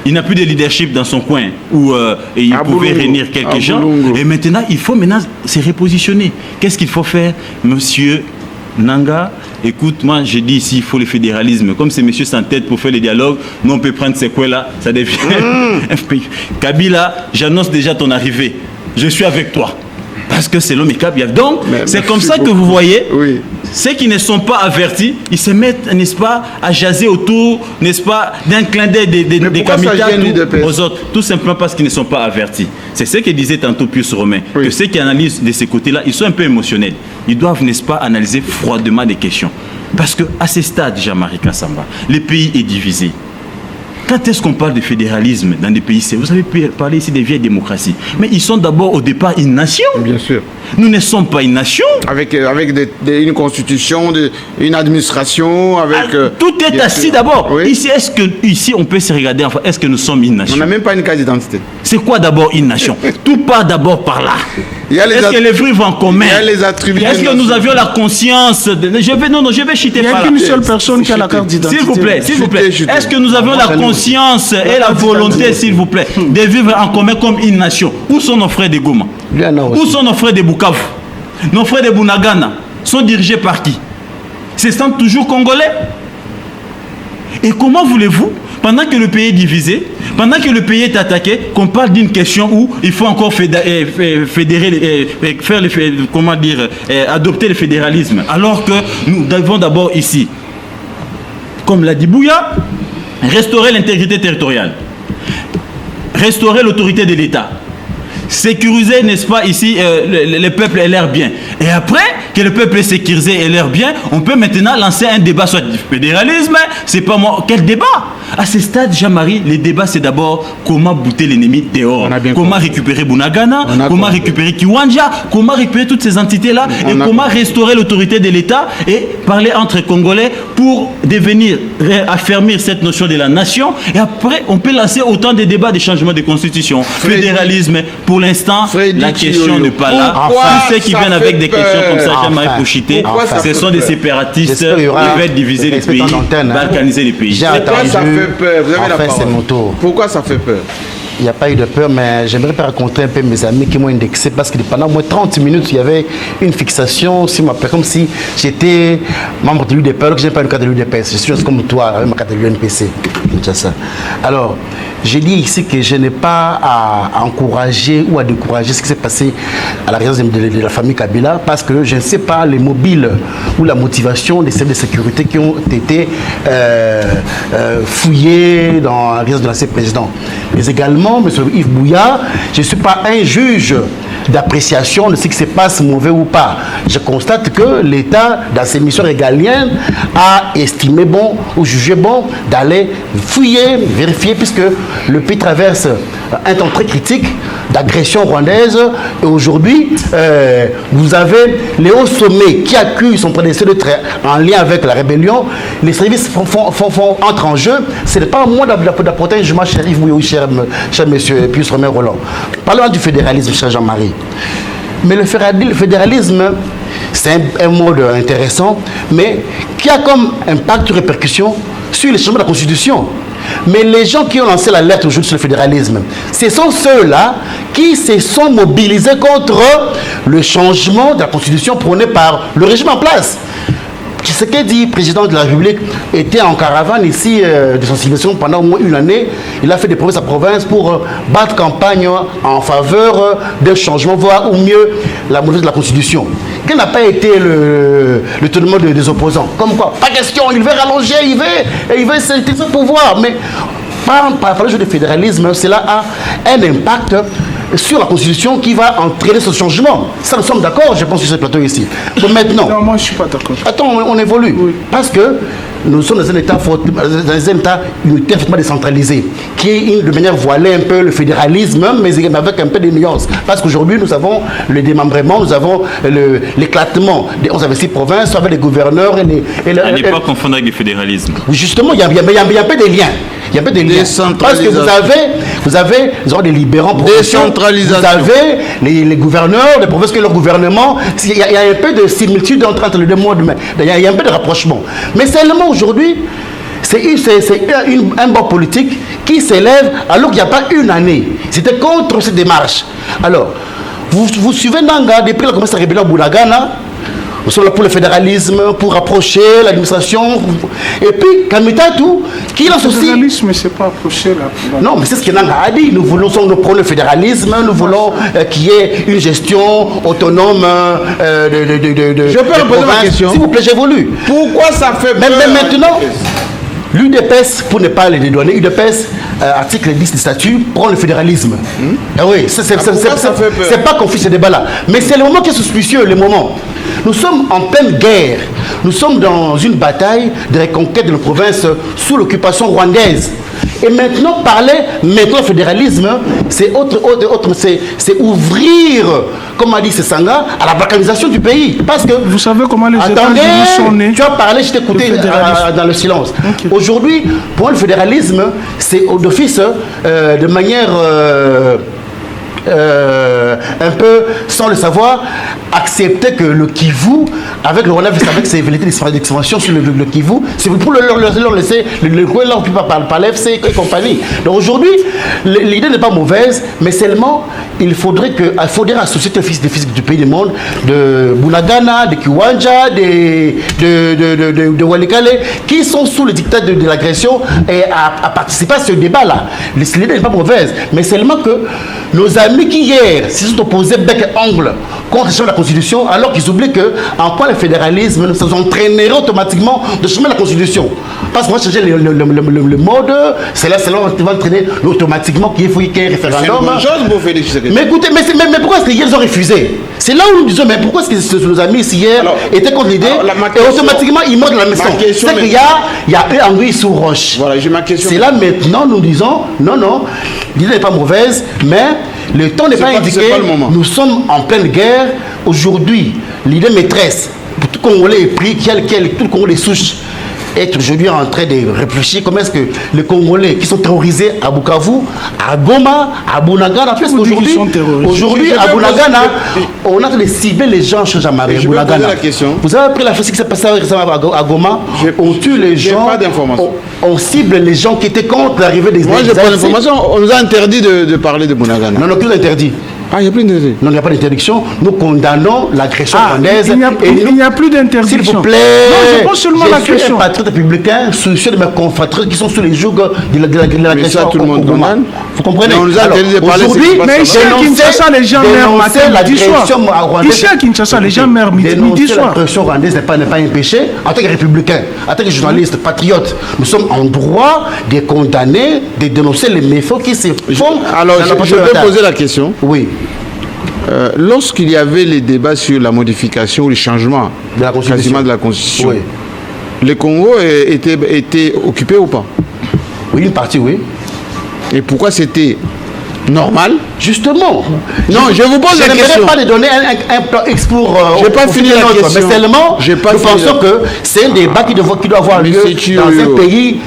Il n'a plus de leadership dans son coin où il pouvait réunir quelques gens. Et maintenant, il faut se repositionner. Qu'est-ce qu'il faut faire, monsieur Nanga? Écoute, moi, j'ai dit ici, il faut le fédéralisme. Comme ces messieurs s'entêtent pour faire le dialogue, nous, on peut prendre ces coins-là, ça devient un pays. Kabila, j'annonce déjà ton arrivée. Je suis avec toi. Parce que c'est l'homme et Kabila. Donc, c'est comme ça que vous voyez, ceux qui ne sont pas avertis, ils se mettent, n'est-ce pas, à jaser autour, n'est-ce pas, d'un clin d'œil des Kamitatou aux autres. Tout simplement parce qu'ils ne sont pas avertis. C'est ce que disait tantôt Pius Romain, que ceux qui analysent de ces côtés-là, ils sont un peu émotionnels. Ils doivent, n'est-ce pas, analyser froidement des questions. Parce qu'à ce stade, Jean-Marie Kassamba, le pays est divisé. Quand est-ce qu'on parle de fédéralisme dans des pays? Vous avez parlé ici des vieilles démocraties. Mais ils sont d'abord au départ une nation. Bien sûr. Nous ne sommes pas une nation. Avec une constitution, une administration, tout est assis d'abord. Oui. Ici, on peut se regarder, enfin, est-ce que nous sommes une nation? On n'a même pas une carte d'identité. C'est quoi d'abord une nation? Tout part d'abord par là. Est-ce que les fruits vont en commun? Il y a les attributs. Est-ce que nous avions la conscience je vais chuter par là. Il n'y a qu'une seule personne qui a la carte d'identité. S'il vous plaît. Est-ce que nous avions la conscience et la volonté, s'il vous plaît, de vivre en commun comme une nation? Où sont nos frères de Goma? Où sont nos frères de Bukavu? Nos frères de Bunagana sont dirigés par qui? Se sentent toujours congolais? Et comment voulez-vous, pendant que le pays est divisé, pendant que le pays est attaqué, qu'on parle d'une question où il faut encore adopter le fédéralisme, alors que nous devons d'abord ici, comme l'a dit Bouya, restaurer l'intégrité territoriale, restaurer l'autorité de l'État, sécuriser, n'est-ce pas, ici, le peuple et l'air bien. Et après que le peuple est sécurisé et l'air bien, on peut maintenant lancer un débat sur le fédéralisme. C'est pas moi. Quel débat? À ce stade, Jean-Marie, le débat, c'est d'abord comment bouter l'ennemi dehors. Comment récupérer Bunagana, comment récupérer Kiwanja, comment récupérer toutes ces entités-là et comment restaurer l'autorité de l'État et parler entre Congolais pour affermir cette notion de la nation. Et après, on peut lancer autant de débats de changement de constitution, fédéralisme. Pour l'instant, la question n'est pas là. Tous ceux qui viennent avec des questions comme ça, Jean-Marie Pouchité, ce sont des séparatistes qui veulent diviser les pays, balkaniser les pays. Pourquoi ça fait peur? Vous avez la parole. Pourquoi ça fait peur? Il n'y a pas eu de peur, mais j'aimerais pas rencontrer un peu mes amis qui m'ont indexé parce que pendant moins 30 minutes, il y avait une fixation sur ma comme si j'étais membre de l'UDP, alors que je n'ai pas une carte de l'UDP. Je suis comme toi, avec ma carte de l'UNPC. Alors, j'ai dit ici que je n'ai pas à encourager ou à décourager ce qui s'est passé à la résidence de la famille Kabila parce que je ne sais pas les mobiles ou la motivation des services de sécurité qui ont été fouillés dans la résidence de l'ancien président. Mais également, M. Yves Bouya, je ne suis pas un juge d'appréciation de ce qui se passe mauvais ou pas. Je constate que l'État, dans ses missions régaliennes, a estimé bon ou jugé bon d'aller fouiller, vérifier, puisque le pays traverse un temps très critique d'agression rwandaise. Et aujourd'hui, vous avez les hauts sommets qui accusent son prédécesseur d'être en lien avec la rébellion. Les services entrent en jeu. Ce n'est pas à moi d'apporter un jugement, cher Yves Bouya ou cher monsieur Pius Romain Roland. Parlons du fédéralisme, cher Jean-Marie. Mais le fédéralisme, c'est un mode intéressant, mais qui a comme impact ou répercussion sur les changements de la Constitution. Mais les gens qui ont lancé l'alerte aujourd'hui sur le fédéralisme, ce sont ceux-là qui se sont mobilisés contre le changement de la Constitution prôné par le régime en place. Tshisekedi, président de la République, était en caravane ici de sensibilisation pendant au moins une année. Il a fait des provinces à province pour battre campagne en faveur d'un changement, voire ou mieux la modification de la Constitution. Quel n'a pas été le tournement des opposants? Comme quoi, pas question, il veut rallonger, il veut s'étendre son pouvoir. Mais par le jeu de fédéralisme, cela a un impact sur la Constitution qui va entraîner ce changement. Ça, nous sommes d'accord, je pense, sur ce plateau ici. Bon, maintenant... Non, moi, je ne suis pas d'accord. Attends, on évolue. Oui. Parce que nous sommes dans un État unitaire, fortement décentralisé, qui, de manière, voilée un peu le fédéralisme, mais avec un peu de nuances. Parce qu'aujourd'hui, nous avons le démembrement, nous avons l'éclatement des 11 avec 6 provinces, avec les gouverneurs et les... À ne pas confondre avec le fédéralisme. Justement, il y a un peu des liens. Il y a un peu des liens. Parce que vous avez des libérants provinciaux. Vous avez les gouverneurs, les provinces que leur gouvernement. Il y a un peu de similitude entre les deux modes. Il y a un peu de rapprochement. Mais seulement aujourd'hui, c'est un bord politique qui s'élève alors qu'il n'y a pas une année. C'était contre cette démarche. Alors, vous suivez Nanga depuis la commencé à rébellion Bunagana. Nous sommes là pour le fédéralisme, pour rapprocher l'administration. Et puis, Kamitatou, qui lance aussi... Le fédéralisme, c'est pas approcher là. Non, mais c'est ce que Nanga a dit. Nous voulons prendre le fédéralisme, nous voulons qu'il y ait une gestion autonome Je peux poser ma question? S'il vous plaît, j'évolue. Pourquoi ça fait peur? Mais maintenant, l'UDPS, pour ne pas les dédouaner, l'UDPS, article 10 du statut, prend le fédéralisme. Ah oui, c'est pas qu'on fait ce débat-là. Mais c'est le moment qui est suspicieux, le moment. Nous sommes en pleine guerre. Nous sommes dans une bataille de reconquête de nos provinces sous l'occupation rwandaise. Et maintenant, maintenant fédéralisme, c'est c'est ouvrir, comme a dit Sesanga, à la balkanisation du pays. Parce que... Vous savez comment les États-Unis sont nés? Tu as parlé, je t'écoutais dans le silence. Okay. Aujourd'hui, pour le fédéralisme, c'est d'office, de manière un peu, sans le savoir, accepter que le Kivu, avec le Rwanda, avec ses velléités d'expansion sur le Kivu, c'est pour leur laisser le coin là occupé par l'FC et compagnie. Donc aujourd'hui, l'idée n'est pas mauvaise, mais seulement il faudrait associer les fils du pays du monde, de Bunagana, de Kiwanja, de Walikale, qui sont sous le dictat de l'agression et à participer à ce débat-là. L'idée n'est pas mauvaise, mais seulement que nos amis qui hier se sont opposés bec et ongle contre la Constitution, alors qu'ils oublient que en quoi le fédéralisme nous entraînerait automatiquement de changer la Constitution. Parce qu'on va changer le mode, c'est là qui va entraîner automatiquement qu'il faut qu'il y ait un référendum. Mais écoutez, mais pourquoi est-ce qu'ils ont refusé? C'est là où nous disons, mais pourquoi est-ce que nos amis ici hier étaient contre l'idée et automatiquement ils montent la maison? C'est qu'il y a eu anguille sous roche. Voilà, j'ai ma question. C'est là maintenant nous disons, non, l'idée n'est pas mauvaise, mais le temps n'est pas indiqué. Nous sommes en pleine guerre. Aujourd'hui, l'idée maîtresse, pour tout Congolais est pris, tout le Congolais souche, est aujourd'hui en train de réfléchir comment est-ce que les Congolais qui sont terrorisés à Bukavu, à Goma, à Bunagana, parce qu'aujourd'hui à Bunagana, on a de cibler les gens chez Jean-Marie Bunagana. Vous avez pris la chose qui s'est passée à Goma, on tue les gens, on cible les gens qui étaient contre l'arrivée des... Moi j'ai pas d'informations, on nous a interdit de parler de Bunagana. Non, qui nous interdit? Ah, il n'y a plus d'interdiction. Non, il n'y a pas d'interdiction. Nous condamnons l'agression rwandaise. Il n'y a plus d'interdiction. S'il vous plaît. Non, je pose seulement la question. Je suis un patriote républicain, soucieux de mes compatriotes qui sont sous les jougs de l'agression. Tout le monde condamne. Vous comprenez? On nous a interdit de parler. Mais ici à Kinshasa, les gens meurent matin, midi, soir. Ici à Kinshasa, les gens meurent midi, soir. L'agression rwandaise n'est pas un péché. En tant que républicain, en tant que journaliste, patriote, nous sommes en droit de condamner, de dénoncer les méfaits qui se font. Alors, je vais poser la question. Oui. Lorsqu'il y avait les débats sur la modification ou les changements de la Constitution, oui. Le Congo était occupé ou pas? Oui, une partie, oui. Et pourquoi c'était normal? Justement. Non, je vous pose la question. Je n'aimerais pas de donner un plan X pour... je n'ai pas fini la question. Mais seulement, nous pensons que c'est un débat qui doit avoir lieu dans un pays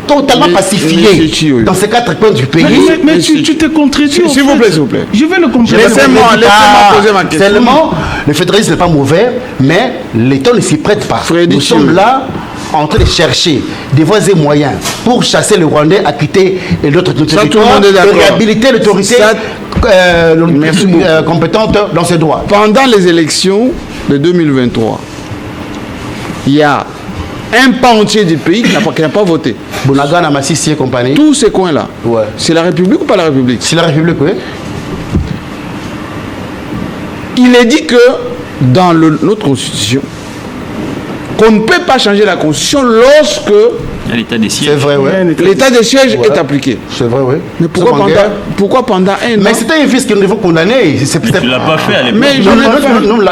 totalement pacifié. Dans ces 4 coins du pays. Mais tu te contredis. S'il vous plaît. Je vais le comprendre. Laissez-moi poser ma question. Seulement, le fédéralisme n'est pas mauvais, mais l'État ne s'y prête pas. Nous sommes là en train de chercher des voies et moyens pour chasser le Rwandais à quitter l'autre territoire, de réhabiliter l'autorité compétente dans ses droits. Pendant les élections de 2023, il y a un pan entier du pays qui n'a pas voté. Bunagana, Massissi et compagnie. Tous ces coins-là. Ouais. C'est la République ou pas la République? C'est la République, oui. Il est dit que dans notre Constitution, qu'on ne peut pas changer la Constitution lorsque l'état des sièges. C'est vrai, oui. L'état des sièges est appliqué. C'est vrai, oui. Mais pourquoi pendant un an? Mais c'était un vice que nous devons condamner. Tu l'as pas fait à l'époque. Mais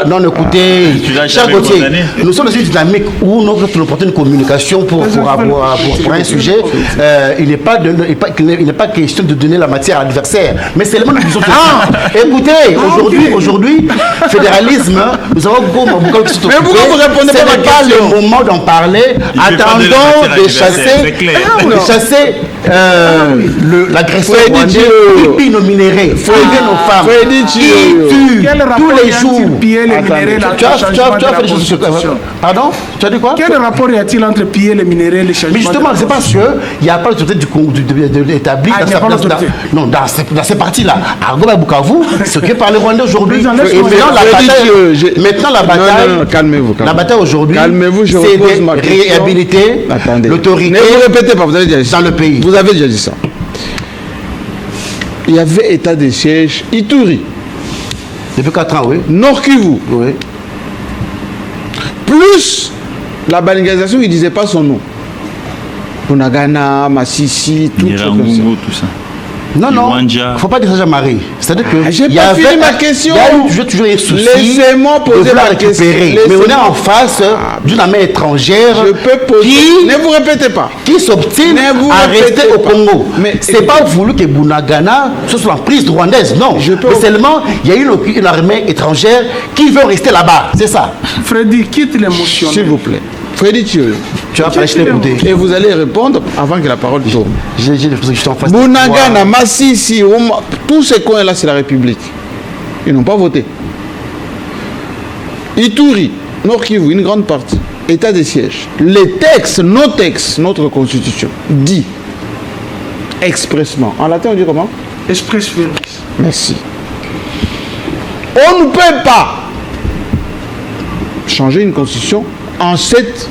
non, écoutez, chaque côté, nous sommes dans une dynamique où nous portons une communication pour un sujet. Il n'est pas question de donner la matière à l'adversaire. Mais seulement nous disons que... Écoutez, aujourd'hui, fédéralisme, nous avons beaucoup de choses. Mais pourquoi vous répondez pas à ma question? Ce n'est pas le moment d'en parler. Attendons de chasser l'agression rwandaise qui pille nos minéraux, qui vient nos femmes, qui tue tous les jours. Tu as fait des choses. Pardon? Tu as dit quoi? Quel rapport y a-t-il entre piller les minéraux et les changements? Mais justement, c'est parce qu'il n'y a pas l'autorité établie dans ces parties-là. À Goma Bukavu, ce qui est par les Rwandais aujourd'hui. Et maintenant, la bataille. Calmez-vous. La bataille aujourd'hui, c'est de réhabiliter l'autorité. Ne vous répétez pas, vous avez déjà dit ça. Dans le pays. Vous avez déjà dit ça. Il y avait état de siège Ituri. Depuis 4 ans, oui. Nord Kivu. Oui. Plus la banalisation, il ne disait pas son nom. Bunagana, Massissi, tout ça. Non, il ne faut pas dire ça, Jean-Marie. C'est-à-dire que. J'ai pas fini ma question. Il y a toujours un souci. Laissez-moi poser ma question. Mais on est en face d'une armée étrangère. Je peux poser. Ne vous répétez pas. Qui s'obstine à rester au Congo. Mais ce n'est pas voulu que Bunagana soit sous l'emprise rwandaise. Non. Mais seulement, il y a une armée étrangère qui veut rester là-bas. C'est ça. Freddy, quitte l'émotion. S'il vous plaît. Freddy Thieu. Tu vas pas l'écouter. Et vous allez répondre avant que la parole tourne. J'ai des choses que je suis en face. Bunagana, Massissi, tous ces coins-là, c'est la République. Ils n'ont pas voté. Ituri, Nord Kivu, une grande partie. État de siège. Les textes, nos textes, notre constitution, dit expressement. En latin, on dit comment? Express verbis. Merci. On ne peut pas changer une constitution en cette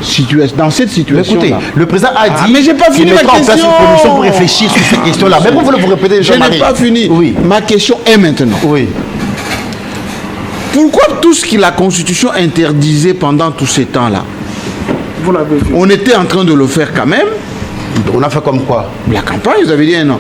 situation, dans cette situation. Écoutez, le président a dit mais j'ai pas fini qu'il mettra ma en place question. une commission pour réfléchir sur ces questions-là. Mais vous le répétez, Je n'ai pas fini. Oui. Ma question est maintenant. Oui. Pourquoi tout ce que la Constitution interdisait pendant tous ces temps-là, Vous l'avez vu. on était en train de le faire quand même? On a fait comme quoi? La campagne, vous avez dit un non.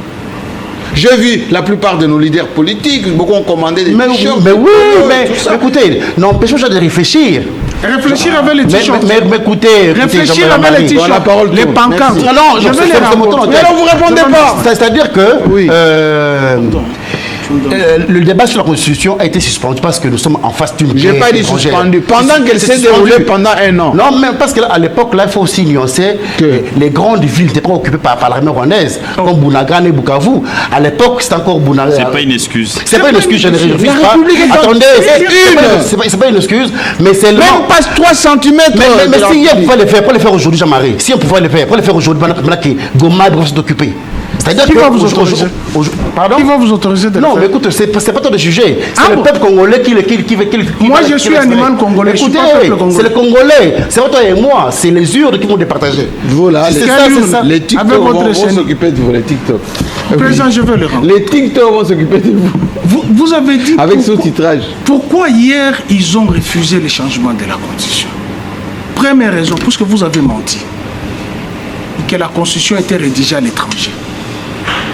J'ai vu la plupart de nos leaders politiques, beaucoup ont commandé des Mais t-shirts, oui, tout mais ça. écoutez, n'empêchons pas de réfléchir. Réfléchir avec les t-shirts. Mais écoutez, Réfléchir Jean-Marie, avec les Dans la parole t-shirts. Les tourne. pancartes. Merci. Non, je vais les rencontrer. Mais non, vous répondez pas. C'est-à-dire que Oui. le débat sur la Constitution a été suspendu parce que nous sommes en face d'une J'ai guerre pas dit étrangère. suspendu. Pendant qu'elle C'est s'est déroulée suspendu. pendant un an. Non, mais parce qu'à l'époque, là, il faut aussi nuancer que les grandes villes n'étaient pas occupées par l'armée rwandaise, comme Bunagana et Bukavu. À l'époque, c'était encore Bunagana. C'est pas une excuse. C'est pas une excuse, je ne refuse La pas. République est en- Attendez, c'est c'est pas une excuse, mais c'est Même pas 3 cm. mais si on pouvait le faire, pour le faire aujourd'hui, Jean-Marie, si on pouvait le faire, pour le faire aujourd'hui, maintenant que Goma doit s'occuper. C'est-à-dire Qui que va vous aujourd'hui- autoriser? Pardon? Qui va vous autoriser de le Non, faire? mais écoute, c'est pas toi de juger. C'est Ah le bon? peuple congolais qui Moi, va- je qui suis va animal exprimer. congolais, je suis Écoutez, pas peuple congolais. c'est le Congolais. C'est pas toi et moi. C'est les urnes qui vont départager. Voilà, C'est les, ça, c'est ça. les TikTok Avec votre vont chaîne. s'occuper de vous, les TikTok. Président, je vais le rendre. Les TikTok vont s'occuper de vous. Vous avez dit Avec pourquoi- sous-titrage. Pourquoi hier ils ont refusé le changement de la Constitution? Première raison, parce que vous avez menti. Que la Constitution était rédigée à l'étranger.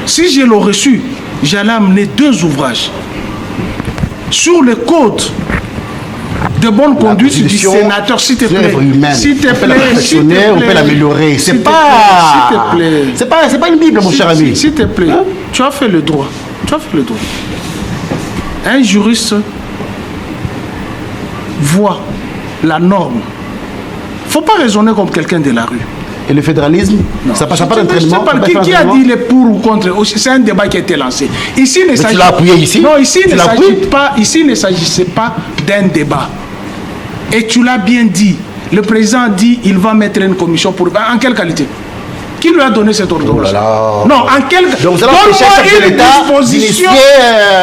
Si je l'aurais su, j'allais amener 2 ouvrages sur le code de bonne conduite du Constitution, sénateur, s'il te c'est une plaît. œuvre humaine. S'il te On peut la plaît, s'il te perfectionner, on peut plaît. l'améliorer. S'il C'est te pas. plaît, s'il te plaît. C'est pas une Bible, mon cher ami. S'il te plaît, tu as fait le droit. Tu as fait le droit. Un juriste voit la norme. Faut pas raisonner comme quelqu'un de la rue. Et le fédéralisme, ça passe pas Je sais d'entraînement. pas, ça passe qui pas a d'entraînement. dit les pour ou contre? C'est un débat qui a été lancé. Ici, il ne tu s'agit- l'as appuyé ici? Non, ici, Tu il ne l'as s'agit appuyé? pas. Ici, il ne s'agissait pas d'un débat. Et tu l'as bien dit. Le président a dit il va mettre une commission pour. En quelle qualité? Qui lui a donné cette ordre? Oh là là. Non, en quelle. Donc vous allez empêcher à chef de l'État disposition. d'initier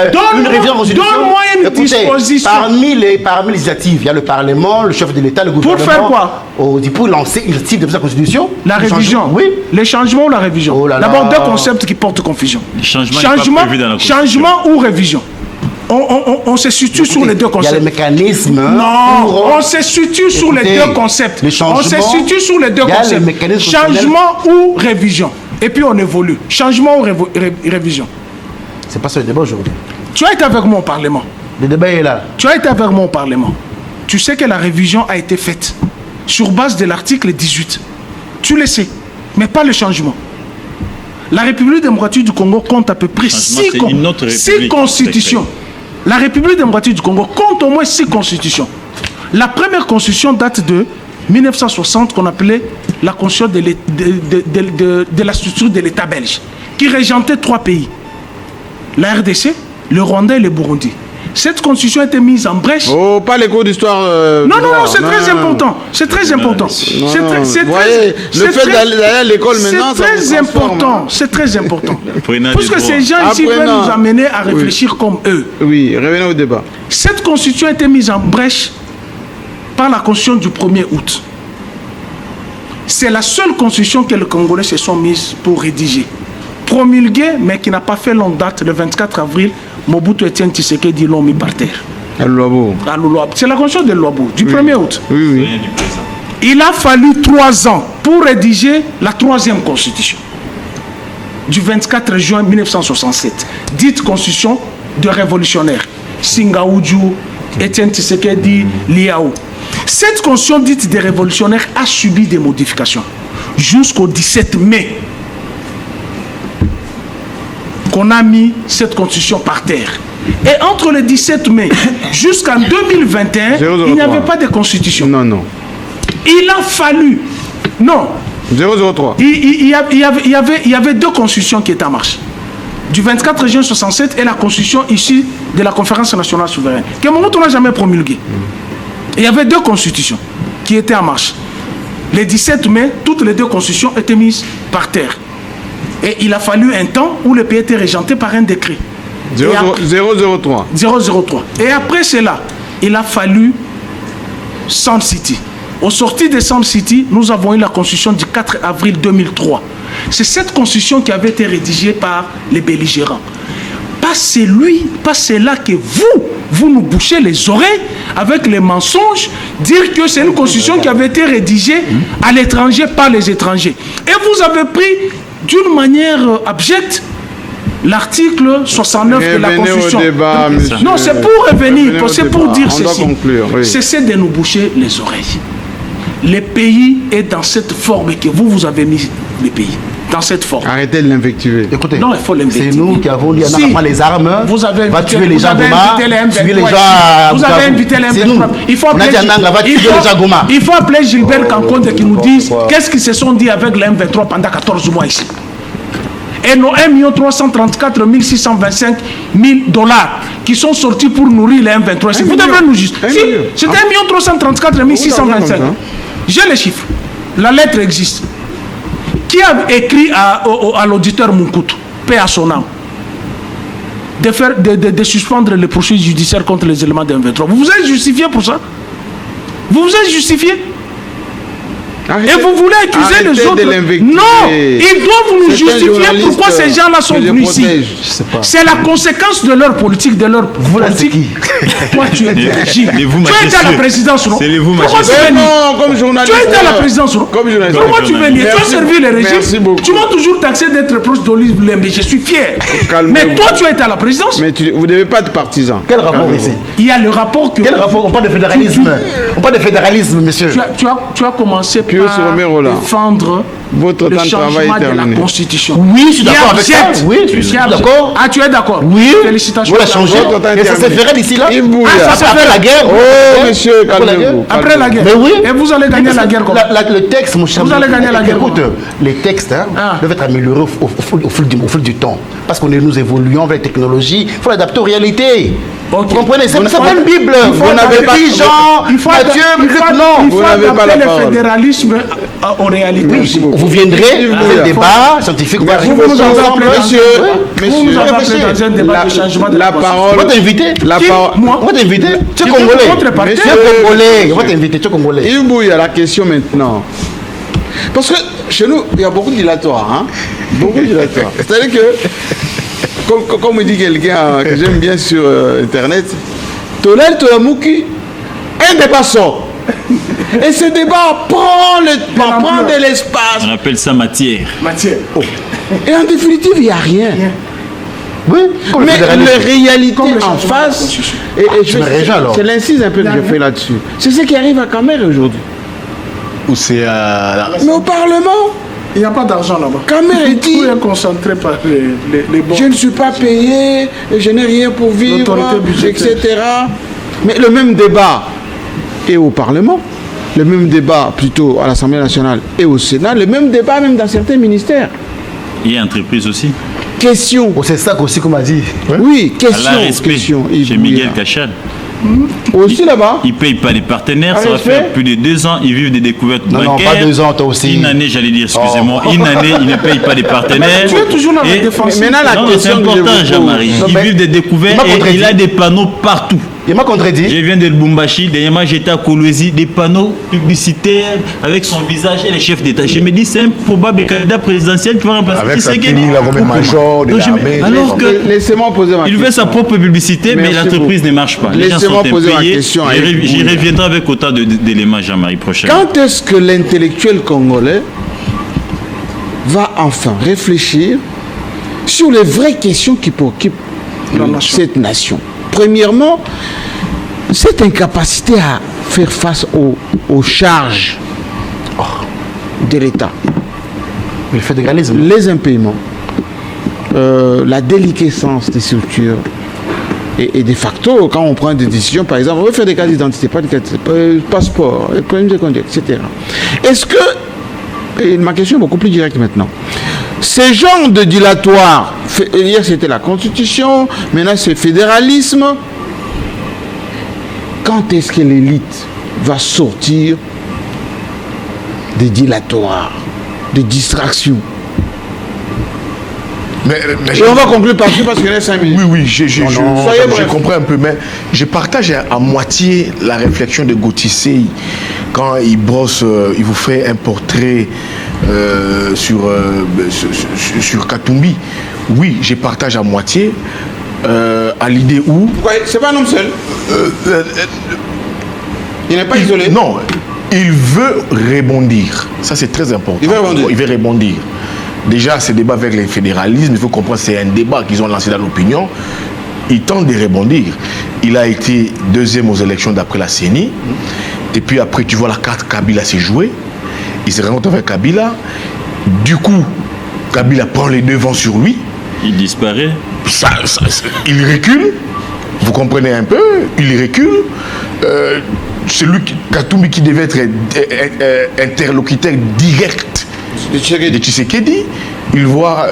une Donne-moi- révision de la Constitution. donne-moi une Écoutez, disposition. Parmi les législatives, il y a le Parlement, le chef de l'État, le gouvernement. faire quoi? Pour lancer une initiative de la Constitution. La Le révision. changement. Oui. Les changements ou la révision? Oh là là. D'abord, 2 concepts qui portent confusion. Le changement n'est pas prévu dans la Constitution. Changement ou révision? On se situe sur les 2 Il y a concepts. le mécanisme. Non, pour- on se situe sur les Écoutez, 2 concepts. le On se changement, situe sur les 2 il y a le concepts. mécanisme Changement ou révision. Et puis on évolue. Changement ou révision. C'est pas ça le débat aujourd'hui. Tu as été avec moi au Parlement. Le débat est là. Tu as été avec moi au Parlement. Tu sais que la révision a été faite sur base de l'article 18. Tu le sais, mais pas le changement. La République démocratique du Congo compte à peu près Changement, 6 c'est une autre république. constitutions. La République démocratique du Congo compte au moins 6 constitutions. La première constitution date de 1960 qu'on appelait la constitution de la structure de l'État belge, qui régentait 3 pays. La RDC, le Rwanda et le Burundi. Cette constitution a été mise en brèche. Oh, pas les cours d'histoire. Non, bizarre. c'est très non. important. C'est très important. Non, C'est non, très- c'est vous très- voyez, c'est le fait très- d'aller à l'école maintenant, c'est ça très vous transforme, important. hein. C'est très important. Prenez Parce des que ces droits. gens ici veulent Apprenant. nous amener à Oui. réfléchir comme eux. Oui, revenons au débat. Cette constitution a été mise en brèche par la constitution du 1er août. C'est la seule constitution que les Congolais se sont mises pour rédiger. Promulguée, mais qui n'a pas fait longue date, le 24 avril, Mobutu Etienne Tshisekedi l'ont mis par terre. À Luabo. À Luabo. C'est la constitution de Luabo, du 1er août. Oui, oui. Rien du présent. Il a fallu 3 ans pour rédiger la 3e constitution du 24 juin 1967, dite constitution de révolutionnaires. Singaoudjou, Etienne Tshisekedi, Liao. Cette constitution dite des révolutionnaires a subi des modifications jusqu'au 17 mai qu'on a mis cette constitution par terre. Et entre le 17 mai jusqu'en 2021, il n'y avait pas de constitution. Non, non. Il a fallu... Non. 003. Il y avait deux constitutions qui étaient en marche. Du 24 juin 67 et la constitution issue de la conférence nationale souveraine, que Mobutu n'a jamais promulguée. Il y avait deux constitutions qui étaient en marche. Le 17 mai, toutes les deux constitutions étaient mises par terre. Et il a fallu un temps où le pays était régenté par un décret. 003. 003. Et après cela, il a fallu Sound City. Au sorti de Sound City, nous avons eu la constitution du 4 avril 2003. C'est cette constitution qui avait été rédigée par les belligérants. Pas cela que vous nous bouchez les oreilles avec les mensonges, dire que c'est une constitution qui avait été rédigée à l'étranger par les étrangers. Et vous avez pris d'une manière abjecte l'article 69 de la Constitution. Débat, non, c'est pour revenir, c'est pour dire ceci. Conclure, oui. Cessez de nous boucher les oreilles. Le pays est dans cette forme que vous avez mis le pays. Dans cette forme. Arrêtez de l'invectiver. Écoutez, non, il faut l'invectiver. C'est nous qui avons dit on a les armes, vous avez va invité, tuer les gens Goma, tuer les gens à vous avez invité les M23. Il faut appeler Gilbert Kankonde qui nous dise qu'est-ce qu'ils se sont dit avec les M23 pendant 14 mois ici. Et nos 1 334 625 000 dollars qui sont sortis pour nourrir les M23 ici. Vous devez nous justifier. Si, c'était 1 334 625. J'ai les chiffres. La lettre existe. Qui a écrit à l'auditeur Munkutu, paix à son âme, de suspendre les poursuites judiciaires contre les éléments de M23? Vous vous êtes justifié pour ça? Vous vous êtes justifié? Et vous voulez accuser les autres? Non, ils doivent nous justifier pourquoi ces gens-là sont venus ici. C'est la conséquence de leur politique, de leur politique. Toi, tu es dirigé. Tu étais à la présidence, non? C'est les vous, pourquoi tu es venu? Comme journaliste. Tu étais à la présidence, non? Comme journaliste. Pourquoi tu es venu? Tu as servi le régime. Tu m'as toujours taxé d'être proche d'Olive Lembe. Je suis fier. Mais toi, tu as été à la présidence. Mais vous ne devez pas être partisan. Quel rapport ici? Il y a le rapport que... Quel rapport? On parle de fédéralisme. On parle de fédéralisme, monsieur. Tu as commencé par défendre votre le temps de travail changement de la terminé. Constitution. Oui, je suis d'accord avec ça. Oui, je suis d'accord. Ah, tu es d'accord? Oui. Félicitations. Vous la changez. Et ça s'est fait d'ici là. Après la guerre. Oh, monsieur, calmez-vous. Après la guerre. Mais oui. Et vous allez gagner la guerre comment? Le texte, mon cher. Vous allez gagner la guerre. Écoute, les textes doivent être améliorés au fil du temps. Parce que nous évoluons avec la technologie. Il faut l'adapter aux réalités. Vous comprenez? C'est pas une Bible. Vous n'avez pas Jean, Mathieu, non. Vous n'avez pas le fédéralisme aux réalités. Oui, vous viendrez dans un débat scientifique. Vous nous avez appelé dans un débat de changement de la parole. On va t'inviter. Moi? On va t'inviter. Tu es congolais. Tu es congolais. On va t'inviter. Tu es congolais. Il y a la question maintenant. Parce que chez nous, il y a beaucoup de dilatoires. Beaucoup de dilatoires. C'est-à-dire que, comme me dit quelqu'un que j'aime bien sur Internet, Tolel Tolamouki, un débat sort. Et ce débat prend de l'espace. On appelle ça matière. Oh. Et en définitive, il n'y a rien. Oui, mais la réalité en face, c'est l'incise un peu que je fais là-dessus. C'est ce qui arrive à Camer aujourd'hui. Ou c'est Mais au Parlement, il n'y a pas d'argent là-bas. Camer dit tout est concentré par les bons. Je ne suis pas payé, je n'ai rien pour vivre, etc. Mais le même débat est au Parlement, le même débat plutôt à l'Assemblée nationale et au Sénat, le même débat même dans certains ministères. Il y a entreprise aussi. Question. Oh, c'est ça aussi qu'on m'a dit. Oui, question. Chez Miguel Cachal. Aussi là-bas. Ils ne payent pas les partenaires, ça va faire plus de 2 ans, ils vivent des découvertes bancaires. Non, pas 2 ans, toi aussi. Une année, j'allais dire, excusez-moi, une année, ils ne payent pas les partenaires. Tu es toujours dans la défense. Maintenant, la question c'est important, Jean-Marie. Ils vivent des découvertes et il a des panneaux partout. Il m'a contredit. Je viens de Lubumbashi, dernièrement j'étais à Kolwezi, des panneaux publicitaires avec son visage et les chefs d'État. Je me dis, c'est un probable candidat présidentiel qui va remplacer avec sa tenue, la robe major de l'armée. Alors que laissez-moi poser ma question. Il fait sa propre publicité, mais l'entreprise ne marche pas. Les gens sont impayés. J'y reviendrai avec autant d'éléments, Jean-Marie, prochainement. Quand est-ce que l'intellectuel congolais va enfin réfléchir sur les vraies questions qui préoccupent cette nation? Premièrement, cette incapacité à faire face aux charges de l'État. Le fédéralisme. Les impaiements, la déliquescence des structures, Et de facto, quand on prend des décisions, par exemple, on veut faire des cartes d'identité, pas de carte, passeport, problème de conduite, etc. Est-ce que, et ma question est beaucoup plus directe maintenant, ces genres de dilatoires, hier c'était la Constitution, maintenant c'est le fédéralisme, quand est-ce que l'élite va sortir des dilatoires, des distractions? Et on va conclure par-dessus parce qu'il y a 5 minutes. Oui, je comprends un peu, mais je partage à moitié la réflexion de Gauthier quand il brosse, il vous fait un portrait sur Katumbi. Oui, je partage à moitié à l'idée où... Ouais, c'est pas un homme seul. Il n'est pas isolé. Non, il veut rebondir. Ça, c'est très important. Il veut rebondir. Déjà, ce débat avec les fédéralismes, il faut comprendre que c'est un débat qu'ils ont lancé dans l'opinion. Il tente de rebondir. Il a été deuxième aux élections d'après la CENI. Et puis après, tu vois la carte Kabila s'est jouée. Il se rencontre avec Kabila. Du coup, Kabila prend les devants sur lui. Il disparaît. Il recule. Vous comprenez un peu? Il recule. Celui Katumbi qui devait être interlocuteur direct de Tshisekedi, il voit...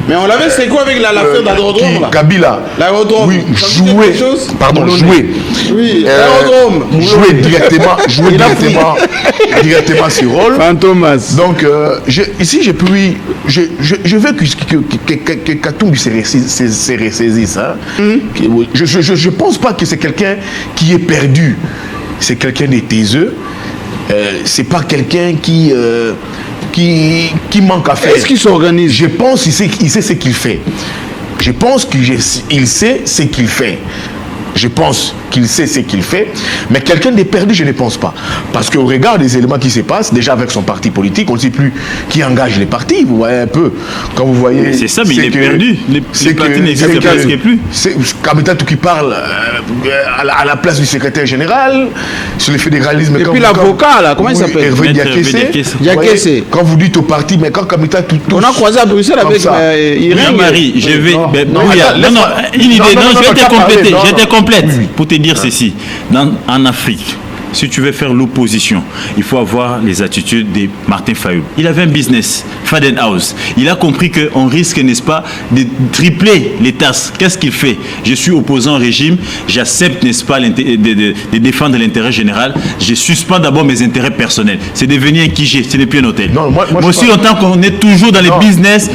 mais on l'avait, c'est quoi avec l'affaire d'aérodrome là? Kabila. L'aérodrome. Oui, jouer. Pardon, jouer. Oui, l'aérodrome. Jouer directement ce rôle. Fantomas. Donc, ici, je veux que Katumbi se ressaisisse. Hein. Je pense pas que c'est quelqu'un qui est perdu. C'est quelqu'un de taiseux. C'est pas quelqu'un qui manque à faire. Est-ce qu'il s'organise? Je pense qu'il sait ce qu'il fait. Je pense qu'il sait ce qu'il fait. Je pense qu'il sait ce qu'il fait, mais quelqu'un de perdu, je ne pense pas. Parce qu'au regard des éléments qui se passent, déjà avec son parti politique, on ne sait plus qui engage les partis. Vous voyez un peu, quand vous voyez... C'est ça, mais il est perdu. Les partis n'existent presque plus. C'est Kamitatou qui parle à la place du secrétaire général, sur le fédéralisme. Et puis l'avocat, là, comment il s'appelle? Hervé Diakessé. Quand vous dites au parti, mais quand Kamitatou... On a croisé à Bruxelles avec Irène. Marie, je vais... Non, une idée. Non, je vais te compléter. Pour te dire ceci, en Afrique, si tu veux faire l'opposition, il faut avoir les attitudes de Martin Fayulu. Il avait un business, Fadenhouse. Il a compris qu'on risque, n'est-ce pas, de tripler les tasses. Qu'est-ce qu'il fait? Je suis opposant au régime, j'accepte, n'est-ce pas, de défendre l'intérêt général. Je suspends d'abord mes intérêts personnels. C'est devenu un QG, ce n'est plus un hôtel. Non, moi aussi, longtemps qu'on est toujours dans les business,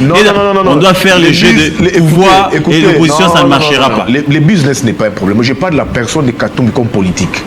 on doit faire le jeu de pouvoir et l'opposition, ça ne marchera pas. Les business n'est pas un problème. Je parle de la personne de Katumbi comme politique.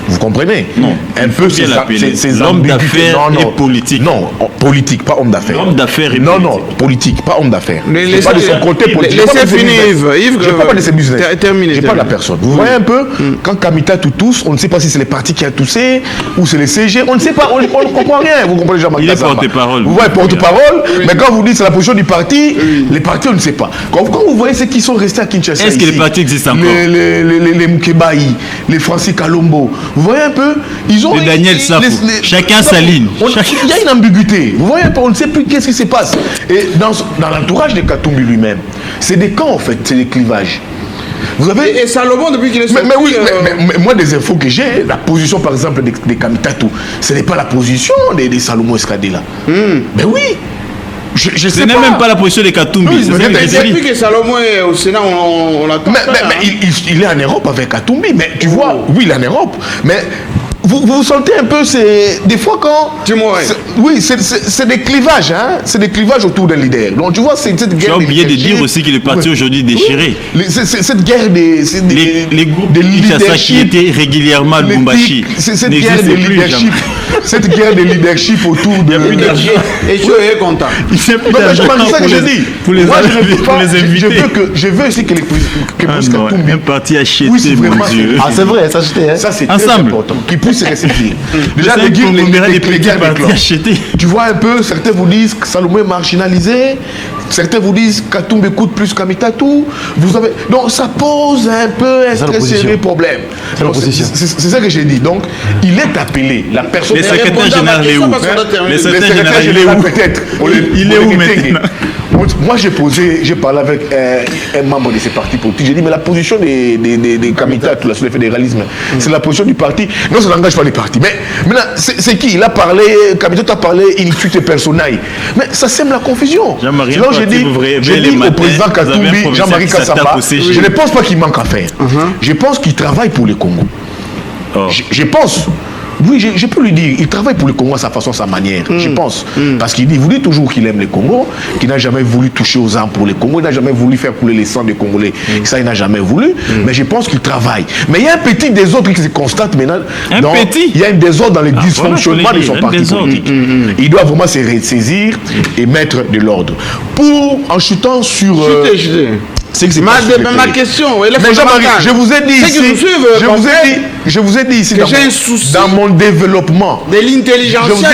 Vous comprenez? Non. Un peu, c'est l'homme d'affaires et politique. Non, politique, pas homme d'affaires. L'homme d'affaires et politique. Non, politique, pas homme d'affaires. C'est pas de son côté politique. Laissez finir Yves. Je ne parle pas de ses business. Terminé. Je parle de la personne. Vous voyez un peu, quand Kamitatou tousse, on ne sait pas si c'est les partis qui a toussé ou c'est les CG. On ne sait pas, on ne comprend rien. Vous comprenez, Jean-Marc? Il est porte-parole. Vous voyez, porte-parole. Mais quand vous dites c'est la position du parti, les partis, on ne sait pas. Quand vous voyez ceux qui sont restés à Kinshasa. Est-ce que les partis existent encore? Les Moukebaï, les Francis Kalombo. Vous voyez un peu? Ils ont Daniel Safo. Chacun sa ligne. Il y a une ambiguïté. Vous voyez, on ne sait plus qu'est-ce qui se passe. Et dans l'entourage de Katumbi lui-même, c'est des camps en fait, c'est des clivages. Vous avez... Et Salomon, depuis qu'il est sorti... Mais moi, des infos que j'ai, la position par exemple des Kamitatou, ce n'est pas la position des Salomon Escadé là. Mais oui. Je sais ce n'est même pas la position de Katumbi. Depuis que Salomon est au Sénat, on l'attend. Mais il est en Europe avec Katumbi. Mais tu vois, oui, il est en Europe. Mais vous sentez un peu, c'est des fois quand... Oui, c'est des clivages, hein. C'est des clivages autour d'un leader. Donc tu vois, c'est cette guerre... Tu as oublié de dire aussi qu'il est parti aujourd'hui déchiré. Cette guerre des... Les groupes de Kinshasa qui étaient régulièrement à Lubumbashi. Cette guerre de leadership. Cette guerre de leadership autour de... Il n'y a plus d'argent. Et tu es content. Il n'y a plus d'argent. C'est ça que je dis. Pour les invités. Je veux aussi que les... Un parti acheté, mon Dieu. Ah, c'est vrai, ça acheté. Ça, c'est très important. Qui puisse rester dire. Déjà, les guerres avec l'or. Tu vois un peu, certains vous disent que Salomon est marginalisé, certains vous disent que Katumbi coûte plus qu'Amitatou. Donc ça pose un peu un très sérieux problème. C'est ça que j'ai dit. Donc, il est appelé. La personne... Les secrétaires généraux est où? Les secrétaires généraux peut-être. Il est où maintenant? Moi, j'ai parlé avec un membre de ces partis politiques. J'ai dit, mais la position des Kamita, tout le fédéralisme, c'est la position du parti. Non, ça n'engage pas les partis. Mais maintenant, c'est qui? Il a parlé, Kamita a parlé, il tue tes personnages. Mais ça sème la confusion. Sinon, j'ai dit au président Katumbi, Jean-Marie Kassamba, je ne pense pas qu'il manque à faire. Je pense qu'il travaille pour le Congo. Je pense. Oui, je peux lui dire, il travaille pour le Congo à sa façon, à sa manière, je pense. Parce qu'il vous dit toujours qu'il aime le Congo, qu'il n'a jamais voulu toucher aux armes pour le Congo, il n'a jamais voulu faire couler les sangs des Congolais. Ça, il n'a jamais voulu, mais je pense qu'il travaille. Mais il y a un petit désordre qui se constate maintenant. Il y a un désordre dans le dysfonctionnement de son parti politique. Il doit vraiment se ressaisir et mettre de l'ordre. En chutant sur... Ma question, mais Jean-Marie, je vous ai dit ici, que j'ai un souci dans mon développement de l'intelligentsia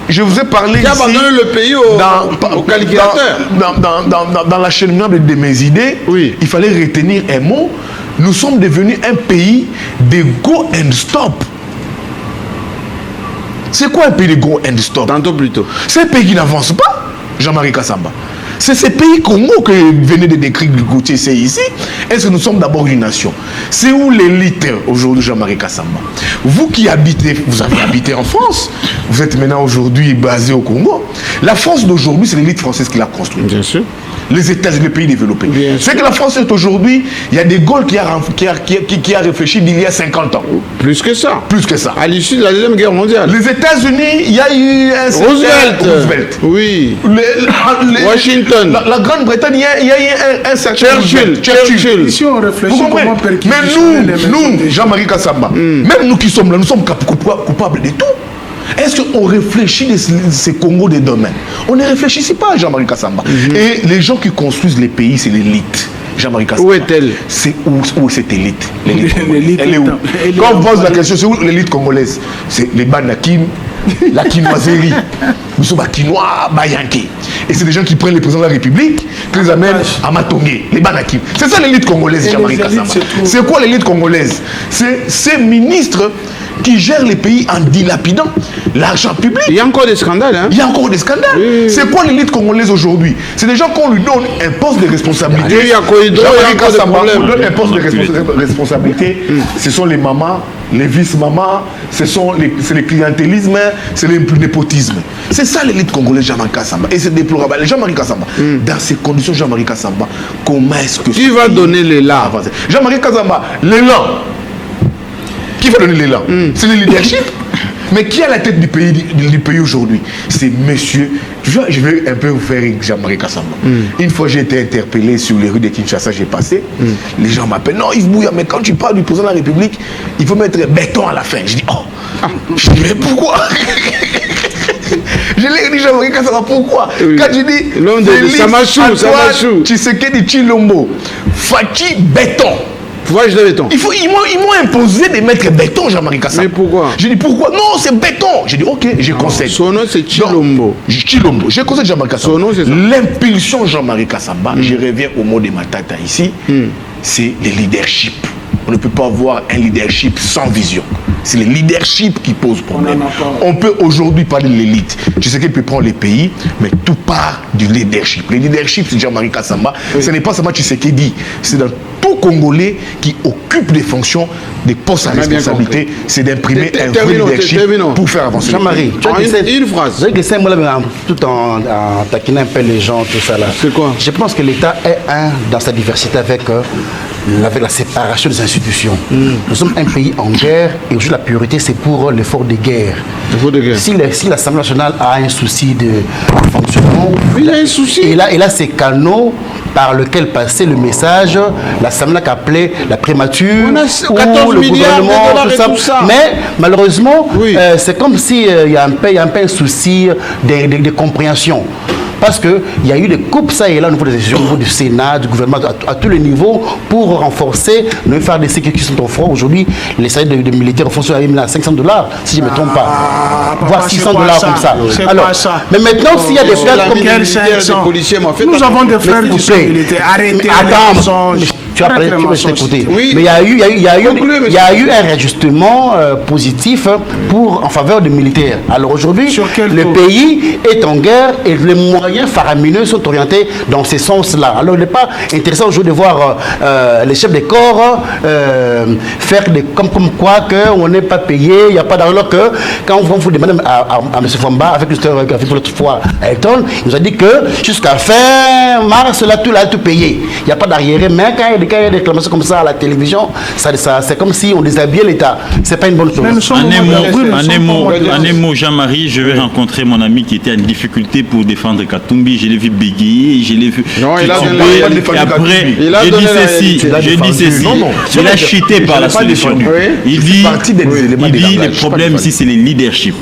je vous ai parlé qui a abandonné le pays au calculateur. Dans l'acheminement de mes idées, il fallait retenir un mot. Nous sommes devenus un pays de go and stop. C'est quoi un pays de go and stop? Tantôt plus tôt. C'est un pays qui n'avance pas, Jean-Marie Kassamba. C'est ce pays Congo que venez de décrire Gauthier, c'est ici. Est-ce que nous sommes d'abord une nation? C'est où l'élite aujourd'hui, Jean-Marie Kassamba? Vous qui habitez, vous avez habité en France, vous êtes maintenant aujourd'hui basé au Congo. La France d'aujourd'hui, c'est l'élite française qui l'a construite. Bien sûr. Les États-Unis, les pays développés. C'est que la France est aujourd'hui, il y a des Gaulle qui a réfléchi d'il y a 50 ans. Plus que ça. Plus que ça. À l'issue de la Deuxième Guerre mondiale. Les États-Unis, il y a eu un Roosevelt. Oui. Washington. La Grande-Bretagne, il y a eu un certain Churchill. Si on réfléchit comment mais nous, Jean-Marie Kassamba, même nous qui sommes là, nous sommes coupables de tout. Est-ce qu'on réfléchit de ces Congo de demain? On ne réfléchit pas, Jean-Marie Kassamba. Et les gens qui construisent les pays, c'est l'élite. Jean-Marie Kassamba. Où est-elle? C'est où cette élite? Elle est où? Quand on pose la question, c'est où l'élite congolaise? C'est les Banakim, la quinoiserie. Nous sommes à Quinois, Bayanké. Et c'est des gens qui prennent les présidents de la République, qui les amènent à Matongé, les Banakim. C'est ça l'élite congolaise, Jean-Marie Kassamba. C'est quoi l'élite congolaise? C'est ces ministres qui gèrent les pays en dilapidant l'argent public. Il y a encore des scandales. Hein? Il y a encore des scandales. Oui. C'est quoi l'élite congolaise aujourd'hui? C'est des gens qu'on lui donne un poste de responsabilité. Il y a encore des problèmes. On donne un poste de responsabilité. Ce sont les mamans, les vice-mamans, c'est le clientélisme, c'est le népotisme. C'est ça l'élite congolaise, Jean-Marie Kassamba. Et c'est déplorable. Jean-Marie Kassamba, dans ces conditions, Jean-Marie Kassamba, comment est-ce que... Qui va donner l'élan? Jean-Marie Kassamba, l'élan. Qui va donner l'élan? C'est le leadership. Mais qui a la tête du pays aujourd'hui? C'est monsieur... Je vais un peu vous faire Jean-Marie Kassamba. Une fois j'ai été interpellé sur les rues de Kinshasa, j'ai passé. Les gens m'appellent, non Yves Bouya, mais quand tu parles du président de la République, il faut mettre béton à la fin. Je dis, je dis, mais pourquoi? Je l'ai dit, Jean-Marie Kassamba, pourquoi? Quand je dis, l'homme de Samachou, Tshisekedi Tshilombo, Fachi, béton. Pourquoi je béton? Ils m'ont imposé de mettre béton, Jean-Marie Kassamba. Mais pourquoi? J'ai dit pourquoi? Non, c'est béton. J'ai dit ok, je concède. Son nom c'est Tshilombo. Tshilombo. Je concède Jean-Marie Kassamba. Son nom c'est ça. L'impulsion Jean-Marie Kassamba, je reviens au mot de Matata ici, c'est le leadership. On ne peut pas avoir un leadership sans vision. C'est le leadership qui pose problème. On peut aujourd'hui parler de l'élite. Tu sais qu'il peut prendre les pays, mais tout part du leadership. Le leadership, c'est Jean-Marie Kassamba. Ce n'est pas seulement Tshisekedi, c'est dans tout Congolais qui occupe des fonctions, des postes à responsabilité, c'est d'imprimer un vrai leadership pour faire avancer. Jean-Marie, tu as dit une phrase. J'ai dit tout en taquinant un peu les gens, tout ça là. C'est quoi? Je pense que l'État est dans sa diversité avec la séparation des institutions. Nous sommes un pays en guerre et aujourd'hui la priorité c'est pour l'effort de guerre. Si l'Assemblée nationale a un souci de fonctionnement, il a un souci. Et là ces canaux par lesquels passer le message, l'Assemblée qui appelait la primature, on a 14 milliards de dollars et tout ça. Mais malheureusement, c'est comme s'il y a un peu un souci de compréhension. Parce qu'il y a eu des coupes, ça et là, au niveau des décisions, au niveau du Sénat, du gouvernement, à tous les niveaux, pour renforcer, ne faire des sécurités qui sont au front. Aujourd'hui, les salaires de militaires font à $500, si je ne me trompe pas. Voire $600 comme ça. Alors, mais maintenant, s'il y a des frères comme nous avons des frères qui sont militaires. Arrêtez. Tu as parlé, tu vas t'écouter. Oui. Mais il y a eu un réajustement positif en faveur des militaires. Alors aujourd'hui, le pays est en guerre et les moyens faramineux sont orientés dans ce sens-là. Alors il n'est pas intéressant aujourd'hui de voir les chefs des corps faire comme quoi qu'on n'est pas payé, il n'y a pas d'argent. Que quand on vous demande à M. Famba, avec l'autre fois à Elton, il nous a dit que jusqu'à fin mars, là, tout payé. Il n'y a pas d'arriéré, mais quand il y a des réclamations comme ça à la télévision, c'est comme si on déshabillait l'État. C'est pas une bonne chose. En un mot, Jean-Marie, je vais rencontrer mon ami qui était en difficulté pour défendre Katumbi. Je l'ai vu bégayer, je l'ai vu. Non, il a donné après, je dis ceci. Il a chuté par la solution. Il dit le problème ici, c'est le leadership.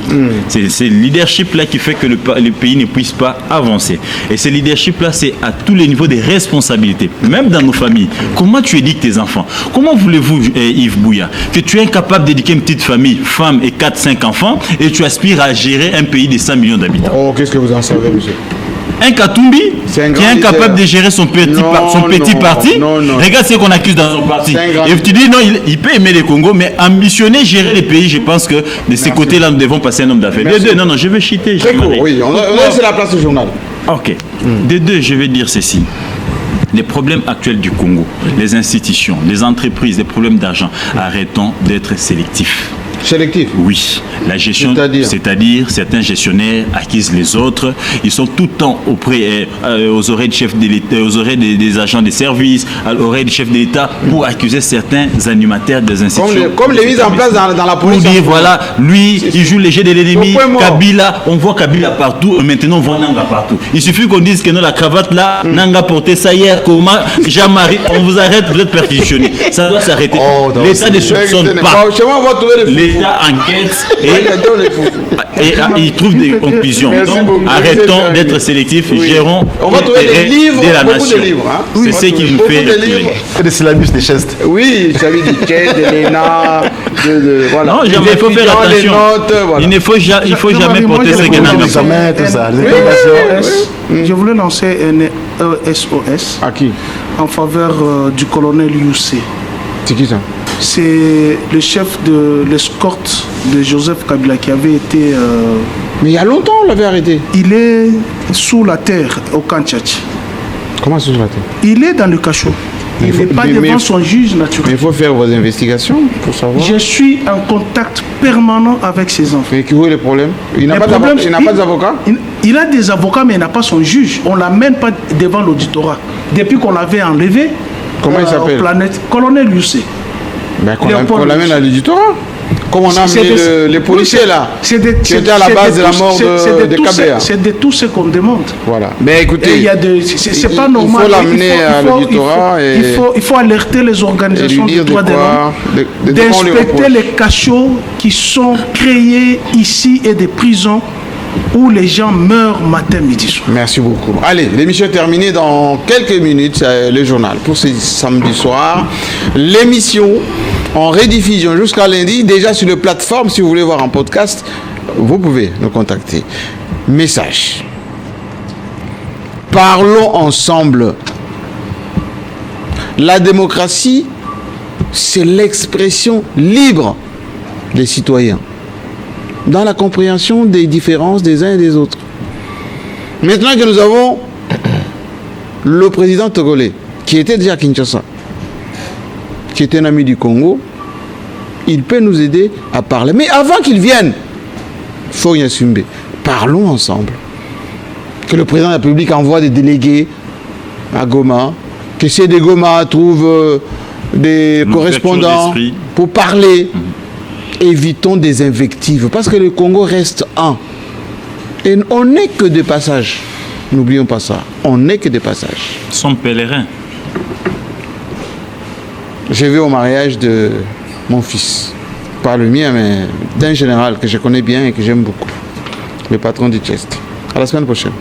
C'est le leadership-là qui fait que le pays ne puisse pas avancer. Et ce leadership-là, c'est à tous les niveaux des responsabilités, même dans nos familles. Comment tu éduques tes enfants? Comment voulez-vous, Yves Bouya, que tu es incapable d'éduquer une petite famille, femme et 4-5 enfants, et tu aspires à gérer un pays de 100 millions d'habitants? Oh, qu'est-ce que vous en savez, monsieur? Un Katumbi qui est incapable de gérer son petit parti. Regarde ce qu'on accuse dans son parti. Et tu dis non, il peut aimer les Congo, mais ambitionner gérer les pays, je pense que de ces côtés-là, nous devons passer un homme d'affaires. De deux, non, je vais cheater. Très court, oui, on a laissé la place au journal. Ok. De deux, je vais dire ceci. Les problèmes actuels du Congo, les institutions, les entreprises, les problèmes d'argent, arrêtons d'être sélectifs. Sélectif? Oui. La gestion, c'est-à-dire certains gestionnaires accusent les autres. Ils sont tout le temps aux oreilles du chef de l'État, aux oreilles des agents des services, aux oreilles du chef de l'État pour accuser certains animateurs des institutions. Comme les mises en place dans la police. Pour dire, voilà, lui, il joue les jeux de l'ennemi. Kabila, on voit Kabila partout. Et maintenant, on voit Nanga partout. Il suffit qu'on dise que non, la cravate là, Nanga portait ça hier. Comment Jean-Marie, on vous arrête, vous êtes perquisitionné. Ça doit s'arrêter. L'État ne soupçonne pas. L'État enquête et il trouve des conclusions. Donc, arrêtons d'être sélectifs, gérons de la nation. C'est ce qui nous fait des syllabus, des gestes. Oui, ça veut dire de l'ENA, voilà. Non, il faut faire attention. Il ne faut jamais porter ce Je voulais lancer un SOS en faveur du colonel Youssé. C'est qui ça? C'est le chef de l'escorte de Joseph Kabila qui avait été... Mais il y a longtemps, on l'avait arrêté. Il est sous la terre au Kanchachi. Comment sous la terre? Il est dans le cachot. Il n'est pas devant son juge naturel. Mais il faut faire vos investigations pour savoir. Je suis en contact permanent avec ses enfants. Mais où est le problème? Il n'a pas d'avocat? Il a des avocats, mais il n'a pas son juge. On ne l'amène pas devant l'auditorat. Depuis qu'on l'avait enlevé, comment il s'appelle? Colonel Youssé. Ben, qu'on l'amène à l'éditorat. Comme on a amené les policiers là, qui étaient à la base de la mort de Kabea. C'est de tout ce qu'on demande. Voilà. Mais écoutez, c'est pas normal. Il faut l'amener à l'éditorat. Il faut alerter les organisations de droits de l'homme d'inspecter les cachots qui sont créés ici et des prisons où les gens meurent matin, midi, soir. Merci beaucoup. Allez, l'émission est terminée dans quelques minutes. Le journal pour ce samedi soir. L'émission en rediffusion jusqu'à lundi, déjà sur les plateformes. Si vous voulez voir en podcast, vous pouvez nous contacter. Message. Parlons ensemble. La démocratie, c'est l'expression libre des citoyens dans la compréhension des différences des uns et des autres. Maintenant que nous avons le président togolais, qui était déjà à Kinshasa, qui était un ami du Congo, il peut nous aider à parler. Mais avant qu'il vienne, Fonia Sumbe, parlons ensemble. Que le président de la République envoie des délégués à Goma, que ces de Goma trouvent des correspondants pour parler. Évitons des invectives, parce que le Congo reste un. Et on n'est que de passage. N'oublions pas ça. On n'est que de passage. Son pèlerin. J'ai vu au mariage de mon fils. Pas le mien, mais d'un général que je connais bien et que j'aime beaucoup. Le patron du Chest. À la semaine prochaine.